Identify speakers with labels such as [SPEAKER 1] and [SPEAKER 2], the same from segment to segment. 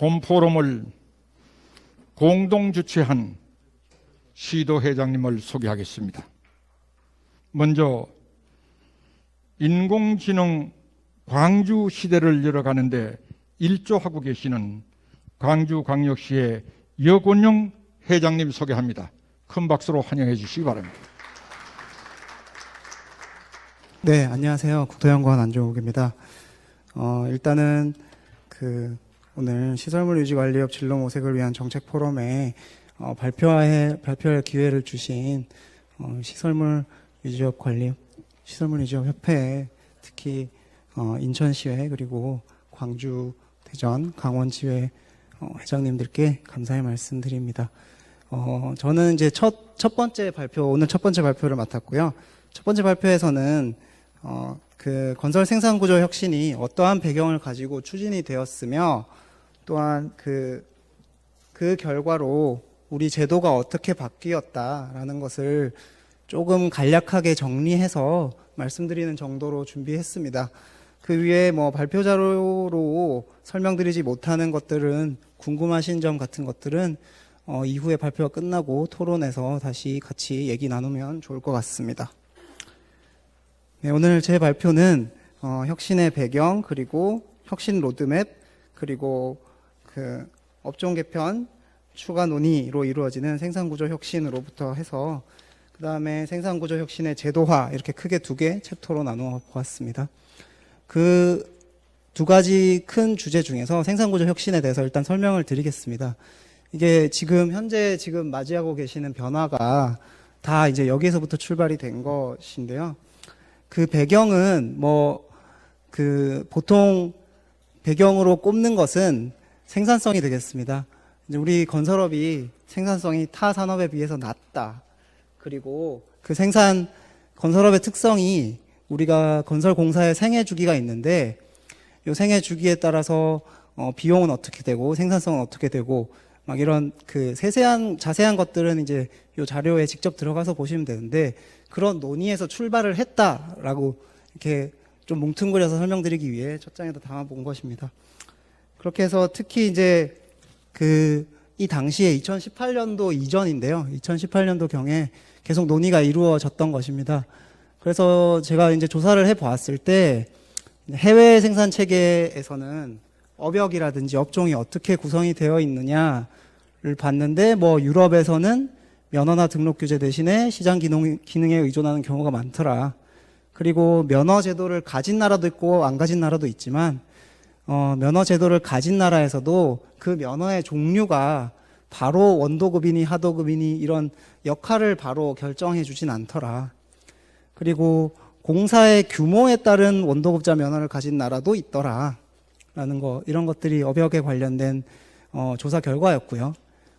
[SPEAKER 1] 본 포럼을 공동 주최한 시도회장님을 소개하겠습니다. 먼저 인공지능 광주 시대를 열어가는데 일조하고 계시는 광주광역시의 여권영 회장님 소개합니다. 큰 박수로 환영해 주시기 바랍니다.
[SPEAKER 2] 네, 안녕하세요. 국토연구원 안종욱입니다. 일단은 오늘 시설물 유지 관리업 진로 모색을 위한 정책 포럼에 발표할 기회를 주신 시설물 유지업 협회에 특히 인천시회 그리고 광주, 대전, 강원지회 회장님들께 감사의 말씀드립니다. 저는 이제 오늘 첫 번째 발표를 맡았고요. 첫 번째 발표에서는 건설 생산 구조 혁신이 어떠한 배경을 가지고 추진이 되었으며 또한 그 결과로 우리 제도가 어떻게 바뀌었다라는 것을 조금 간략하게 정리해서 말씀드리는 정도로 준비했습니다. 그 위에 발표 자료로 설명드리지 못하는 것들은 궁금하신 점 같은 것들은 이후에 발표가 끝나고 토론에서 다시 같이 얘기 나누면 좋을 것 같습니다. 네, 오늘 제 발표는 혁신의 배경 그리고 혁신 로드맵 그리고 업종 개편 추가 논의로 이루어지는 생산구조 혁신으로부터 해서 그 다음에 생산구조 혁신의 제도화 이렇게 크게 두 개 챕터로 나누어 보았습니다. 그 두 가지 큰 주제 중에서 생산구조 혁신에 대해서 일단 설명을 드리겠습니다. 이게 현재 맞이하고 계시는 변화가 다 이제 여기에서부터 출발이 된 것인데요. 그 배경은 보통 배경으로 꼽는 것은 생산성이 되겠습니다. 이제 우리 건설업이 생산성이 타 산업에 비해서 낮다. 그리고 건설업의 특성이 우리가 건설공사의 생애 주기가 있는데 이 생애 주기에 따라서 비용은 어떻게 되고 생산성은 어떻게 되고 이런 자세한 것들은 이제 이 자료에 직접 들어가서 보시면 되는데 그런 논의에서 출발을 했다라고 이렇게 좀 뭉뚱그려서 설명드리기 위해 첫 장에다 담아본 것입니다. 그렇게 해서 특히 이제 이 당시에 2018년도 이전인데요. 2018년도 경에 계속 논의가 이루어졌던 것입니다. 그래서 제가 이제 조사를 해 보았을 때 해외 생산 체계에서는 업역이라든지 업종이 어떻게 구성이 되어 있느냐를 봤는데 유럽에서는 면허나 등록 규제 대신에 시장 기능에 의존하는 경우가 많더라. 그리고 면허 제도를 가진 나라도 있고 안 가진 나라도 있지만 면허 제도를 가진 나라에서도 그 면허의 종류가 바로 원도급이니 하도급이니 이런 역할을 바로 결정해 주진 않더라. 그리고 공사의 규모에 따른 원도급자 면허를 가진 나라도 있더라. 라는 이런 것들이 업역에 관련된 조사 결과였고요.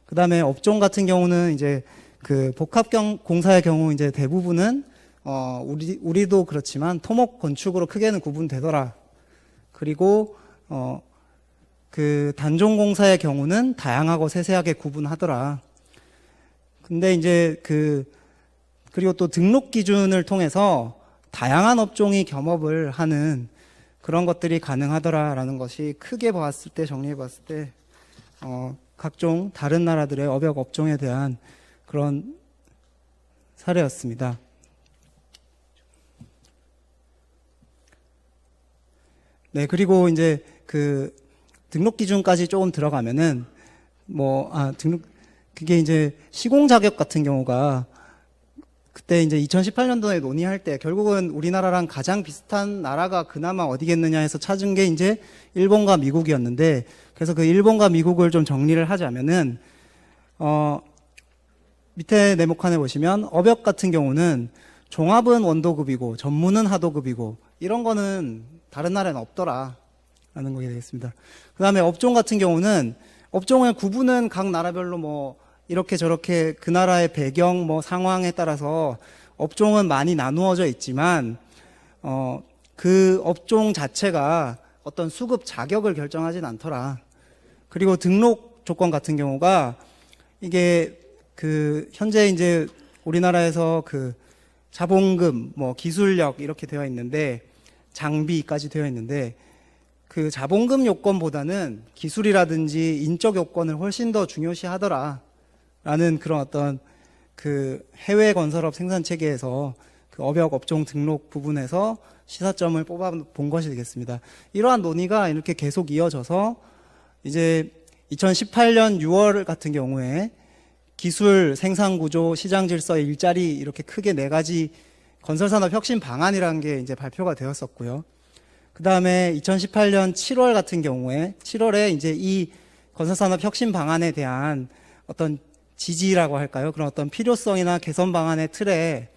[SPEAKER 2] 그 다음에 업종 같은 경우는 이제 복합 공사의 경우 이제 대부분은 우리도 그렇지만 토목 건축으로 크게는 구분되더라. 그리고 단종 공사의 경우는 다양하고 세세하게 구분하더라. 근데 이제 그리고 또 등록 기준을 통해서 다양한 업종이 겸업을 하는 그런 것들이 가능하더라라는 것이 크게 봤을 때 정리해 봤을 때 각종 다른 나라들의 업역 업종에 대한 그런 사례였습니다. 네, 그리고 이제 등록 기준까지 조금 들어가면은 그게 이제 시공 자격 같은 경우가 그때 이제 2018년도에 논의할 때 결국은 우리나라랑 가장 비슷한 나라가 그나마 어디겠느냐 해서 찾은 게 이제 일본과 미국이었는데 그래서 일본과 미국을 좀 정리를 하자면은 밑에 네모칸에 보시면 업역 같은 경우는 종합은 원도급이고 전문은 하도급이고 이런 거는 다른 나라에는 없더라 라는 거게 되겠습니다. 그 다음에 업종 같은 경우는 업종의 구분은 각 나라별로 이렇게 저렇게 그 나라의 배경 상황에 따라서 업종은 많이 나누어져 있지만 그 업종 자체가 어떤 수급 자격을 결정하진 않더라. 그리고 등록 조건 같은 경우가 이게 현재 이제 우리나라에서 자본금, 기술력 이렇게 되어 있는데 장비까지 되어 있는데 그 자본금 요건보다는 기술이라든지 인적 요건을 훨씬 더 중요시하더라라는 그런 어떤 그 해외 건설업 생산 체계에서 그 업역 업종 등록 부분에서 시사점을 뽑아 본 것이 되겠습니다. 이러한 논의가 이렇게 계속 이어져서 이제 2018년 6월 같은 경우에 기술, 생산 구조, 시장 질서, 일자리 이렇게 크게 네 가지 건설산업 혁신 방안이라는 게 이제 발표가 되었었고요. 그 다음에 2018년 7월 같은 경우에 7월에 이제 이 건설산업 혁신 방안에 대한 어떤 지지라고 할까요? 그런 어떤 필요성이나 개선 방안의 틀에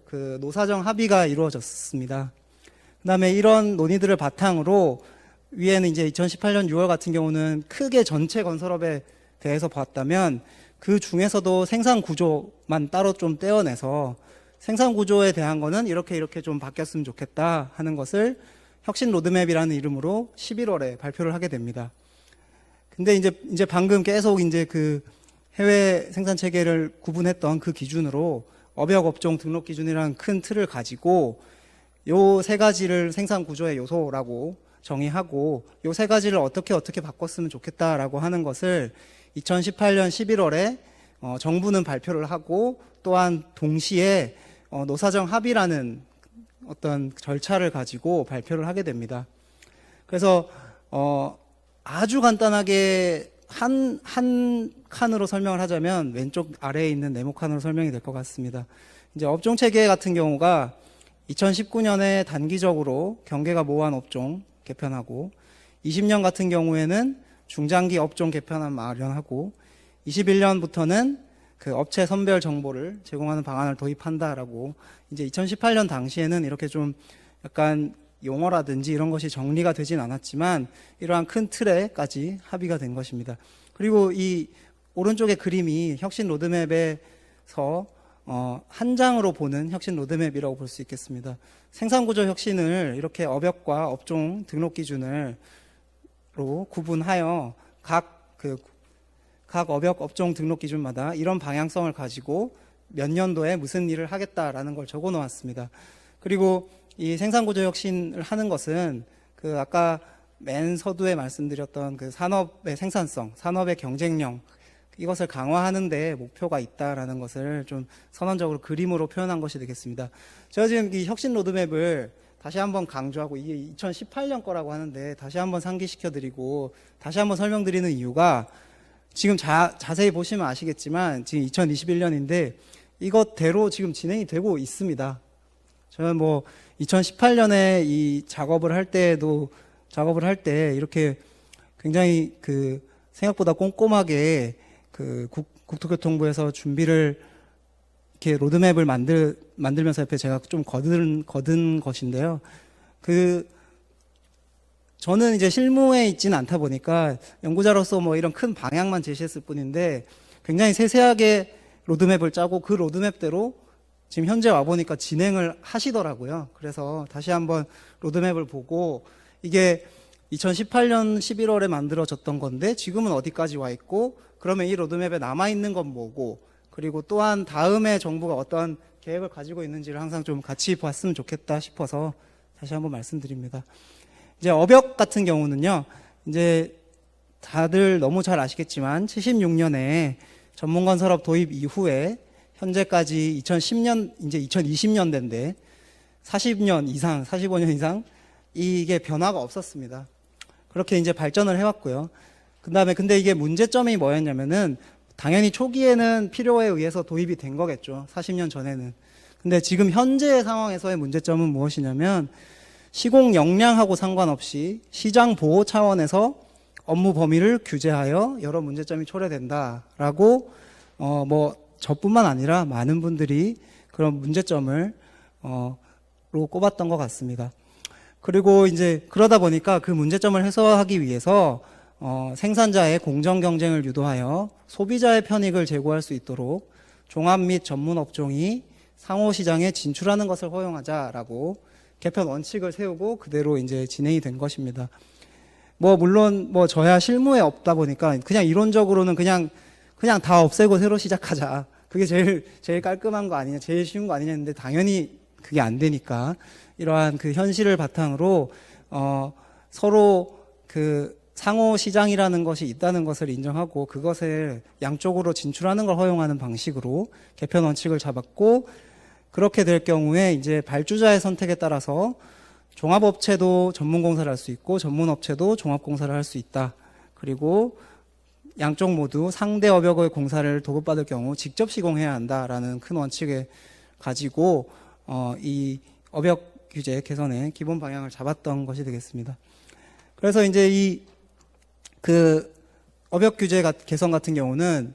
[SPEAKER 2] 그 노사정 합의가 이루어졌습니다. 그 다음에 이런 논의들을 바탕으로 위에는 이제 2018년 6월 같은 경우는 크게 전체 건설업에 대해서 봤다면 그 중에서도 생산 구조만 따로 좀 떼어내서 생산 구조에 대한 거는 이렇게 좀 바뀌었으면 좋겠다 하는 것을 혁신 로드맵이라는 이름으로 11월에 발표를 하게 됩니다. 근데 이제 방금 계속 이제 그 해외 생산 체계를 구분했던 그 기준으로 업역 업종 등록 기준이라는 큰 틀을 가지고 요 세 가지를 생산 구조의 요소라고 정의하고 요 세 가지를 어떻게 바꿨으면 좋겠다라고 하는 것을 2018년 11월에 정부는 발표를 하고 또한 동시에 노사정 합의라는 어떤 절차를 가지고 발표를 하게 됩니다. 그래서 아주 간단하게 한 칸으로 설명을 하자면 왼쪽 아래에 있는 네모칸으로 설명이 될 것 같습니다. 이제 업종 체계 같은 경우가 2019년에 단기적으로 경계가 모호한 업종 개편하고 20년 같은 경우에는 중장기 업종 개편안 마련하고 21년부터는 그 업체 선별 정보를 제공하는 방안을 도입한다라고 이제 2018년 당시에는 이렇게 좀 약간 용어라든지 이런 것이 정리가 되진 않았지만 이러한 큰 틀에까지 합의가 된 것입니다. 그리고 이 오른쪽의 그림이 혁신 로드맵에서 한 장으로 보는 혁신 로드맵이라고 볼 수 있겠습니다. 생산구조 혁신을 이렇게 업역과 업종 등록 기준으로 구분하여 각 업역 업종 등록 기준마다 이런 방향성을 가지고 몇 년도에 무슨 일을 하겠다라는 걸 적어 놓았습니다. 그리고 이 생산구조 혁신을 하는 것은 그 아까 맨 서두에 말씀드렸던 그 산업의 생산성, 산업의 경쟁력 이것을 강화하는 데 목표가 있다라는 것을 좀 선언적으로 그림으로 표현한 것이 되겠습니다. 제가 지금 이 혁신 로드맵을 다시 한번 강조하고 이게 2018년 거라고 하는데 다시 한번 상기시켜드리고 다시 한번 설명드리는 이유가 지금 자세히 보시면 아시겠지만 지금 2021년인데 이것대로 지금 진행이 되고 있습니다. 저는 뭐 2018년에 이 작업을 할 때 이렇게 굉장히 그 생각보다 꼼꼼하게 그 국토교통부에서 준비를 이렇게 로드맵을 만들면서 옆에 제가 좀 거둔 것인데요. 저는 이제 실무에 있지는 않다 보니까 연구자로서 뭐 이런 큰 방향만 제시했을 뿐인데 굉장히 세세하게 로드맵을 짜고 그 로드맵대로 지금 현재 와보니까 진행을 하시더라고요. 그래서 다시 한번 로드맵을 보고 이게 2018년 11월에 만들어졌던 건데 지금은 어디까지 와 있고 그러면 이 로드맵에 남아있는 건 뭐고 그리고 또한 다음에 정부가 어떤 계획을 가지고 있는지를 항상 좀 같이 봤으면 좋겠다 싶어서 다시 한번 말씀드립니다. 이제 업역 같은 경우는요, 이제 다들 너무 잘 아시겠지만 76년에 전문건설업 도입 이후에 현재까지 2010년, 이제 2020년대인데 40년 이상, 45년 이상 이게 변화가 없었습니다. 그렇게 이제 발전을 해왔고요. 그다음에 근데 이게 문제점이 뭐였냐면은 당연히 초기에는 필요에 의해서 도입이 된 거겠죠. 40년 전에는. 근데 지금 현재의 상황에서의 문제점은 무엇이냐면 시공 역량하고 상관없이 시장 보호 차원에서 업무 범위를 규제하여 여러 문제점이 초래된다라고 뭐 저뿐만 아니라 많은 분들이 그런 문제점을 로 꼽았던 것 같습니다. 그리고 이제 그러다 보니까 그 문제점을 해소하기 위해서 생산자의 공정 경쟁을 유도하여 소비자의 편익을 제고할 수 있도록 종합 및 전문 업종이 상호 시장에 진출하는 것을 허용하자라고 개편 원칙을 세우고 그대로 이제 진행이 된 것입니다. 뭐 물론 뭐 저야 실무에 없다 보니까 그냥 이론적으로는 그냥 다 없애고 새로 시작하자. 그게 제일 깔끔한 거 아니냐, 제일 쉬운 거 아니냐 했는데 당연히 그게 안 되니까 이러한 그 현실을 바탕으로 서로 그 상호 시장이라는 것이 있다는 것을 인정하고 그것을 양쪽으로 진출하는 걸 허용하는 방식으로 개편 원칙을 잡았고, 그렇게 될 경우에 이제 발주자의 선택에 따라서 종합업체도 전문공사를 할 수 있고 전문업체도 종합공사를 할 수 있다. 그리고 양쪽 모두 상대 업역의 공사를 도급받을 경우 직접 시공해야 한다라는 큰 원칙을 가지고 이 업역 규제 개선의 기본 방향을 잡았던 것이 되겠습니다. 그래서 이제 이 그 업역 규제 개선 같은 경우는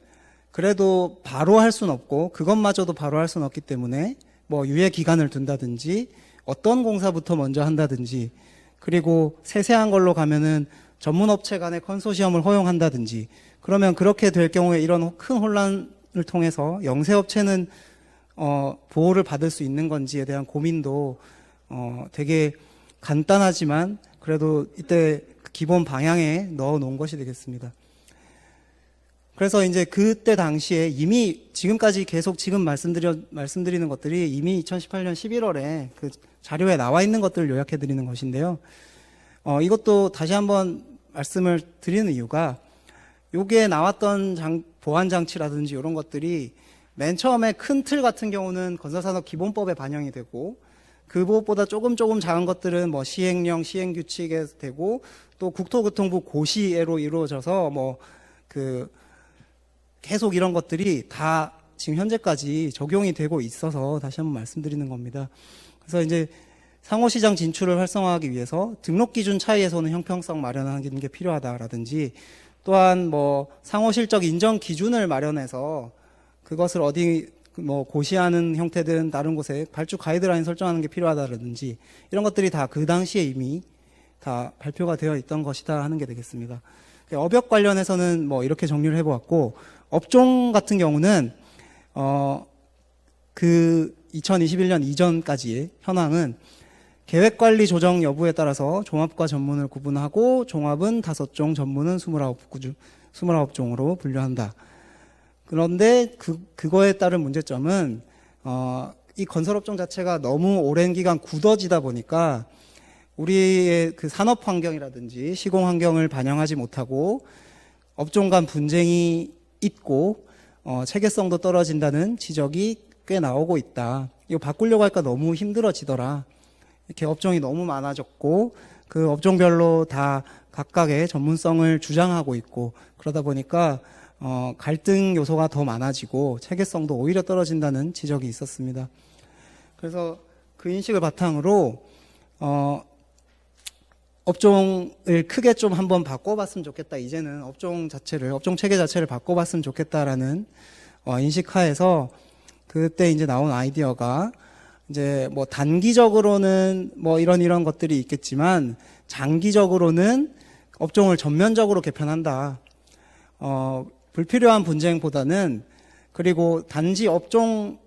[SPEAKER 2] 그래도 바로 할 수는 없고 그것마저도 바로 할 수는 없기 때문에 뭐 유예 기간을 둔다든지 어떤 공사부터 먼저 한다든지, 그리고 세세한 걸로 가면은 전문업체 간의 컨소시엄을 허용한다든지, 그러면 그렇게 될 경우에 이런 큰 혼란을 통해서 영세업체는 보호를 받을 수 있는 건지에 대한 고민도 되게 간단하지만 그래도 이때 기본 방향에 넣어 놓은 것이 되겠습니다. 그래서 이제 그때 당시에 이미 지금까지 계속 지금 말씀드리는 것들이 이미 2018년 11월에 그 자료에 나와 있는 것들을 요약해 드리는 것인데요. 이것도 다시 한번 말씀을 드리는 이유가, 요게 나왔던 보안 장치라든지 이런 것들이 맨 처음에 큰 틀 같은 경우는 건설산업기본법에 반영이 되고, 그것보다 조금 작은 것들은 뭐 시행령, 시행규칙에 되고, 또 국토교통부 고시로 이루어져서 뭐 계속 이런 것들이 다 지금 현재까지 적용이 되고 있어서 다시 한번 말씀드리는 겁니다. 그래서 이제 상호시장 진출을 활성화하기 위해서 등록기준 차이에서는 형평성 마련하는 게 필요하다라든지, 또한 뭐 상호실적 인정 기준을 마련해서 그것을 어디 뭐 고시하는 형태든 다른 곳에 발주 가이드라인 설정하는 게 필요하다라든지, 이런 것들이 다 그 당시에 이미 다 발표가 되어 있던 것이다 하는 게 되겠습니다. 업역 관련해서는 뭐 이렇게 정리를 해보았고, 업종 같은 경우는 그 2021년 이전까지의 현황은 계획관리 조정 여부에 따라서 종합과 전문을 구분하고, 종합은 5종, 전문은 29종으로 분류한다. 그런데 그거에 따른 문제점은 이 건설업종 자체가 너무 오랜 기간 굳어지다 보니까 우리의 그 산업 환경이라든지 시공 환경을 반영하지 못하고 업종 간 분쟁이 있고 체계성도 떨어진다는 지적이 꽤 나오고 있다. 이거 바꾸려고 하니까 너무 힘들어지더라. 이렇게 업종이 너무 많아졌고 그 업종별로 다 각각의 전문성을 주장하고 있고, 그러다 보니까 갈등 요소가 더 많아지고 체계성도 오히려 떨어진다는 지적이 있었습니다. 그래서 그 인식을 바탕으로 업종을 크게 좀 한번 바꿔봤으면 좋겠다. 이제는 업종 체계 자체를 바꿔봤으면 좋겠다라는 인식하에서 그때 이제 나온 아이디어가, 이제 뭐 단기적으로는 뭐 이런 것들이 있겠지만 장기적으로는 업종을 전면적으로 개편한다. 불필요한 분쟁보다는, 그리고 단지 업종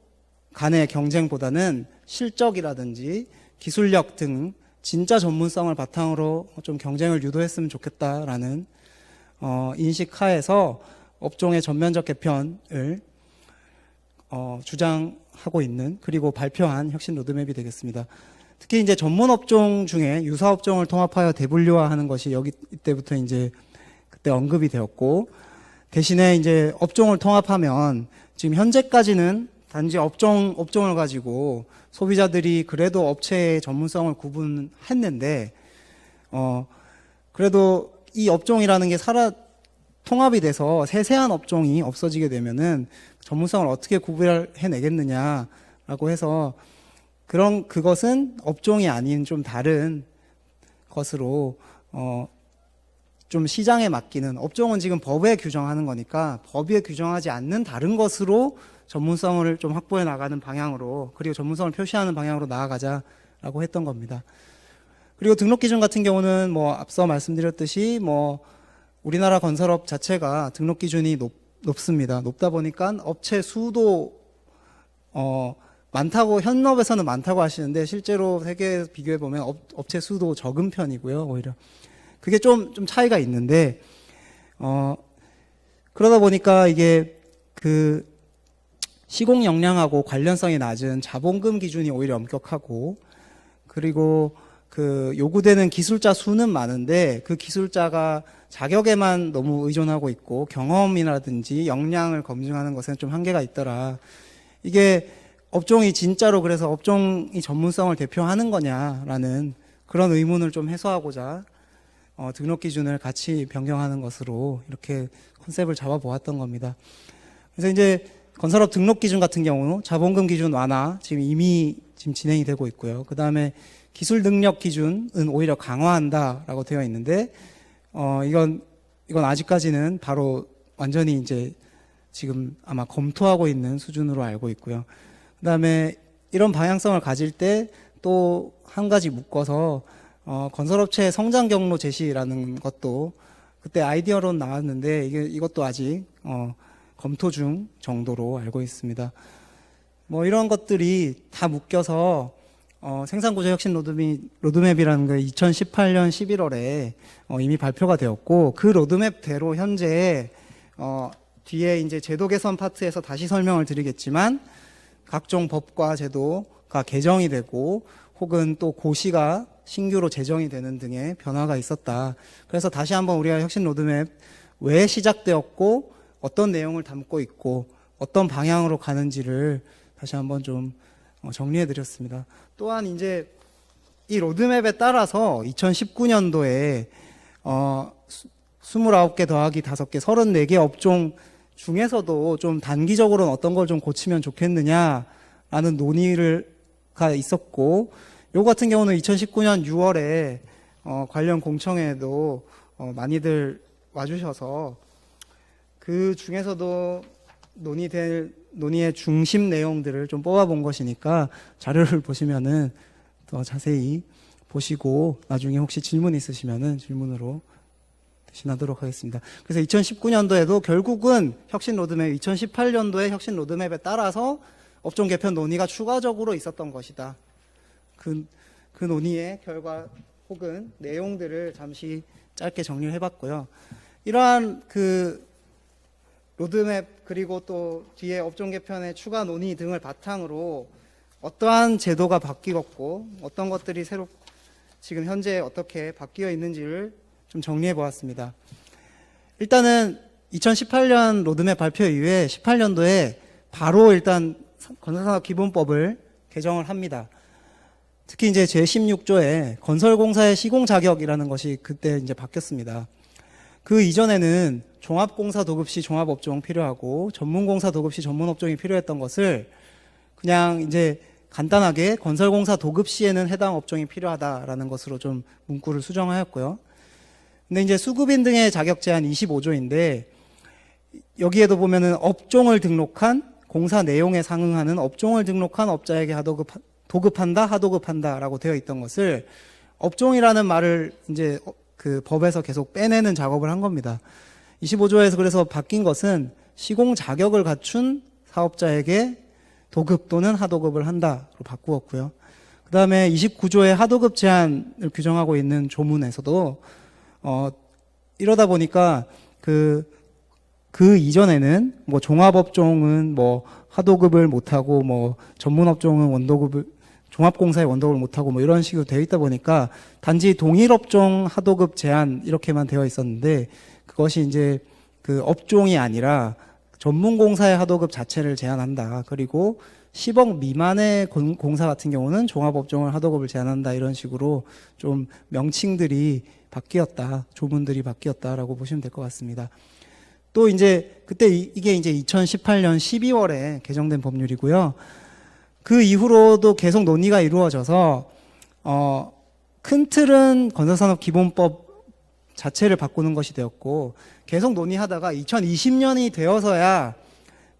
[SPEAKER 2] 간의 경쟁보다는 실적이라든지 기술력 등 진짜 전문성을 바탕으로 좀 경쟁을 유도했으면 좋겠다라는 인식하에서 업종의 전면적 개편을 주장하고 있는, 그리고 발표한 혁신 로드맵이 되겠습니다. 특히 이제 전문 업종 중에 유사 업종을 통합하여 대분류화하는 것이 이때부터 이제 그때 언급이 되었고, 대신에 이제 업종을 통합하면 지금 현재까지는 단지 업종을 가지고 소비자들이 그래도 업체의 전문성을 구분했는데, 그래도 이 업종이라는 게 통합이 돼서 세세한 업종이 없어지게 되면은 전문성을 어떻게 구별해내겠느냐라고 해서 그것은 업종이 아닌 좀 다른 것으로 좀 시장에 맡기는, 업종은 지금 법에 규정하는 거니까 법에 규정하지 않는 다른 것으로 전문성을 좀 확보해 나가는 방향으로, 그리고 전문성을 표시하는 방향으로 나아가자라고 했던 겁니다. 그리고 등록 기준 같은 경우는 뭐 앞서 말씀드렸듯이 뭐 우리나라 건설업 자체가 등록 기준이 높습니다. 높다 보니까 업체 수도 많다고, 현업에서는 많다고 하시는데 실제로 세계에 비교해 보면 업체 수도 적은 편이고요. 오히려 그게 좀 차이가 있는데, 그러다 보니까 이게 그 시공 역량하고 관련성이 낮은 자본금 기준이 오히려 엄격하고, 그리고 그 요구되는 기술자 수는 많은데 그 기술자가 자격에만 너무 의존하고 있고 경험이라든지 역량을 검증하는 것에는 좀 한계가 있더라. 이게 업종이 진짜로 그래서 업종이 전문성을 대표하는 거냐라는 그런 의문을 좀 해소하고자 등록 기준을 같이 변경하는 것으로 이렇게 컨셉을 잡아보았던 겁니다. 그래서 이제 건설업 등록 기준 같은 경우 자본금 기준 완화 지금 이미 진행이 되고 있고요. 그 다음에 기술 능력 기준은 오히려 강화한다라고 되어 있는데 이건 아직까지는 바로 완전히 이제 지금 아마 검토하고 있는 수준으로 알고 있고요. 그 다음에 이런 방향성을 가질 때 또 한 가지 묶어서 건설업체의 성장 경로 제시라는 것도 그때 아이디어로 나왔는데 이것도 아직 검토 중 정도로 알고 있습니다. 뭐 이런 것들이 다 묶여서 생산구조 혁신 로드맵이라는 게 2018년 11월에 이미 발표가 되었고 그 로드맵대로 현재 뒤에 이제 제도 개선 파트에서 다시 설명을 드리겠지만 각종 법과 제도가 개정이 되고 혹은 또 고시가 신규로 제정이 되는 등의 변화가 있었다. 그래서 다시 한번 우리가 혁신 로드맵 왜 시작되었고 어떤 내용을 담고 있고 어떤 방향으로 가는지를 다시 한번 좀 정리해 드렸습니다. 또한 이제 이 로드맵에 따라서 2019년도에 29개 더하기 5개 34개 업종 중에서도 좀 단기적으로는 어떤 걸 좀 고치면 좋겠느냐라는 논의가 있었고 요 같은 경우는 2019년 6월에 관련 공청회에도 많이들 와주셔서 그 중에서도 논의의 중심 내용들을 좀 뽑아본 것이니까 자료를 보시면은 더 자세히 보시고 나중에 혹시 질문 있으시면은 질문으로 대신하도록 하겠습니다. 그래서 2019년도에도 결국은 혁신 로드맵, 2018년도의 혁신 로드맵에 따라서 업종 개편 논의가 추가적으로 있었던 것이다. 그 논의의 결과 혹은 내용들을 잠시 짧게 정리를 해봤고요. 이러한 그 로드맵 그리고 또 뒤에 업종 개편의 추가 논의 등을 바탕으로 어떠한 제도가 바뀌었고 어떤 것들이 새로 지금 현재 어떻게 바뀌어 있는지를 좀 정리해 보았습니다. 일단은 2018년 로드맵 발표 이후에 18년도에 바로 일단 건설산업기본법을 개정을 합니다. 특히 이제 제16조에 건설공사의 시공 자격이라는 것이 그때 이제 바뀌었습니다. 그 이전에는 종합공사 도급 시 종합업종 필요하고 전문공사 도급 시 전문업종이 필요했던 것을 그냥 이제 간단하게 건설공사 도급 시에는 해당 업종이 필요하다라는 것으로 좀 문구를 수정하였고요. 근데 이제 수급인 등의 자격 제한 25조인데 여기에도 보면은 업종을 등록한 공사 내용에 상응하는 업종을 등록한 업자에게 도급한다, 하도급한다라고 되어 있던 것을 업종이라는 말을 이제 그 법에서 계속 빼내는 작업을 한 겁니다. 25조에서 그래서 바뀐 것은 시공 자격을 갖춘 사업자에게 도급 또는 하도급을 한다로 바꾸었고요. 그 다음에 29조의 하도급 제한을 규정하고 있는 조문에서도 이러다 보니까 그 이전에는 뭐 종합업종은 뭐 하도급을 못하고 뭐 전문업종은 원도급을 종합공사의 원도급을 못하고 뭐 이런 식으로 되어 있다 보니까 단지 동일업종 하도급 제한 이렇게만 되어 있었는데 그것이 이제 그 업종이 아니라 전문공사의 하도급 자체를 제한한다. 그리고 10억 미만의 공사 같은 경우는 종합업종을 하도급을 제한한다. 이런 식으로 좀 명칭들이 바뀌었다. 조문들이 바뀌었다라고 보시면 될 것 같습니다. 또 이제 그때 이게 이제 2018년 12월에 개정된 법률이고요. 그 이후로도 계속 논의가 이루어져서 큰 틀은 건설산업기본법 자체를 바꾸는 것이 되었고 계속 논의하다가 2020년이 되어서야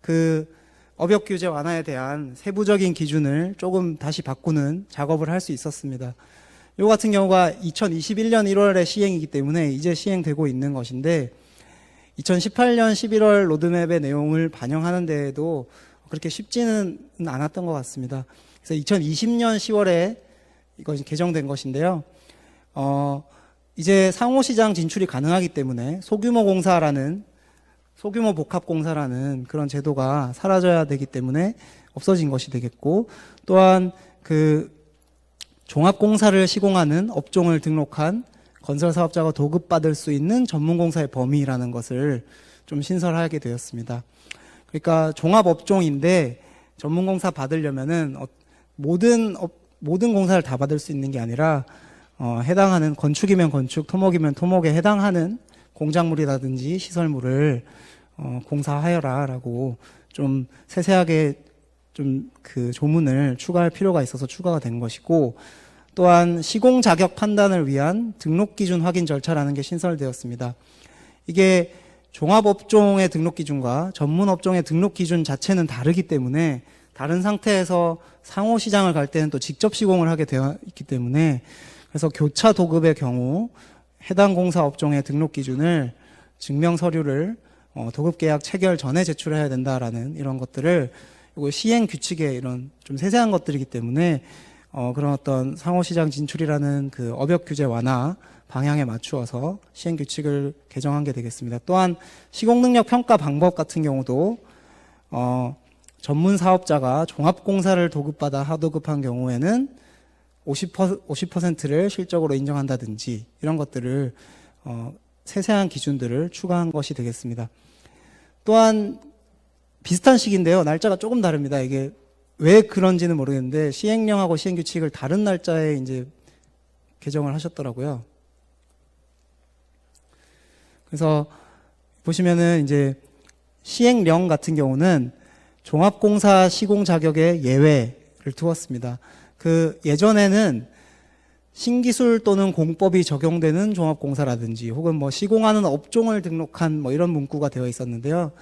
[SPEAKER 2] 그 업역규제 완화에 대한 세부적인 기준을 조금 다시 바꾸는 작업을 할 수 있었습니다. 요 같은 경우가 2021년 1월에 시행이기 때문에 이제 시행되고 있는 것인데 2018년 11월 로드맵의 내용을 반영하는 데에도 그렇게 쉽지는 않았던 것 같습니다. 그래서 2020년 10월에 이것이 개정된 것인데요. 이제 상호시장 진출이 가능하기 때문에 소규모 복합공사라는 그런 제도가 사라져야 되기 때문에 없어진 것이 되겠고 또한 그 종합공사를 시공하는 업종을 등록한 건설사업자가 도급받을 수 있는 전문공사의 범위라는 것을 좀 신설하게 되었습니다. 그러니까 종합업종인데 전문공사 받으려면은 모든 공사를 다 받을 수 있는 게 아니라 해당하는 건축이면 건축, 토목이면 토목에 해당하는 공작물이라든지 시설물을 공사하여라라고 좀 세세하게 좀 그 조문을 추가할 필요가 있어서 추가가 된 것이고, 또한 시공 자격 판단을 위한 등록 기준 확인 절차라는 게 신설되었습니다. 이게 종합업종의 등록 기준과 전문업종의 등록 기준 자체는 다르기 때문에 다른 상태에서 상호시장을 갈 때는 또 직접 시공을 하게 되어 있기 때문에, 그래서 교차 도급의 경우 해당 공사 업종의 등록 기준을 증명 서류를 도급 계약 체결 전에 제출해야 된다라는 이런 것들을, 이거 시행 규칙에 이런 좀 세세한 것들이기 때문에 그런 어떤 상호시장 진출이라는 그 업역 규제 완화 방향에 맞추어서 시행 규칙을 개정한 게 되겠습니다. 또한 시공능력 평가 방법 같은 경우도 전문 사업자가 종합공사를 도급받아 하도급한 경우에는 50%를 실적으로 인정한다든지 이런 것들을 세세한 기준들을 추가한 것이 되겠습니다. 또한 비슷한 시기인데요. 날짜가 조금 다릅니다. 이게 왜 그런지는 모르겠는데 시행령하고 시행규칙을 다른 날짜에 이제 개정을 하셨더라고요. 그래서 보시면은 이제 시행령 같은 경우는 종합공사 시공 자격의 예외를 두었습니다. 그 예전에는 신기술 또는 공법이 적용되는 종합공사라든지 혹은 뭐 시공하는 업종을 등록한 뭐 이런 문구가 되어 있었는데요.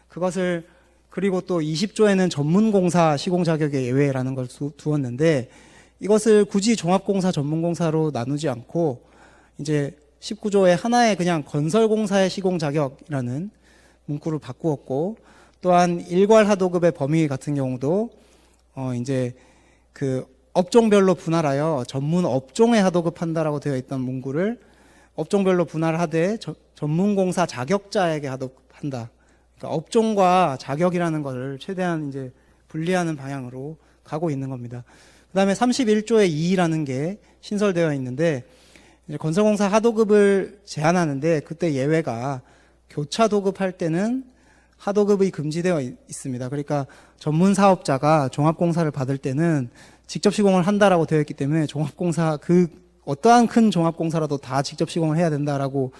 [SPEAKER 2] 그것을 그리고 또 20조에는 전문공사 시공 자격의 예외라는 걸 두었는데, 이것을 굳이 종합공사 전문공사로 나누지 않고 이제 19조에 하나의 그냥 건설공사의 시공 자격이라는 문구를 바꾸었고, 또한 일괄 하도급의 범위 같은 경우도 이제 그 업종별로 분할하여 전문 업종에 하도급한다라고 되어 있던 문구를 업종별로 분할하되 전문공사 자격자에게 하도급한다. 그러니까 업종과 자격이라는 것을 최대한 이제 분리하는 방향으로 가고 있는 겁니다. 그다음에 31조의 2라는 게 신설되어 있는데, 이제 건설공사 하도급을 제한하는데 그때 예외가 교차 도급할 때는 하도급이 금지되어 있습니다. 그러니까 전문 사업자가 종합공사를 받을 때는 직접 시공을 한다라고 되어 있기 때문에 종합공사 그 어떠한 큰 종합공사라도 다 직접 시공을 해야 된다라고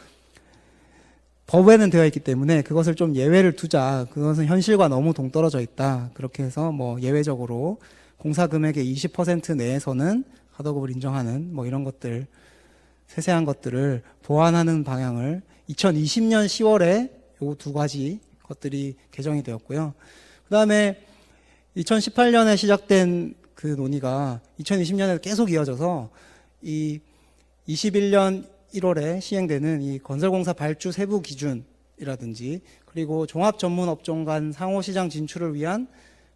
[SPEAKER 2] 법에는 되어 있기 때문에 그것을 좀 예외를 두자. 그것은 현실과 너무 동떨어져 있다. 그렇게 해서 뭐 예외적으로 공사 금액의 20% 내에서는 하도급을 인정하는 뭐 이런 것들, 세세한 것들을 보완하는 방향을 2020년 10월에 요 두 가지 것들이 개정이 되었고요. 그다음에 2018년에 시작된 그 논의가 2020년에 계속 이어져서 이 21년 1월에 시행되는 이 건설공사 발주 세부 기준이라든지 그리고 종합 전문 업종 간 상호시장 진출을 위한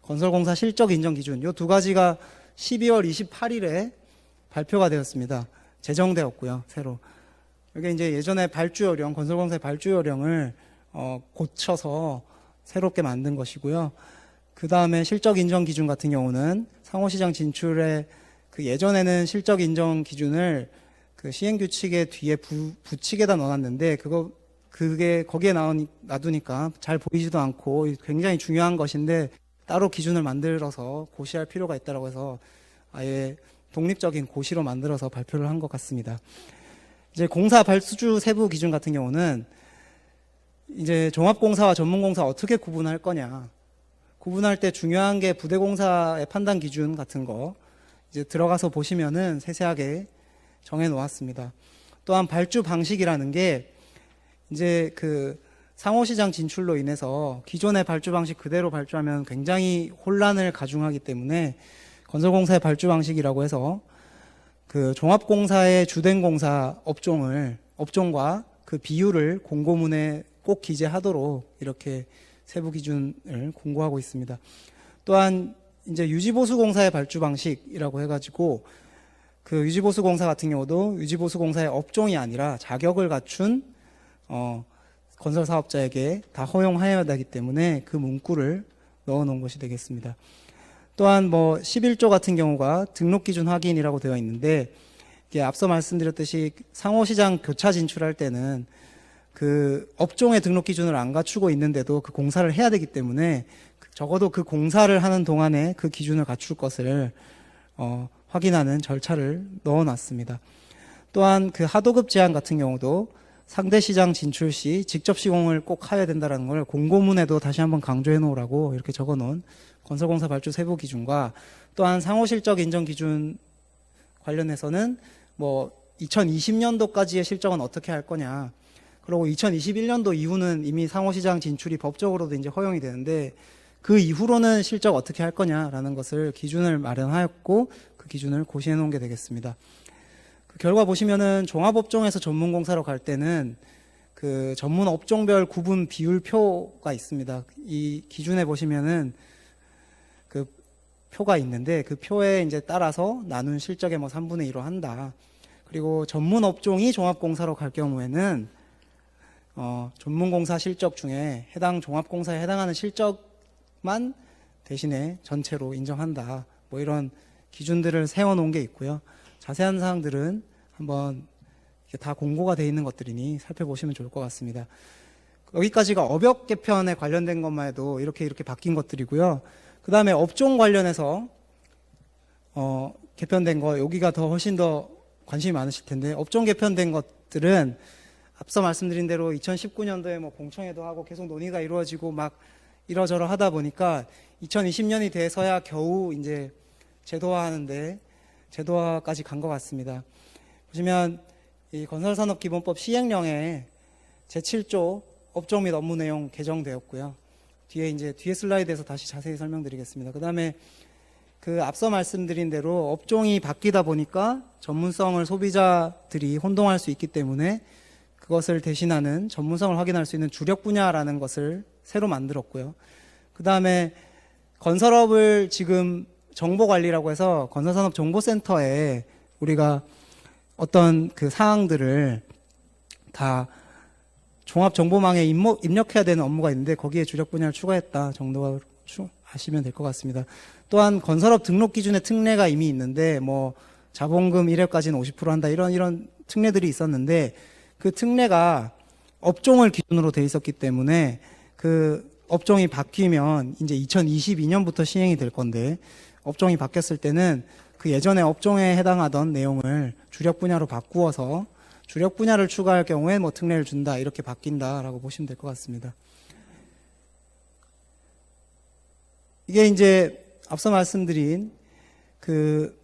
[SPEAKER 2] 건설공사 실적 인정 기준, 이 두 가지가 12월 28일에 발표가 되었습니다. 제정되었고요, 새로. 이게 이제 예전에 발주요령, 건설공사의 발주요령을 고쳐서 새롭게 만든 것이고요. 그 다음에 실적 인정 기준 같은 경우는 상호시장 진출에 그 예전에는 실적 인정 기준을 그 시행규칙의 뒤에 부칙에다 넣어놨는데 그게 거기에 놔두니까 잘 보이지도 않고 굉장히 중요한 것인데 따로 기준을 만들어서 고시할 필요가 있다고 해서 아예 독립적인 고시로 만들어서 발표를 한 것 같습니다. 이제 공사 발수주 세부 기준 같은 경우는 이제 종합공사와 전문공사 어떻게 구분할 거냐. 구분할 때 중요한 게 부대공사의 판단 기준 같은 거 이제 들어가서 보시면은 세세하게 정해 놓았습니다. 또한 발주 방식이라는 게 이제 그 상호시장 진출로 인해서 기존의 발주 방식 그대로 발주하면 굉장히 혼란을 가중하기 때문에 건설공사의 발주 방식이라고 해서 그 종합공사의 주된 공사 업종과 그 비율을 공고문에 꼭 기재하도록 이렇게 세부 기준을 공고하고 있습니다. 또한 이제 유지보수공사의 발주 방식이라고 해가지고 그 유지보수공사 같은 경우도 유지보수공사의 업종이 아니라 자격을 갖춘 건설사업자에게 다 허용하여야 되기 때문에 그 문구를 넣어놓은 것이 되겠습니다. 또한 뭐 11조 같은 경우가 등록 기준 확인이라고 되어 있는데, 이게 앞서 말씀드렸듯이 상호시장 교차 진출할 때는 그 업종의 등록 기준을 안 갖추고 있는데도 그 공사를 해야 되기 때문에 적어도 그 공사를 하는 동안에 그 기준을 갖출 것을 확인하는 절차를 넣어놨습니다. 또한 그 하도급 제한 같은 경우도 상대 시장 진출 시 직접 시공을 꼭 하여야 된다는 걸 공고문에도 다시 한번 강조해 놓으라고 이렇게 적어 놓은 건설공사 발주 세부 기준과, 또한 상호실적 인정 기준 관련해서는 뭐 2020년도까지의 실적은 어떻게 할 거냐, 그리고 2021년도 이후는 이미 상호시장 진출이 법적으로도 이제 허용이 되는데 그 이후로는 실적 어떻게 할 거냐라는 것을 기준을 마련하였고, 그 기준을 고시해 놓은 게 되겠습니다. 그 결과 보시면은 종합업종에서 전문공사로 갈 때는 그 전문 업종별 구분 비율표가 있습니다. 이 기준에 보시면은 그 표가 있는데 그 표에 이제 따라서 나눈 실적의 뭐 3분의 1로 한다. 그리고 전문 업종이 종합공사로 갈 경우에는 전문공사 실적 중에 해당 종합공사에 해당하는 실적만 대신에 전체로 인정한다. 뭐 이런 기준들을 세워놓은 게 있고요. 자세한 사항들은 한번 다 공고가 되어 있는 것들이니 살펴보시면 좋을 것 같습니다. 여기까지가 업역 개편에 관련된 것만 해도 이렇게 바뀐 것들이고요. 그 다음에 업종 관련해서 개편된 거, 여기가 더 훨씬 더 관심이 많으실 텐데, 업종 개편된 것들은 앞서 말씀드린 대로 2019년도에 뭐 공청회도 하고 계속 논의가 이루어지고 막 이러저러 하다 보니까 2020년이 돼서야 겨우 이제 제도화까지 간 것 같습니다. 보시면 이 건설산업기본법 시행령에 제7조 업종 및 업무 내용 개정되었고요. 뒤에 슬라이드에서 다시 자세히 설명드리겠습니다. 그 다음에 그 앞서 말씀드린 대로 업종이 바뀌다 보니까 전문성을 소비자들이 혼동할 수 있기 때문에 그것을 대신하는 전문성을 확인할 수 있는 주력 분야라는 것을 새로 만들었고요. 그 다음에 건설업을 지금 정보관리라고 해서 건설산업정보센터에 우리가 어떤 그 사항들을 다 종합정보망에 입력해야 되는 업무가 있는데 거기에 주력 분야를 추가했다 정도로 아시면 될 것 같습니다. 또한 건설업 등록 기준의 특례가 이미 있는데 뭐 자본금 1회까지는 50% 한다 이런 특례들이 있었는데 그 특례가 업종을 기준으로 돼 있었기 때문에 그 업종이 바뀌면 이제 2022년부터 시행이 될 건데 업종이 바뀌었을 때는 그 예전에 업종에 해당하던 내용을 주력 분야로 바꾸어서 주력 분야를 추가할 경우에 뭐 특례를 준다 이렇게 바뀐다라고 보시면 될 것 같습니다. 이게 이제 앞서 말씀드린 그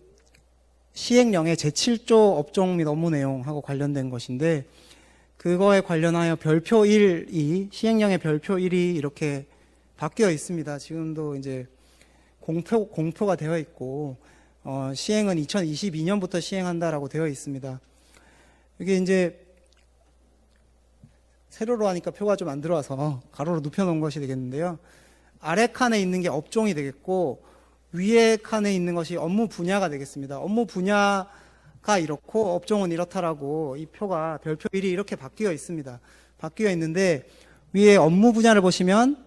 [SPEAKER 2] 시행령의 제7조 업종 및 업무 내용하고 관련된 것인데 그거에 관련하여 별표 1이 시행령의 별표 1이 이렇게 바뀌어 있습니다. 지금도 이제 공표가 되어 있고 시행은 2022년부터 시행한다라고 되어 있습니다. 이게 이제 세로로 하니까 표가 좀 안 들어와서 가로로 눕혀놓은 것이 되겠는데요. 아래 칸에 있는 게 업종이 되겠고 위에 칸에 있는 것이 업무 분야가 되겠습니다. 업무 분야가 이렇고 업종은 이렇다라고 이 표가 별표 1이 이렇게 바뀌어 있습니다. 바뀌어 있는데 위에 업무 분야를 보시면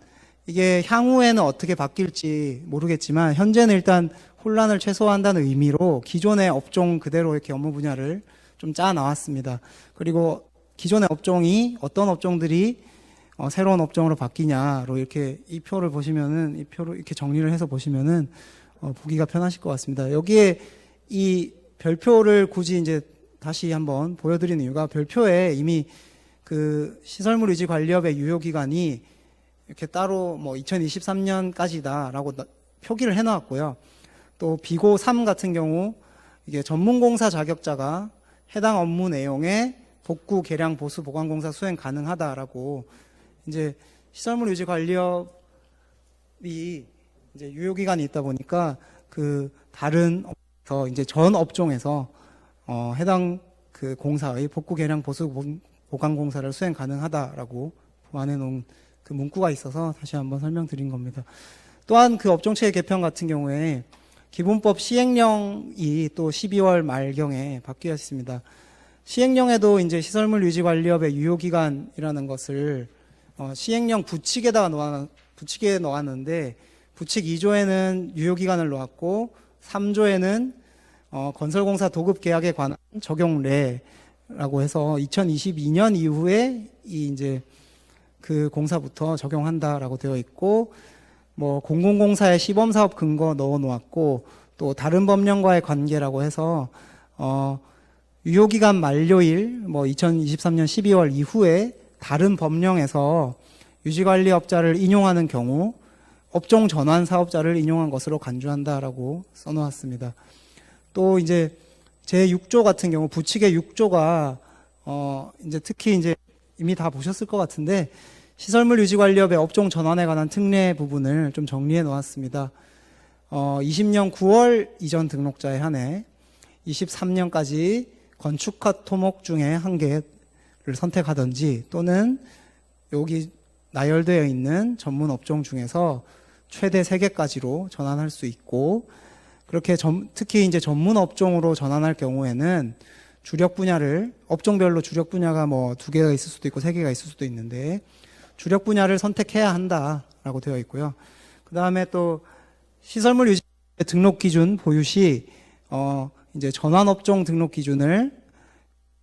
[SPEAKER 2] 이게 향후에는 어떻게 바뀔지 모르겠지만 현재는 일단 혼란을 최소화한다는 의미로 기존의 업종 그대로 이렇게 업무 분야를 좀 짜 나왔습니다. 그리고 기존의 업종이 어떤 업종들이 새로운 업종으로 바뀌냐로 이렇게 이 표를 보시면은 이 표를 이렇게 정리를 해서 보시면은 보기가 편하실 것 같습니다. 여기에 이 별표를 굳이 이제 다시 한번 보여드리는 이유가 별표에 이미 그 시설물 유지 관리업의 유효 기간이 이렇게 따로 뭐 2023년까지다라고 표기를 해놨고요. 또 비고 3 같은 경우 이게 전문공사 자격자가 해당 업무 내용에 복구, 개량, 보수, 보강공사 수행 가능하다라고 이제 시설물 유지 관리업이 이제 유효 기간이 있다 보니까 그 다른 이제 전 업종에서 해당 그 공사의 복구, 개량, 보수, 보강공사를 수행 가능하다라고 보완해 놓은 그 문구가 있어서 다시 한번 설명드린 겁니다. 또한 그 업종체계 개편 같은 경우에 기본법 시행령이 또 12월 말경에 바뀌었습니다. 시행령에도 이제 시설물 유지 관리업의 유효 기간이라는 것을 시행령 부칙에 넣었는데 부칙 2조에는 유효기간을 놓았고 3조에는 건설공사 도급계약에 관한 적용례라고 해서 2022년 이후에 이제 그 공사부터 적용한다라고 되어 있고, 뭐 공공공사의 시범사업 근거 넣어 놓았고, 또 다른 법령과의 관계라고 해서 유효기간 만료일 뭐 2023년 12월 이후에 다른 법령에서 유지관리업자를 인용하는 경우 업종 전환 사업자를 인용한 것으로 간주한다라고 써놓았습니다. 또 이제 제6조 같은 경우 부칙의 6조가 이제 특히 이제 이미 다 보셨을 것 같은데 시설물 유지관리업의 업종 전환에 관한 특례 부분을 좀 정리해 놓았습니다. 20년 9월 이전 등록자에 한해 23년까지 건축화 토목 중에 한 개를 선택하든지 또는 여기 나열되어 있는 전문 업종 중에서 최대 3개까지로 전환할 수 있고, 그렇게 특히 이제 전문 업종으로 전환할 경우에는 주력 분야를 업종별로 주력 분야가 뭐 2개가 있을 수도 있고 3개가 있을 수도 있는데 주력 분야를 선택해야 한다라고 되어 있고요. 그 다음에 또 시설물 유지 등록 기준 보유 시 이제 전환 업종 등록 기준을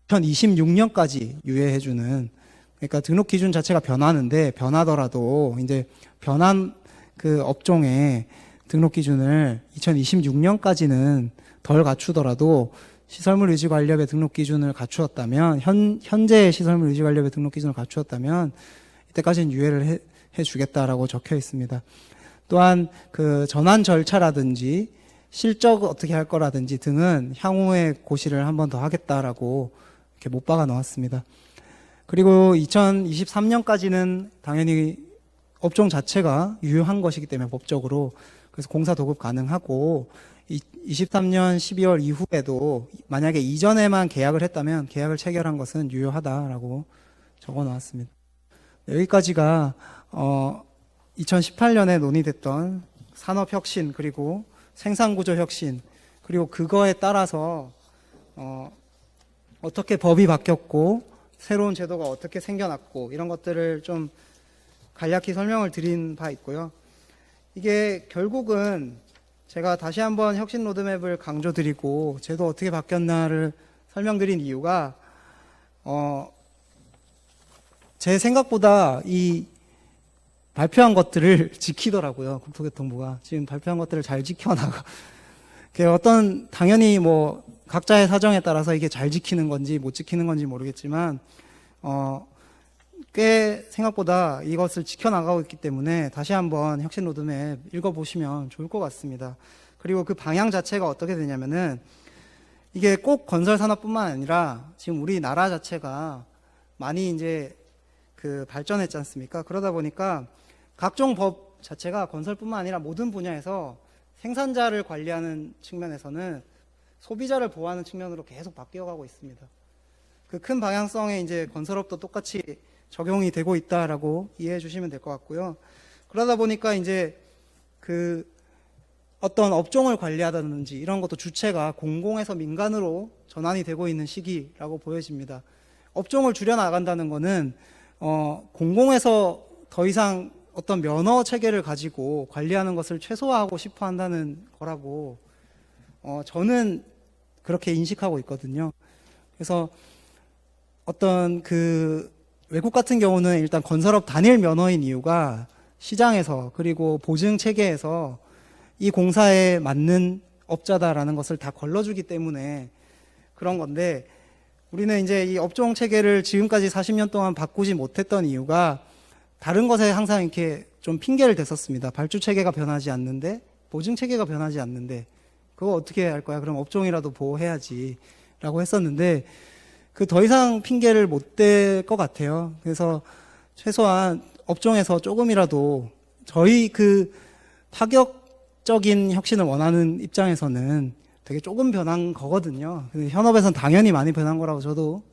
[SPEAKER 2] 2026년까지 유예해주는, 그러니까 등록 기준 자체가 변하는데 변하더라도 이제 변한 그 업종의 등록 기준을 2026년까지는 덜 갖추더라도 시설물 유지 관리업의 등록 기준을 갖추었다면 현재의 시설물 유지 관리업의 등록 기준을 갖추었다면 이때까지는 유예를 해 주겠다라고 적혀 있습니다. 또한 그 전환 절차라든지 실적 어떻게 할 거라든지 등은 향후에 고시를 한 번 더 하겠다라고 이렇게 못 박아 놓았습니다. 그리고 2023년까지는 당연히 업종 자체가 유효한 것이기 때문에 법적으로 그래서 공사 도급 가능하고 23년 12월 이후에도 만약에 이전에만 계약을 했다면 계약을 체결한 것은 유효하다라고 적어 놓았습니다. 여기까지가 2018년에 논의됐던 산업혁신 그리고 생산구조 혁신 그리고 그거에 따라서 어떻게 법이 바뀌었고 새로운 제도가 어떻게 생겨났고 이런 것들을 좀 간략히 설명을 드린 바 있고요. 이게 결국은 제가 다시 한번 혁신 로드맵을 강조드리고 제도 어떻게 바뀌었나를 설명드린 이유가 제 생각보다 이 발표한 것들을 지키더라고요. 국토교통부가 지금 발표한 것들을 잘 지켜나가. 어떤 당연히 뭐 각자의 사정에 따라서 이게 잘 지키는 건지 못 지키는 건지 모르겠지만 꽤 생각보다 이것을 지켜나가고 있기 때문에 다시 한번 혁신 로드맵 읽어보시면 좋을 것 같습니다. 그리고 그 방향 자체가 어떻게 되냐면은 이게 꼭 건설 산업뿐만 아니라 지금 우리나라 자체가 많이 이제 그 발전했지 않습니까? 그러다 보니까 각종 법 자체가 건설뿐만 아니라 모든 분야에서 생산자를 관리하는 측면에서는 소비자를 보호하는 측면으로 계속 바뀌어가고 있습니다. 그 큰 방향성에 이제 건설업도 똑같이 적용이 되고 있다라고 이해해 주시면 될 것 같고요. 그러다 보니까 이제 그 어떤 업종을 관리하다든지 이런 것도 주체가 공공에서 민간으로 전환이 되고 있는 시기라고 보여집니다. 업종을 줄여나간다는 거는 공공에서 더 이상 어떤 면허 체계를 가지고 관리하는 것을 최소화하고 싶어 한다는 거라고 저는 그렇게 인식하고 있거든요. 그래서 어떤 그 외국 같은 경우는 일단 건설업 단일 면허인 이유가 시장에서 그리고 보증 체계에서 이 공사에 맞는 업자다라는 것을 다 걸러주기 때문에 그런 건데, 우리는 이제 이 업종 체계를 지금까지 40년 동안 바꾸지 못했던 이유가 다른 것에 항상 이렇게 좀 핑계를 댔었습니다. 발주 체계가 변하지 않는데, 보증 체계가 변하지 않는데, 그거 어떻게 할 거야? 그럼 업종이라도 보호해야지. 라고 했었는데, 그 더 이상 핑계를 못 댈 것 같아요. 그래서 최소한 업종에서 조금이라도 저희 그 파격적인 혁신을 원하는 입장에서는 되게 조금 변한 거거든요. 근데 현업에서는 당연히 많이 변한 거라고 저도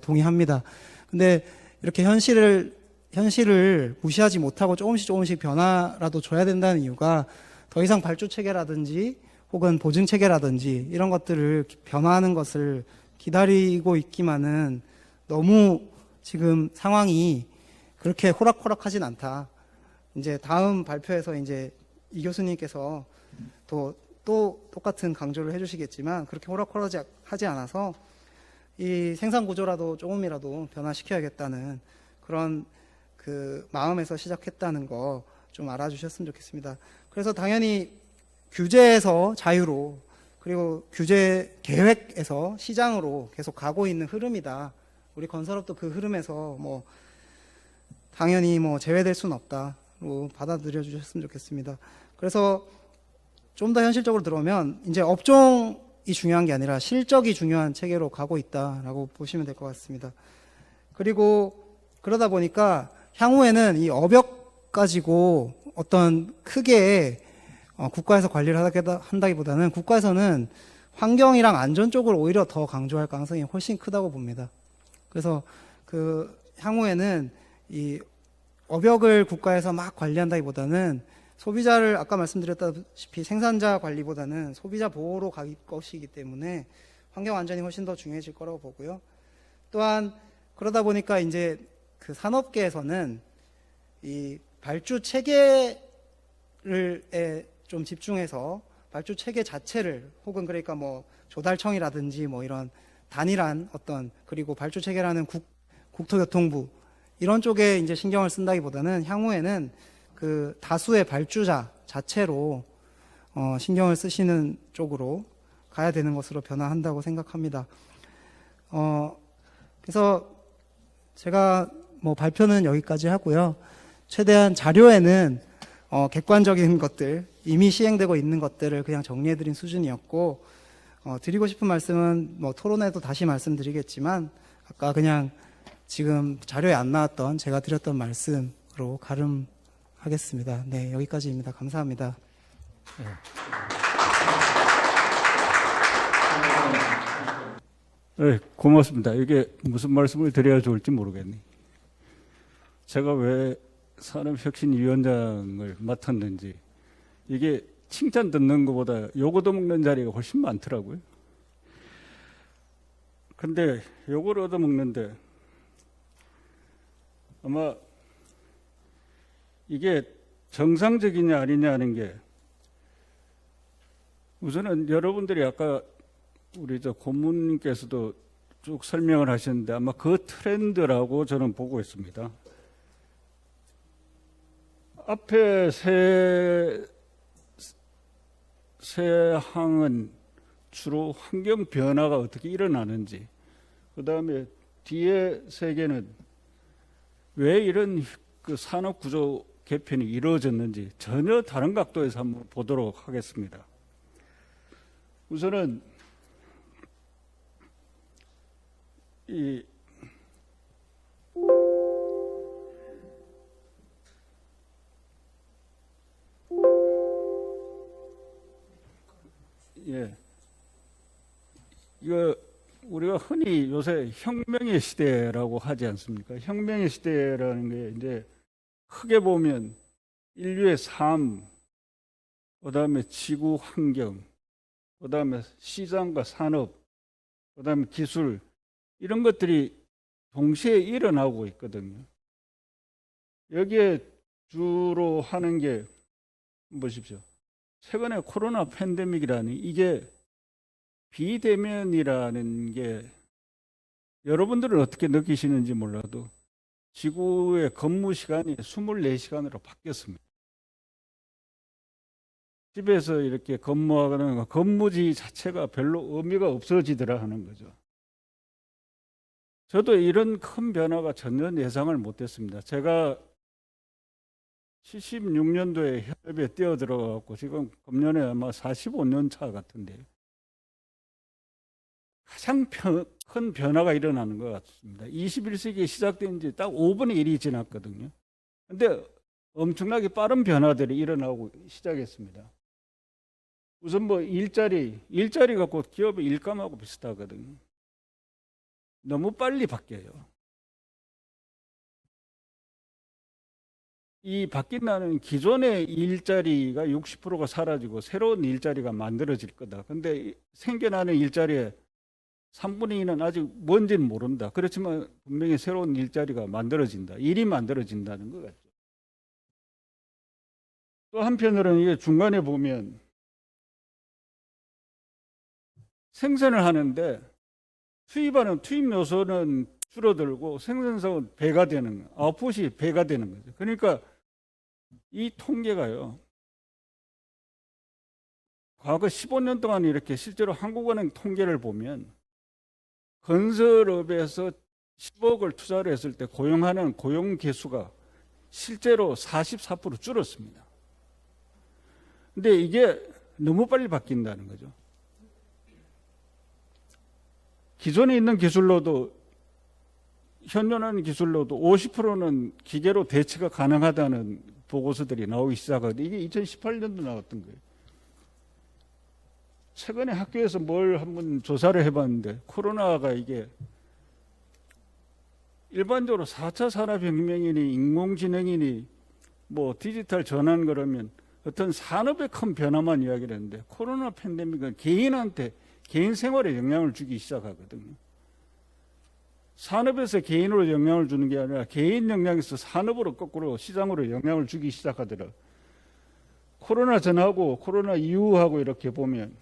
[SPEAKER 2] 동의합니다. 근데 이렇게 현실을 무시하지 못하고 조금씩 변화라도 줘야 된다는 이유가 더 이상 발주 체계라든지 혹은 보증 체계라든지 이런 것들을 변화하는 것을 기다리고 있기만은 너무 지금 상황이 그렇게 호락호락하진 않다. 이제 다음 발표에서 이제 이 교수님께서 또 똑같은 강조를 해주시겠지만 그렇게 호락호락하지 않아서 이 생산 구조라도 조금이라도 변화시켜야겠다는 그런 그 마음에서 시작했다는 거 좀 알아주셨으면 좋겠습니다. 그래서 당연히 규제에서 자유로 그리고 규제 계획에서 시장으로 계속 가고 있는 흐름이다. 우리 건설업도 그 흐름에서 뭐 당연히 뭐 제외될 수는 없다로 받아들여 주셨으면 좋겠습니다. 그래서 좀 더 현실적으로 들어오면 이제 업종이 중요한 게 아니라 실적이 중요한 체계로 가고 있다라고 보시면 될 것 같습니다. 그리고 그러다 보니까 향후에는 이 업역 가지고 어떤 크게 국가에서 관리를 한다기보다는 국가에서는 환경이랑 안전 쪽을 오히려 더 강조할 가능성이 훨씬 크다고 봅니다. 그래서 그 향후에는 이 업역을 국가에서 막 관리한다기보다는 소비자를 아까 말씀드렸다시피 생산자 관리보다는 소비자 보호로 갈 것이기 때문에 환경 안전이 훨씬 더 중요해질 거라고 보고요. 또한 그러다 보니까 이제 그 산업계에서는 이 발주 체계를 좀 집중해서 발주 체계 자체를 혹은 그러니까 뭐 조달청이라든지 뭐 이런 단일한 어떤 그리고 발주 체계라는 국토교통부 이런 쪽에 이제 신경을 쓴다기보다는 향후에는 그 다수의 발주자 자체로 신경을 쓰시는 쪽으로 가야 되는 것으로 변화한다고 생각합니다. 그래서 제가 뭐 발표는 여기까지 하고요. 최대한 자료에는 객관적인 것들, 이미 시행되고 있는 것들을 그냥 정리해드린 수준이었고, 드리고 싶은 말씀은 뭐 토론에도 다시 말씀드리겠지만, 아까 그냥 지금 자료에 안 나왔던 제가 드렸던 말씀으로 가름하겠습니다. 네, 여기까지입니다. 감사합니다.
[SPEAKER 3] 네, 고맙습니다. 이게 무슨 말씀을 드려야 좋을지 모르겠네. 제가 왜 산업혁신위원장을 맡았는지 이게 칭찬 듣는 것보다 욕 얻어먹는 자리가 훨씬 많더라고요. 근데 욕을 얻어먹는데 아마 이게 정상적이냐 아니냐는 게 우선은 여러분들이 아까 우리 저 고문님께서도 쭉 설명을 하셨는데 아마 그 트렌드라고 저는 보고 있습니다. 앞에 세 항은 주로 환경 변화가 어떻게 일어나는지, 그 다음에 뒤에 세 개는 왜 이런 그 산업 구조 개편이 이루어졌는지 전혀 다른 각도에서 한번 보도록 하겠습니다. 우선은 이 이거 우리가 흔히 요새 혁명의 시대라고 하지 않습니까? 혁명의 시대라는 게 이제 크게 보면 인류의 삶, 그다음에 지구 환경, 그다음에 시장과 산업, 그다음에 기술 이런 것들이 동시에 일어나고 있거든요. 여기에 주로 하는 게 보십시오. 최근에 코로나 팬데믹이라니 이게 비대면이라는 게 여러분들은 어떻게 느끼시는지 몰라도 지구의 근무 시간이 24시간으로 바뀌었습니다. 집에서 이렇게 근무하거나 근무지 자체가 별로 의미가 없어지더라 하는 거죠. 저도 이런 큰 변화가 전혀 예상을 못했습니다. 제가 76년도에 협업에 뛰어들어갔고 지금 금년에 아마 45년 차 같은데 가장 큰 변화가 일어나는 것 같습니다. 21세기에 시작된 지 딱 5분의 1이 지났거든요. 근데 엄청나게 빠른 변화들이 일어나고 시작했습니다. 우선 뭐 일자리 갖고 기업의 일감하고 비슷하거든요. 너무 빨리 바뀌어요. 이 바뀐다는 기존의 일자리가 60%가 사라지고 새로운 일자리가 만들어질 거다. 근데 생겨나는 일자리에 3분의 2는 아직 뭔지는 모른다. 그렇지만 분명히 새로운 일자리가 만들어진다. 일이 만들어진다는 것 같죠. 또 한편으로는 이게 중간에 보면 생산을 하는데 투입하는 투입 요소는 줄어들고 생산성은 배가 되는, 아웃풋이 배가 되는 거죠. 그러니까 이 통계가요, 과거 15년 동안 이렇게 실제로 한국은행 통계를 보면 건설업에서 10억을 투자를 했을 때 고용하는 고용 개수가 실제로 44% 줄었습니다. 근데 이게 너무 빨리 바뀐다는 거죠. 기존에 있는 기술로도, 현존하는 기술로도 50%는 기계로 대체가 가능하다는 보고서들이 나오기 시작하거든요. 이게 2018년도 나왔던 거예요. 최근에 학교에서 뭘 한번 조사를 해봤는데, 코로나가 이게 일반적으로 4차 산업혁명이니 인공지능이니 뭐 디지털 전환 그러면 어떤 산업의 큰 변화만 이야기를 했는데, 코로나 팬데믹은 개인한테, 개인 생활에 영향을 주기 시작하거든요. 산업에서 개인으로 영향을 주는 게 아니라 개인 영향에서 산업으로 거꾸로 시장으로 영향을 주기 시작하더라. 코로나 전하고 코로나 이후하고 이렇게 보면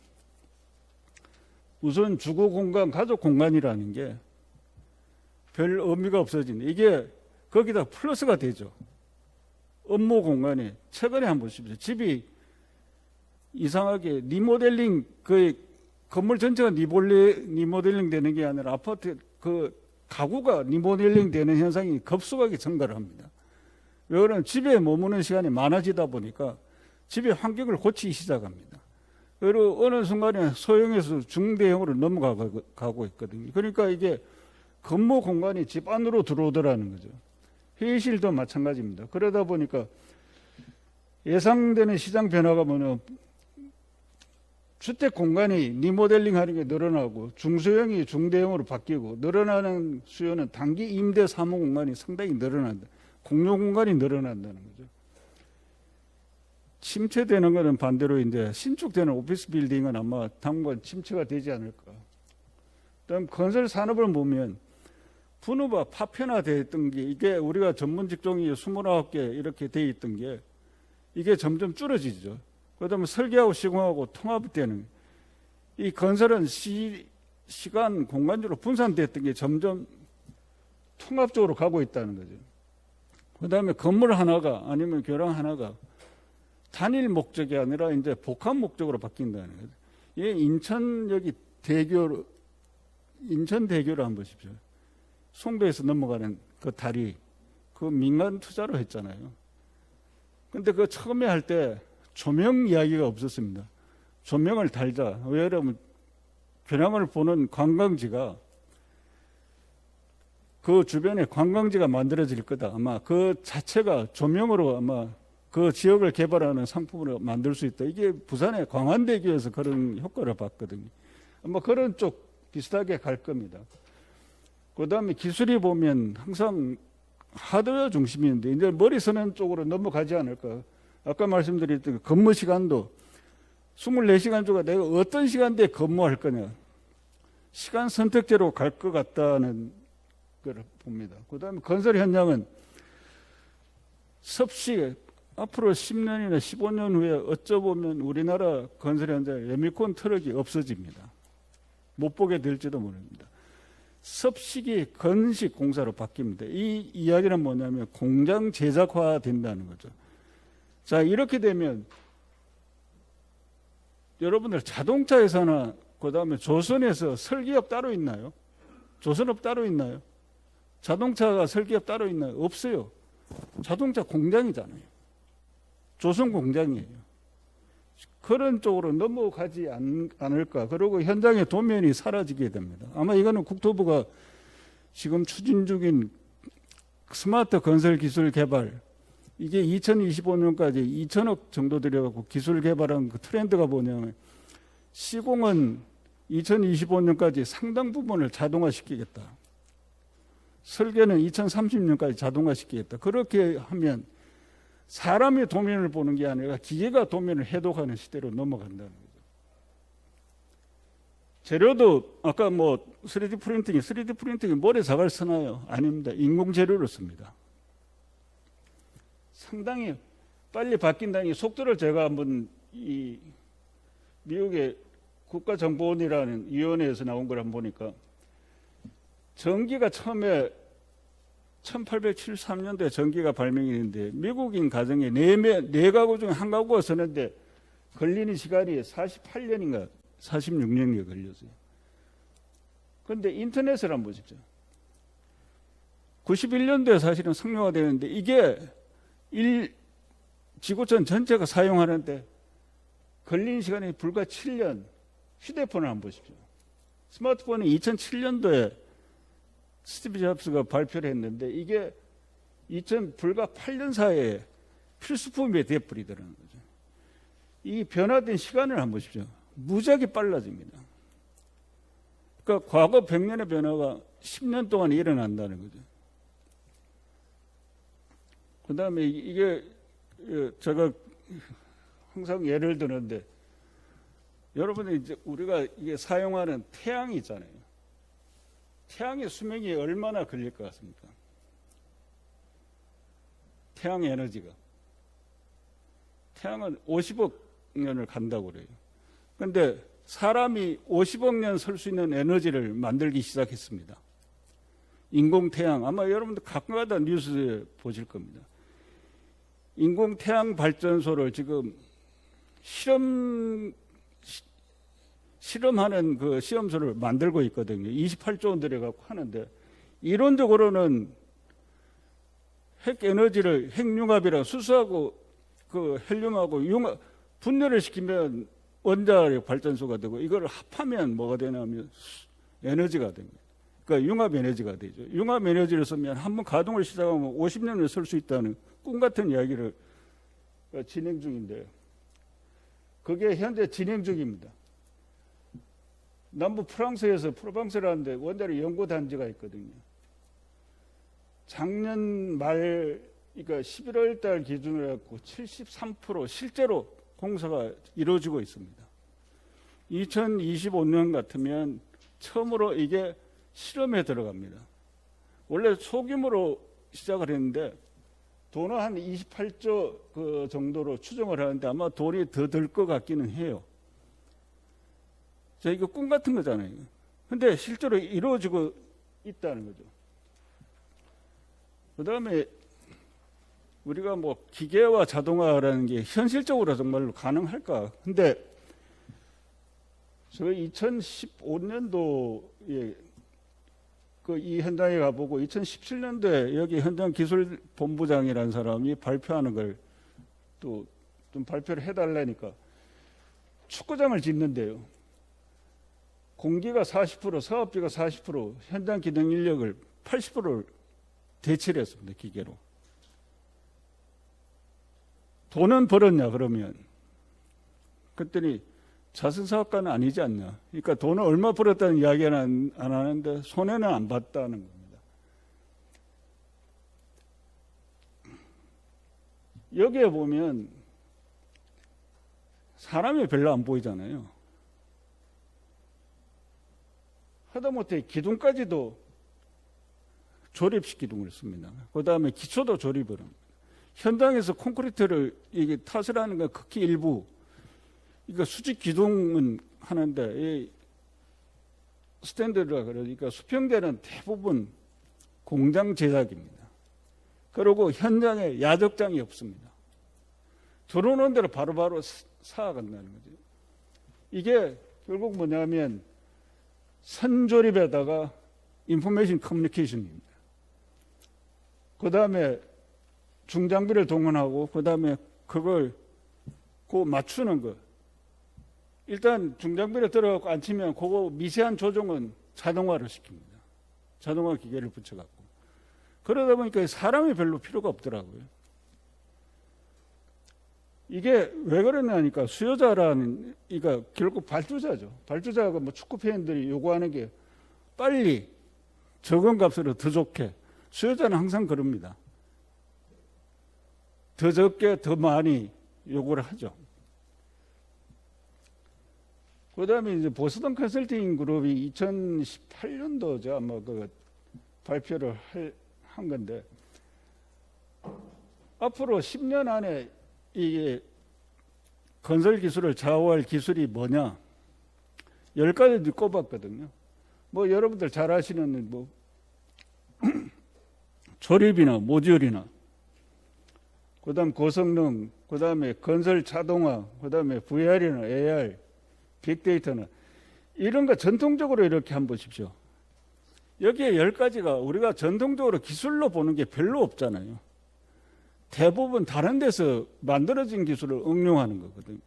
[SPEAKER 3] 우선 주거 공간, 가족 공간이라는 게 별 의미가 없어진다. 이게 거기다 플러스가 되죠. 업무 공간에 최근에 한번 보십시오. 집이 이상하게 리모델링, 그 건물 전체가 리모델링 되는 게 아니라 아파트 그 가구가 리모델링 되는 현상이 급속하게 증가를 합니다. 왜 그러면 집에 머무는 시간이 많아지다 보니까 집의 환경을 고치기 시작합니다. 그리고 어느 순간에 소형에서 중대형으로 넘어가고 있거든요. 그러니까 이게 근무 공간이 집 안으로 들어오더라는 거죠. 회의실도 마찬가지입니다. 그러다 보니까 예상되는 시장 변화가 뭐냐면 주택 공간이 리모델링 하는 게 늘어나고 중소형이 중대형으로 바뀌고, 늘어나는 수요는 단기 임대 사무 공간이 상당히 늘어난다. 공용 공간이 늘어난다는 거죠. 침체되는 것은 반대로 이제 신축되는 오피스 빌딩은 아마 당분간 침체가 되지 않을까. 그다음 건설 산업을 보면 분업화 파편화됐던 게, 이게 우리가 전문 직종이 29개 이렇게 돼 있던 게 이게 점점 줄어지죠. 그다음에 설계하고 시공하고 통합되는, 이 건설은 시간 공간적으로 분산됐던 게 점점 통합적으로 가고 있다는 거죠. 그다음에 건물 하나가 아니면 교량 하나가 단일 목적이 아니라 이제 복합 목적으로 바뀐다는 거죠. 이 인천대교를 한번 보십시오. 송도에서 넘어가는 그 다리, 그 민간 투자로 했잖아요. 근데 그 처음에 할 때 조명 이야기가 없었습니다. 조명을 달자. 왜 그러면 교량을 보는 관광지가, 그 주변에 관광지가 만들어질 거다. 아마 그 자체가 조명으로 아마 그 지역을 개발하는 상품으로 만들 수 있다. 이게 부산의 광안대교에서 그런 효과를 봤거든요. 아마 그런 쪽 비슷하게 갈 겁니다. 그 다음에 기술이 보면 항상 하드웨어 중심인데 이제 머리 쓰는 쪽으로 넘어가지 않을까. 아까 말씀드렸던 근무 시간도 24시간 중에 내가 어떤 시간대에 근무할 거냐. 시간 선택제로 갈 것 같다는 걸 봅니다. 그 다음에 건설 현장은 섭씨 앞으로 10년이나 15년 후에 어쩌보면 우리나라 건설 현장에 레미콘 트럭이 없어집니다. 못 보게 될지도 모릅니다. 섭식이 건식 공사로 바뀝니다. 이 이야기는 뭐냐면 공장 제작화 된다는 거죠. 자, 이렇게 되면 여러분들 자동차에서나 그다음에 조선에서 설계업 따로 있나요? 조선업 따로 있나요? 자동차가 설계업 따로 있나요? 없어요. 자동차 공장이잖아요. 조선 공장이에요. 그런 쪽으로 넘어가지 않을까. 그리고 현장의 도면이 사라지게 됩니다. 아마 이거는 국토부가 지금 추진 중인 스마트 건설 기술 개발, 이게 2025년까지 2천억 정도 들여갖고 기술 개발한 그 트렌드가 뭐냐면, 시공은 2025년까지 상당 부분을 자동화시키겠다. 설계는 2030년까지 자동화시키겠다. 그렇게 하면 사람의 도면을 보는 게 아니라 기계가 도면을 해독하는 시대로 넘어간다는 거죠. 재료도 아까 뭐 3D 프린팅이 모래사발 쓰나요? 아닙니다. 인공 재료를 씁니다. 상당히 빨리 바뀐다는 이 속도를 제가 한번 이 미국의 국가정보원이라는 위원회에서 나온 걸 한번 보니까 전기가 처음에 1873년도에 전기가 발명이 됐는데 미국인 가정에 네 가구 중에 한 가구가 쓰는데 걸리는 시간이 48년인가 46년이 걸렸어요. 그런데 인터넷을 한번 보십시오. 91년도에 사실은 상용화되는데 이게 지구촌 전체가 사용하는데 걸리는 시간이 불과 7년. 휴대폰을 한번 보십시오. 스마트폰은 2007년도에 스티브 잡스가 발표를 했는데 이게 불과 8년 사이에 필수품이 되어버리더라는 거죠. 이 변화된 시간을 한번 보십시오. 무지하게 빨라집니다. 그러니까 과거 100년의 변화가 10년 동안 일어난다는 거죠. 그 다음에 이게 제가 항상 예를 드는데 여러분이 이제 우리가 이게 사용하는 태양이 있잖아요. 태양의 수명이 얼마나 걸릴 것 같습니까? 태양 에너지가. 태양은 50억 년을 간다고 그래요. 그런데 사람이 50억 년 설 수 있는 에너지를 만들기 시작했습니다. 인공태양. 아마 여러분들 가끔가다 뉴스에 보실 겁니다. 인공태양 발전소를 지금 실험하는 그 시험소를 만들고 있거든요. 28조 원 들여갖고 하는데 이론적으로는 핵 에너지를 핵융합이랑 수소하고 그 헬륨하고 분열을 시키면 원자력 발전소가 되고 이걸 합하면 뭐가 되냐면 에너지가 됩니다. 그러니까 융합 에너지가 되죠. 융합 에너지를 쓰면 한번 가동을 시작하면 50년을 쓸 수 있다는 꿈 같은 이야기를 진행 중인데요. 그게 현재 진행 중입니다. 남부 프랑스에서 프로방스라는 데 원자력 연구단지가 있거든요. 작년 말, 그러니까 11월 달 기준으로 해서 73% 실제로 공사가 이루어지고 있습니다. 2025년 같으면 처음으로 이게 실험에 들어갑니다. 원래 소규모로 시작을 했는데 돈은 한 28조 그 정도로 추정을 하는데 아마 돈이 더 들 것 같기는 해요. 자, 이거 꿈 같은 거잖아요. 근데 실제로 이루어지고 있다는 거죠. 그 다음에 우리가 뭐 기계와 자동화라는 게 현실적으로 정말로 가능할까? 근데 저희 2015년도에 이 현장에 가보고 2017년도에 여기 현장 기술 본부장이라는 사람이 발표하는 걸 또 좀 발표를 해달라니까 축구장을 짓는데요. 공기가 40%, 사업비가 40%, 현장 기능 인력을 80%를 대체를 했습니다. 기계로. 돈은 벌었냐 그러면 그랬더니 자선사업가는 아니지 않냐. 그러니까 돈을 얼마 벌었다는 이야기는 안 하는데 손해는 안 봤다는 겁니다. 여기에 보면 사람이 별로 안 보이잖아요. 하다못해 기둥까지도 조립식 기둥을 씁니다. 그 다음에 기초도 조립을 합니다. 현장에서 콘크리트를 이게 탓을 하는 건 극히 일부. 그러니까 수직 기둥은 하는데 이 스탠드라 그러니까 수평대는 대부분 공장 제작입니다. 그리고 현장에 야적장이 없습니다. 들어오는 대로 바로바로 사간다는 거죠. 이게 결국 뭐냐면 선조립에다가 인포메이션 커뮤니케이션입니다. 그 다음에 중장비를 동원하고 그 다음에 그걸 맞추는 거. 일단 중장비를 들어가고 앉히면 그거 미세한 조정은 자동화를 시킵니다. 자동화 기계를 붙여갖고. 그러다 보니까 사람이 별로 필요가 없더라고요. 이게 왜 그러냐니까 수요자라는, 그러니까 결국 발주자죠. 발주자가 뭐 축구 팬들이 요구하는 게 빨리 적은 값으로 더 좋게. 수요자는 항상 그럽니다. 더 적게 더 많이 요구를 하죠. 그 다음에 이제 보스턴 컨설팅 그룹이 2018년도죠. 아마 그 발표를 한 건데 앞으로 10년 안에 이게 건설 기술을 좌우할 기술이 뭐냐? 10가지 꼽았거든요. 뭐 여러분들 잘 아시는 뭐 조립이나 모듈이나, 그다음 고성능, 그다음에 건설 자동화, 그다음에 VR이나 AR, 빅데이터나 이런 거 전통적으로 이렇게 한번 보십시오. 여기에 10가지가 우리가 전통적으로 기술로 보는 게 별로 없잖아요. 대부분 다른 데서 만들어진 기술을 응용하는 거거든요.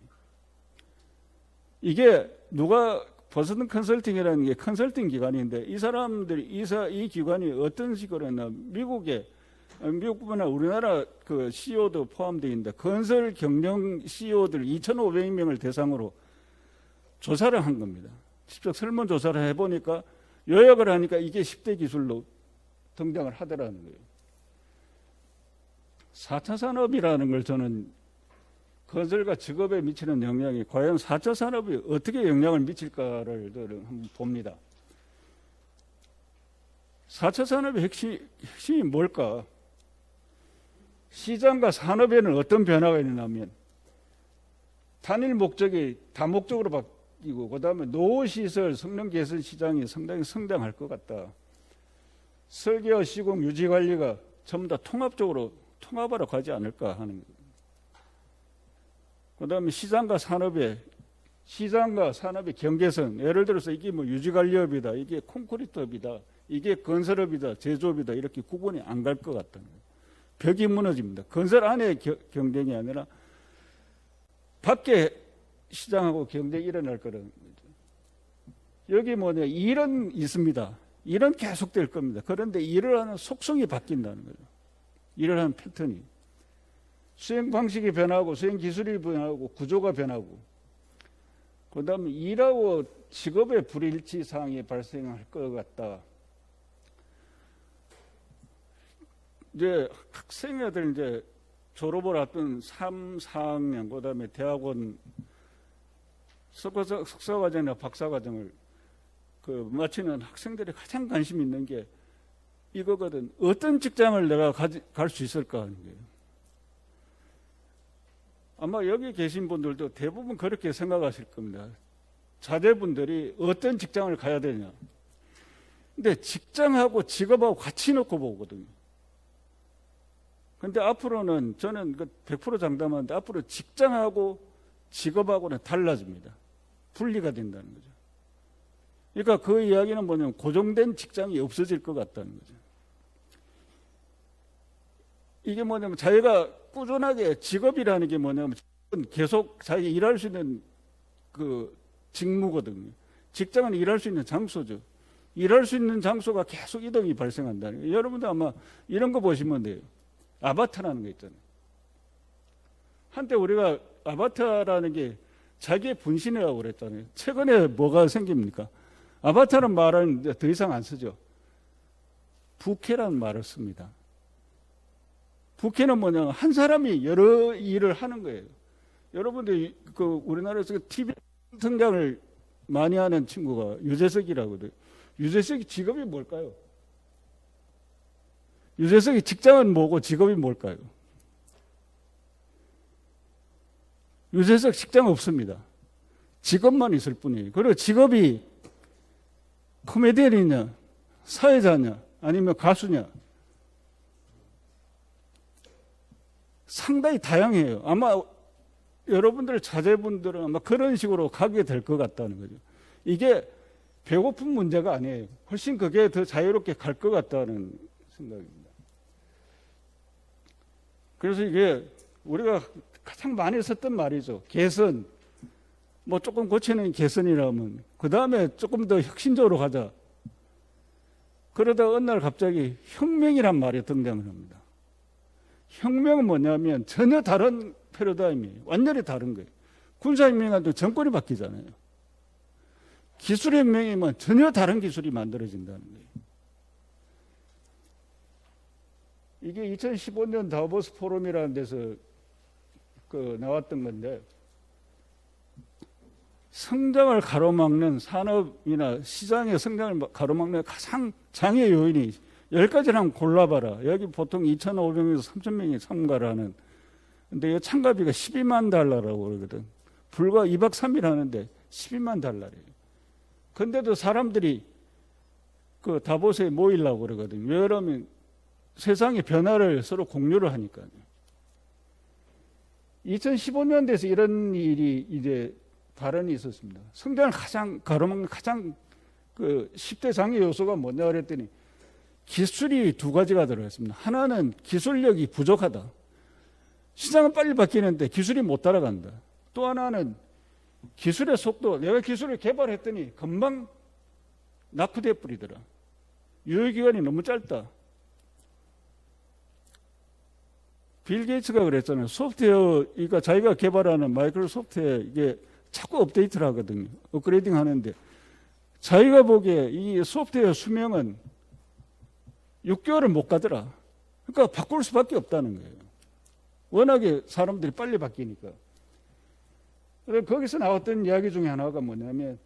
[SPEAKER 3] 이게 누가 버스턴 컨설팅이라는 게 컨설팅 기관인데, 이 사람들이 이 기관이 어떤 식으로 했나, 미국뿐만 아니라 우리나라 그 CEO도 포함되어 있는데, 건설 경영 CEO들 2,500명을 대상으로 조사를 한 겁니다. 직접 설문조사를 해보니까, 요약을 하니까 이게 10대 기술로 등장을 하더라는 거예요. 4차 산업이라는 걸 저는 건설과 직업에 미치는 영향이 과연 4차 산업이 어떻게 영향을 미칠까를 한번 봅니다. 4차 산업의 핵심이 뭘까? 시장과 산업에는 어떤 변화가 있냐면, 단일 목적이 다목적으로 바뀌고, 그 다음에 노후시설 성능 개선 시장이 상당히 성장할 것 같다. 설계와 시공, 유지 관리가 전부 다 통합하러 가지 않을까 하는 거예요. 그 다음에 시장과 산업의 경계선, 예를 들어서 이게 뭐 유지관리업이다, 이게 콘크리트업이다, 이게 건설업이다, 제조업이다, 이렇게 구분이 안 갈 것 같다는 거예요. 벽이 무너집니다. 건설 안에 경쟁이 아니라 밖에 시장하고 경쟁이 일어날 거라는 거죠. 여기 뭐냐, 일은 있습니다. 일은 계속될 겁니다. 그런데 일을 하는 속성이 바뀐다는 거죠. 일을 하는 패턴이. 수행 방식이 변하고, 수행 기술이 변하고, 구조가 변하고, 그 다음에 일하고 직업의 불일치 사항이 발생할 것 같다. 이제 학생애들 이제 졸업을 앞둔 3, 4학년, 그 다음에 대학원 석사과정이나 박사과정을 마치는 학생들이 가장 관심 있는 게 이거거든. 어떤 직장을 내가 갈 수 있을까 하는 거예요. 아마 여기 계신 분들도 대부분 그렇게 생각하실 겁니다. 자제분들이 어떤 직장을 가야 되냐. 근데 직장하고 직업하고 같이 놓고 보거든요. 근데 앞으로는 저는 100% 장담하는데, 앞으로 직장하고 직업하고는 달라집니다. 분리가 된다는 거죠. 그러니까 그 이야기는 뭐냐면, 고정된 직장이 없어질 것 같다는 거죠. 이게 뭐냐면, 자기가 꾸준하게, 직업이라는 게 뭐냐면 계속 자기 일할 수 있는 그 직무거든요. 직장은 일할 수 있는 장소죠. 일할 수 있는 장소가 계속 이동이 발생한다는 거예요. 여러분도 아마 이런 거 보시면 돼요. 아바타라는 거 있잖아요. 한때 우리가 아바타라는 게 자기의 분신이라고 그랬잖아요. 최근에 뭐가 생깁니까? 아바타라는 말은 더 이상 안 쓰죠. 부캐라는 말을 씁니다. 부캐는 뭐냐, 한 사람이 여러 일을 하는 거예요. 여러분들 우리나라에서 TV 등장을 많이 하는 친구가 유재석이라고 그래요. 유재석이 직업이 뭘까요? 유재석이 직장은 뭐고 직업이 뭘까요? 유재석 직장 없습니다. 직업만 있을 뿐이에요. 그리고 직업이 코미디언이냐, 사회자냐, 아니면 가수냐, 상당히 다양해요. 아마 여러분들 자제분들은 아마 그런 식으로 가게 될 것 같다는 거죠. 이게 배고픈 문제가 아니에요. 훨씬 그게 더 자유롭게 갈 것 같다는 생각입니다. 그래서 이게 우리가 가장 많이 썼던 말이죠. 개선, 뭐 조금 고치는 개선이라면, 그 다음에 조금 더 혁신적으로 가자. 그러다 어느 날 갑자기 혁명이란 말이 등장을 합니다. 혁명은 뭐냐면 전혀 다른 패러다임이에요. 완전히 다른 거예요. 군사혁명은 정권이 바뀌잖아요. 기술혁명이면 전혀 다른 기술이 만들어진다는 거예요. 이게 2015년 다보스 포럼이라는 데서 나왔던 건데, 성장을 가로막는 산업이나 시장의 성장을 가로막는 가장 장애 요인이 10가지를 한번 골라봐라. 여기 보통 2,500명에서 3,000명이 참가를 하는 근데 이 참가비가 12만 달러라고 그러거든. 불과 2박 3일 하는데 12만 달러래요. 근데도 사람들이 그 다보스에 모이려고 그러거든요. 왜냐하면 세상의 변화를 서로 공유를 하니까요. 2015년도에서 이런 일이 이제 발언이 있었습니다. 성장을 가로막는 가장 그 10대 장애 요소가 뭐냐 그랬더니 기술이 두 가지가 들어있습니다. 하나는 기술력이 부족하다. 시장은 빨리 바뀌는데 기술이 못 따라간다. 또 하나는 기술의 속도. 내가 기술을 개발했더니 금방 낙후돼 버리더라. 유효기간이 너무 짧다. 빌 게이츠가 그랬잖아요. 소프트웨어, 그러니까 자기가 개발하는 마이크로소프트웨어 이게 자꾸 업데이트를 하거든요. 업그레이딩 하는데 자기가 보기에 이 소프트웨어 수명은 6개월은 못 가더라. 그러니까 바꿀 수밖에 없다는 거예요. 워낙에 사람들이 빨리 바뀌니까. 그래서 거기서 나왔던 이야기 중에 하나가 뭐냐면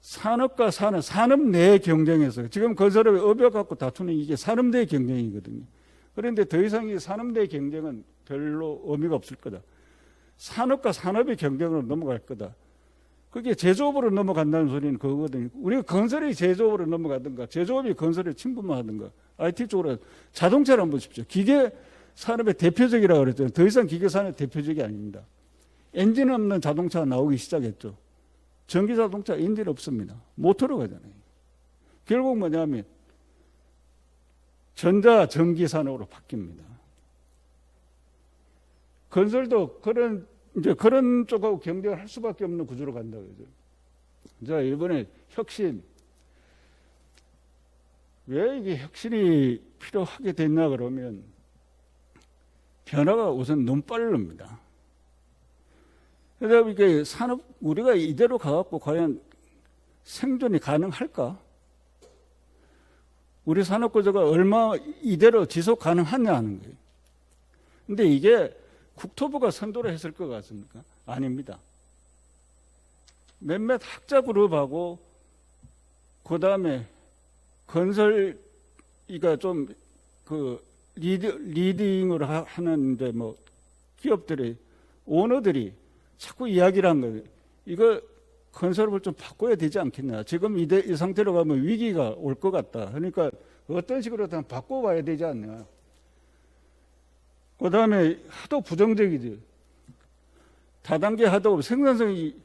[SPEAKER 3] 산업과 산업 내 경쟁에서 지금 건설업에 업여 갖고 다투는 이게 산업 내 경쟁이거든요. 그런데 더 이상 이 산업 내 경쟁은 별로 의미가 없을 거다. 산업과 산업의 경쟁으로 넘어갈 거다. 그게 제조업으로 넘어간다는 소리는 그거거든요. 우리가 건설이 제조업으로 넘어가든가 제조업이 건설에 침범하든가 IT 쪽으로 자동차를 한번 보십시오. 기계 산업의 대표적이라고 그랬잖아요. 더 이상 기계 산업 대표적이 아닙니다. 엔진 없는 자동차가 나오기 시작했죠. 전기 자동차 엔진 없습니다. 모터로 가잖아요. 결국 뭐냐면 전자 전기 산업으로 바뀝니다. 건설도 그런 쪽하고 경쟁을 할 수밖에 없는 구조로 간다 그러죠. 자, 이번에 혁신. 왜 이게 혁신이 필요하게 됐나 그러면 변화가 우선 너무 빠릅니다. 그래서 이게 산업, 우리가 이대로 가갖고 과연 생존이 가능할까? 우리 산업 구조가 얼마 이대로 지속 가능하냐 하는 거예요. 근데 이게 국토부가 선도를 했을 것 같습니까? 아닙니다. 몇몇 학자 그룹하고 그 다음에 건설, 이가 좀 그 리딩을 하는 이제 뭐 기업들의 오너들이 자꾸 이야기를 한 거예요. 이거 건설업을 좀 바꿔야 되지 않겠냐. 지금 이 상태로 가면 위기가 올 것 같다. 그러니까 어떤 식으로든 바꿔봐야 되지 않냐. 그 다음에 하도 부정적이지. 다단계 하도 생산성이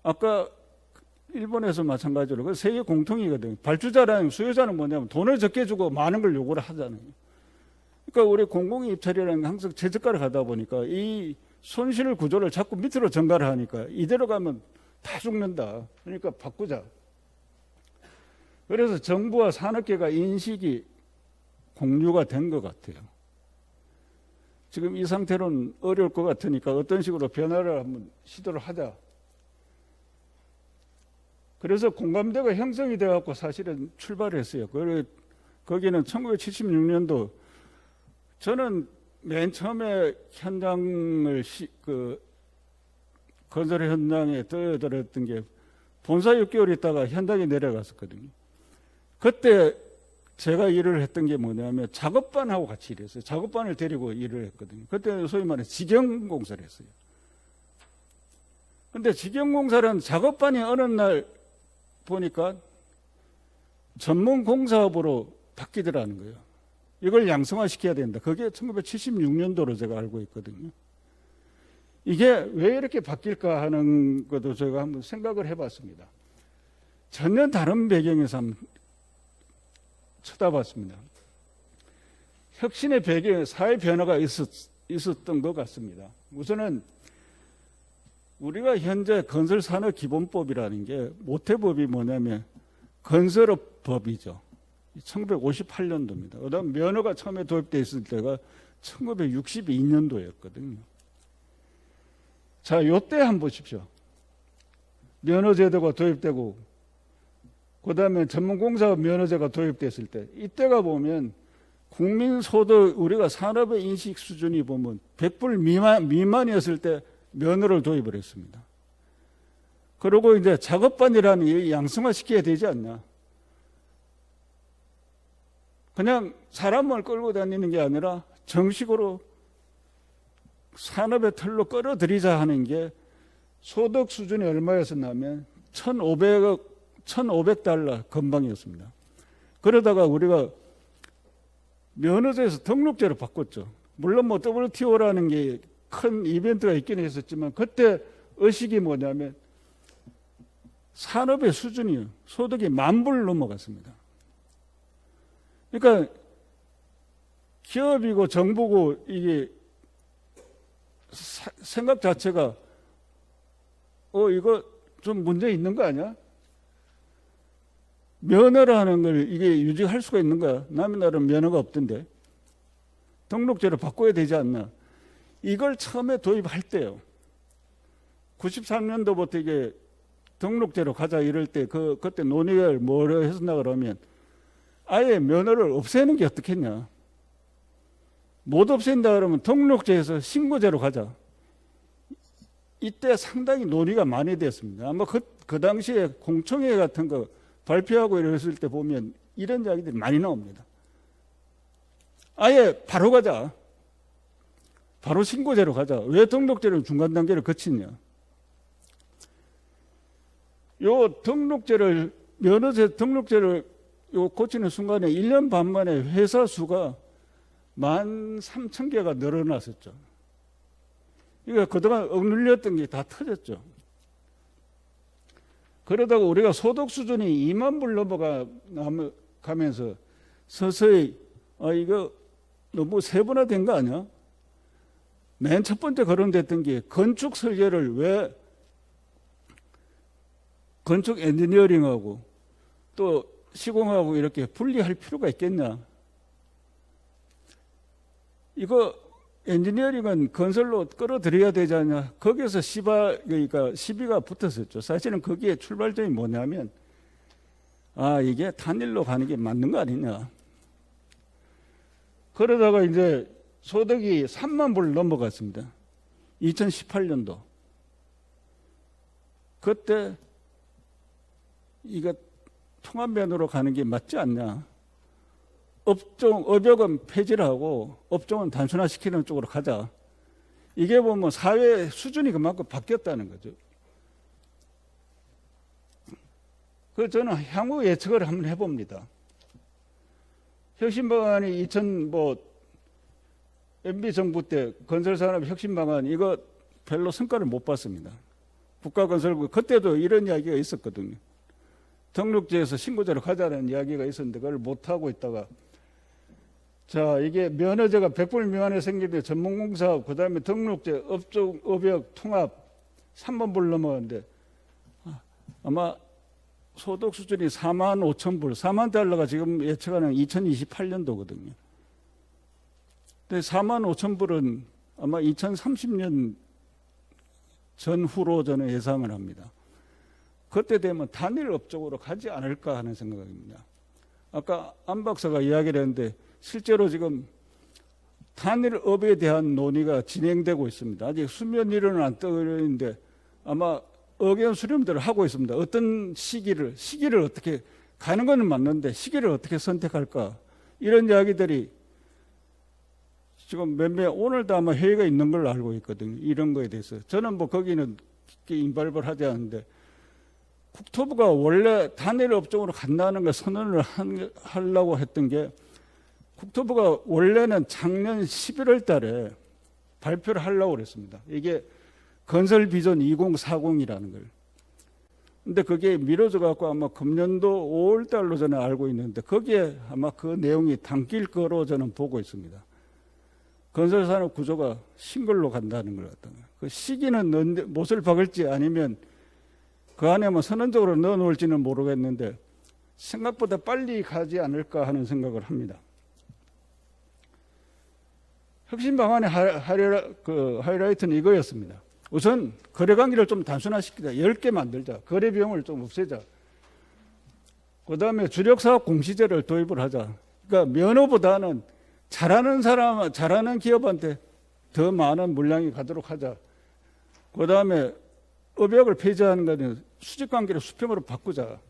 [SPEAKER 3] 아까 일본에서 마찬가지로 그 세계 공통이거든요. 발주자랑 수요자는 뭐냐면 돈을 적게 주고 많은 걸 요구를 하잖아요. 그러니까 우리 공공의 입찰이라는 게 항상 최저가를 가다 보니까 이 손실 구조를 자꾸 밑으로 전가를 하니까 이대로 가면 다 죽는다. 그러니까 바꾸자. 그래서 정부와 산업계가 인식이 공유가 된 것 같아요. 지금 이 상태로는 어려울 것 같으니까 어떤 식으로 변화를 한번 시도를 하자. 그래서 공감대가 형성이 되어갖고 사실은 출발했어요. 거기는 1976년도 저는 맨 처음에 현장을 건설 현장에 떠들었던 게 본사 6개월 있다가 현장에 내려갔었거든요. 그때 제가 일을 했던 게 뭐냐면 작업반하고 같이 일했어요. 작업반을 데리고 일을 했거든요. 그때 소위 말해 직영공사를 했어요. 근데 직영공사는 작업반이 어느 날 보니까 전문공사업으로 바뀌더라는 거예요. 이걸 양성화시켜야 된다. 그게 1976년도로 제가 알고 있거든요. 이게 왜 이렇게 바뀔까 하는 것도 제가 한번 생각을 해봤습니다. 전혀 다른 배경에서 한번 쳐다봤습니다. 혁신의 배경에 사회 변화가 있었던 것 같습니다. 우선은 우리가 현재 건설산업기본법이라는 게 모태법이 뭐냐면 건설업법이죠. 1958년도입니다. 그다음 면허가 처음에 도입되어 있을 때가 1962년도였거든요. 자, 요때 한번 보십시오. 면허제도가 도입되고 그다음에 전문공사업 면허제가 도입됐을 때 이때가 보면 국민소득 우리가 산업의 인식 수준이 보면 100불 미만이었을 때 면허를 도입을 했습니다. 그리고 이제 작업반이라는 게 양성화시켜야 되지 않나. 그냥 사람을 끌고 다니는 게 아니라 정식으로 산업의 틀로 끌어들이자 하는 게 소득 수준이 얼마였었냐면 1,500달러 건방이었습니다. 그러다가 우리가 면허제에서 등록제로 바꿨죠. 물론 뭐 WTO라는 게 큰 이벤트가 있긴 했었지만 그때 의식이 뭐냐면 산업의 수준이 소득이 10,000불 넘어갔습니다. 그러니까 기업이고 정부고 이게 생각 자체가 이거 좀 문제 있는 거 아니야? 면허라는 걸 이게 유지할 수가 있는 거야. 남의 나라는 면허가 없던데. 등록제로 바꿔야 되지 않나. 이걸 처음에 도입할 때요. 93년도부터 이게 등록제로 가자 이럴 때 그때 논의를 뭐라 했었나 그러면 아예 면허를 없애는 게 어떻겠냐. 못 없앤다 그러면 등록제에서 신고제로 가자. 이때 상당히 논의가 많이 됐습니다. 아마 그 당시에 공청회 같은 거 발표하고 이랬을 때 보면 이런 이야기들이 많이 나옵니다. 아예 바로 가자. 바로 신고제로 가자. 왜 등록제를 중간 단계를 거치냐. 요 등록제를, 면허제 등록제를 고치는 순간에 1년 반 만에 회사 수가 13,000개가 늘어났었죠. 이거 그동안 억눌렸던 게 다 터졌죠. 그러다가 우리가 소득 수준이 20,000불 넘어가면서 서서히 이거 너무 세분화된 거 아니야? 맨 첫 번째 거론됐던 게 건축 설계를 왜 건축 엔지니어링하고 또 시공하고 이렇게 분리할 필요가 있겠냐? 이거 엔지니어링은 건설로 끌어들여야 되지 않냐? 거기에서 그러니까 시비가 붙었었죠. 사실은 거기에 출발점이 뭐냐면 이게 단일로 가는 게 맞는 거 아니냐? 그러다가 이제 소득이 30,000불 넘어갔습니다. 2018년도. 그때 이거 통합면으로 가는 게 맞지 않냐? 업역은 폐지를 하고 업종은 단순화시키는 쪽으로 가자. 이게 보면 사회 수준이 그만큼 바뀌었다는 거죠. 그래서 저는 향후 예측을 한번 해봅니다. 혁신방안이 MB 정부 때 건설산업 혁신방안 이거 별로 성과를 못 봤습니다. 국가건설국 그때도 이런 이야기가 있었거든요. 등록제에서 신고제로 가자는 이야기가 있었는데 그걸 못하고 있다가 이게 면허제가 100불 미만에 생기는데 전문공사업 그다음에 등록제 업종 업역 통합 30,000불 넘어갔는데 아마 소득 수준이 45,000불 40,000달러가 지금 예측하는 2028년도거든요. 근데 45,000불은 아마 2030년 전후로 저는 예상을 합니다. 그때 되면 단일 업종으로 가지 않을까 하는 생각입니다. 아까 안 박사가 이야기를 했는데 실제로 지금 단일 업에 대한 논의가 진행되고 있습니다. 아직 수면 위로는 안 떠오르는데 아마 의견 수렴들을 하고 있습니다. 어떤 시기를 어떻게 가는 건 맞는데 시기를 어떻게 선택할까 이런 이야기들이 지금 오늘도 아마 회의가 있는 걸로 알고 있거든요. 이런 거에 대해서 저는 거기는 깊게 인발을 하지 않는데 국토부가 원래 단일 업종으로 간다는 걸 선언을 하려고 했던 게 국토부가 원래는 작년 11월 달에 발표를 하려고 그랬습니다. 이게 건설 비전 2040이라는 걸. 근데 그게 미뤄져 갖고 아마 금년도 5월 달로 저는 알고 있는데 거기에 아마 그 내용이 담길 거로 저는 보고 있습니다. 건설산업 구조가 싱글로 간다는 걸 갖다가. 그 시기는 못을 박을지 아니면 그 안에 선언적으로 넣어놓을지는 모르겠는데 생각보다 빨리 가지 않을까 하는 생각을 합니다. 혁신 방안의 하이라이트는 이거였습니다. 우선 거래관계를 좀 단순화시키자. 10개 만들자. 거래 비용을 좀 없애자. 그 다음에 주력사업 공시제를 도입을 하자. 그러니까 면허보다는 잘하는 기업한테 더 많은 물량이 가도록 하자. 그 다음에 업역을 폐지하는 것은 수직관계를 수평으로 바꾸자.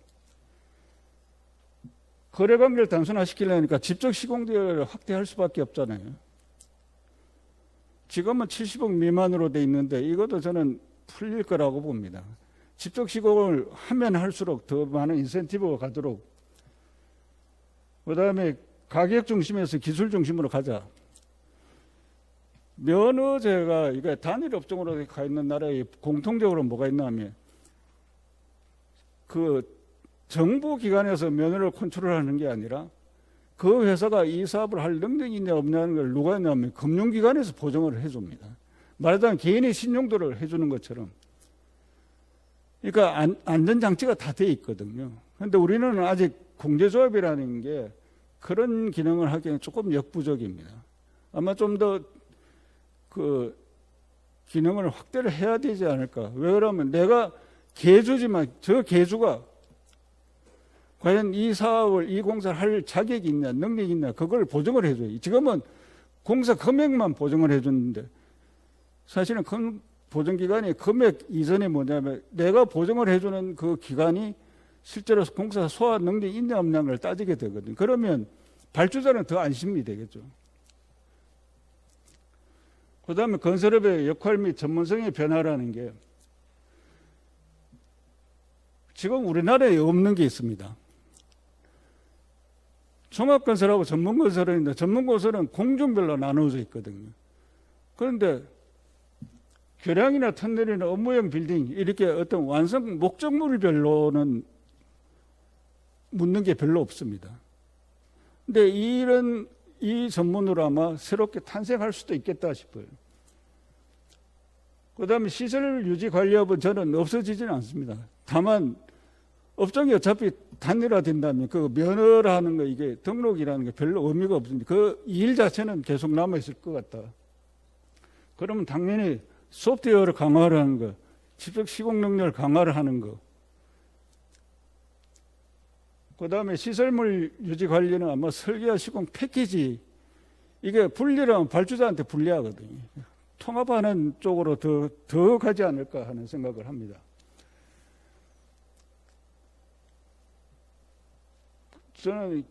[SPEAKER 3] 거래관계를 단순화시키려니까 직접 시공제를 확대할 수밖에 없잖아요. 지금은 70억 미만으로 돼 있는데 이것도 저는 풀릴 거라고 봅니다. 직접 시공을 하면 할수록 더 많은 인센티브가 가도록, 그다음에 가격 중심에서 기술 중심으로 가자. 면허제가 이게 단일 업종으로 가 있는 나라에 공통적으로 뭐가 있냐면 그 정부 기관에서 면허를 컨트롤하는 게 아니라 그 회사가 이 사업을 할 능력이 있냐 없냐는 걸 누가 했냐면 금융기관에서 보증을 해줍니다. 말하자면 개인의 신용도를 해주는 것처럼. 그러니까 안전장치가 다 돼 있거든요. 그런데 우리는 아직 공제조합이라는 게 그런 기능을 하기에는 조금 역부족입니다. 아마 좀 더 그 기능을 확대를 해야 되지 않을까. 왜 그러면 내가 개주지만 저 개주가 과연 이 사업을, 이 공사를 할 자격이 있냐, 능력이 있냐, 그걸 보증을 해줘요. 지금은 공사 금액만 보증을 해주는데 사실은 보증기관이 금액 이전에 뭐냐면 내가 보증을 해주는 그 기관이 실제로 공사 소화 능력이 있냐 없냐를 따지게 되거든요. 그러면 발주자는 더 안심이 되겠죠. 그 다음에 건설업의 역할 및 전문성의 변화라는 게 지금 우리나라에 없는 게 있습니다. 종합건설하고 전문건설은 있는데 전문건설은 공종별로 나누어져 있거든요. 그런데 교량이나 터널이나 업무용 빌딩 이렇게 어떤 완성 목적물별로는 묻는 게 별로 없습니다. 근데 이 전문으로 아마 새롭게 탄생할 수도 있겠다 싶어요. 그 다음에 시설 유지 관리업은 저는 없어지지는 않습니다. 다만 업종이 어차피 단일화된다면 그 면허라는 거 이게 등록이라는 게 별로 의미가 없습니다. 그 일 자체는 계속 남아 있을 것 같다. 그러면 당연히 소프트웨어를 강화를 하는 거, 직접 시공 능력을 강화를 하는 거. 그 다음에 시설물 유지 관리는 아마 설계와 시공 패키지, 이게 분리하면 발주자한테 불리하거든요. 통합하는 쪽으로 더 가지 않을까 하는 생각을 합니다. 저는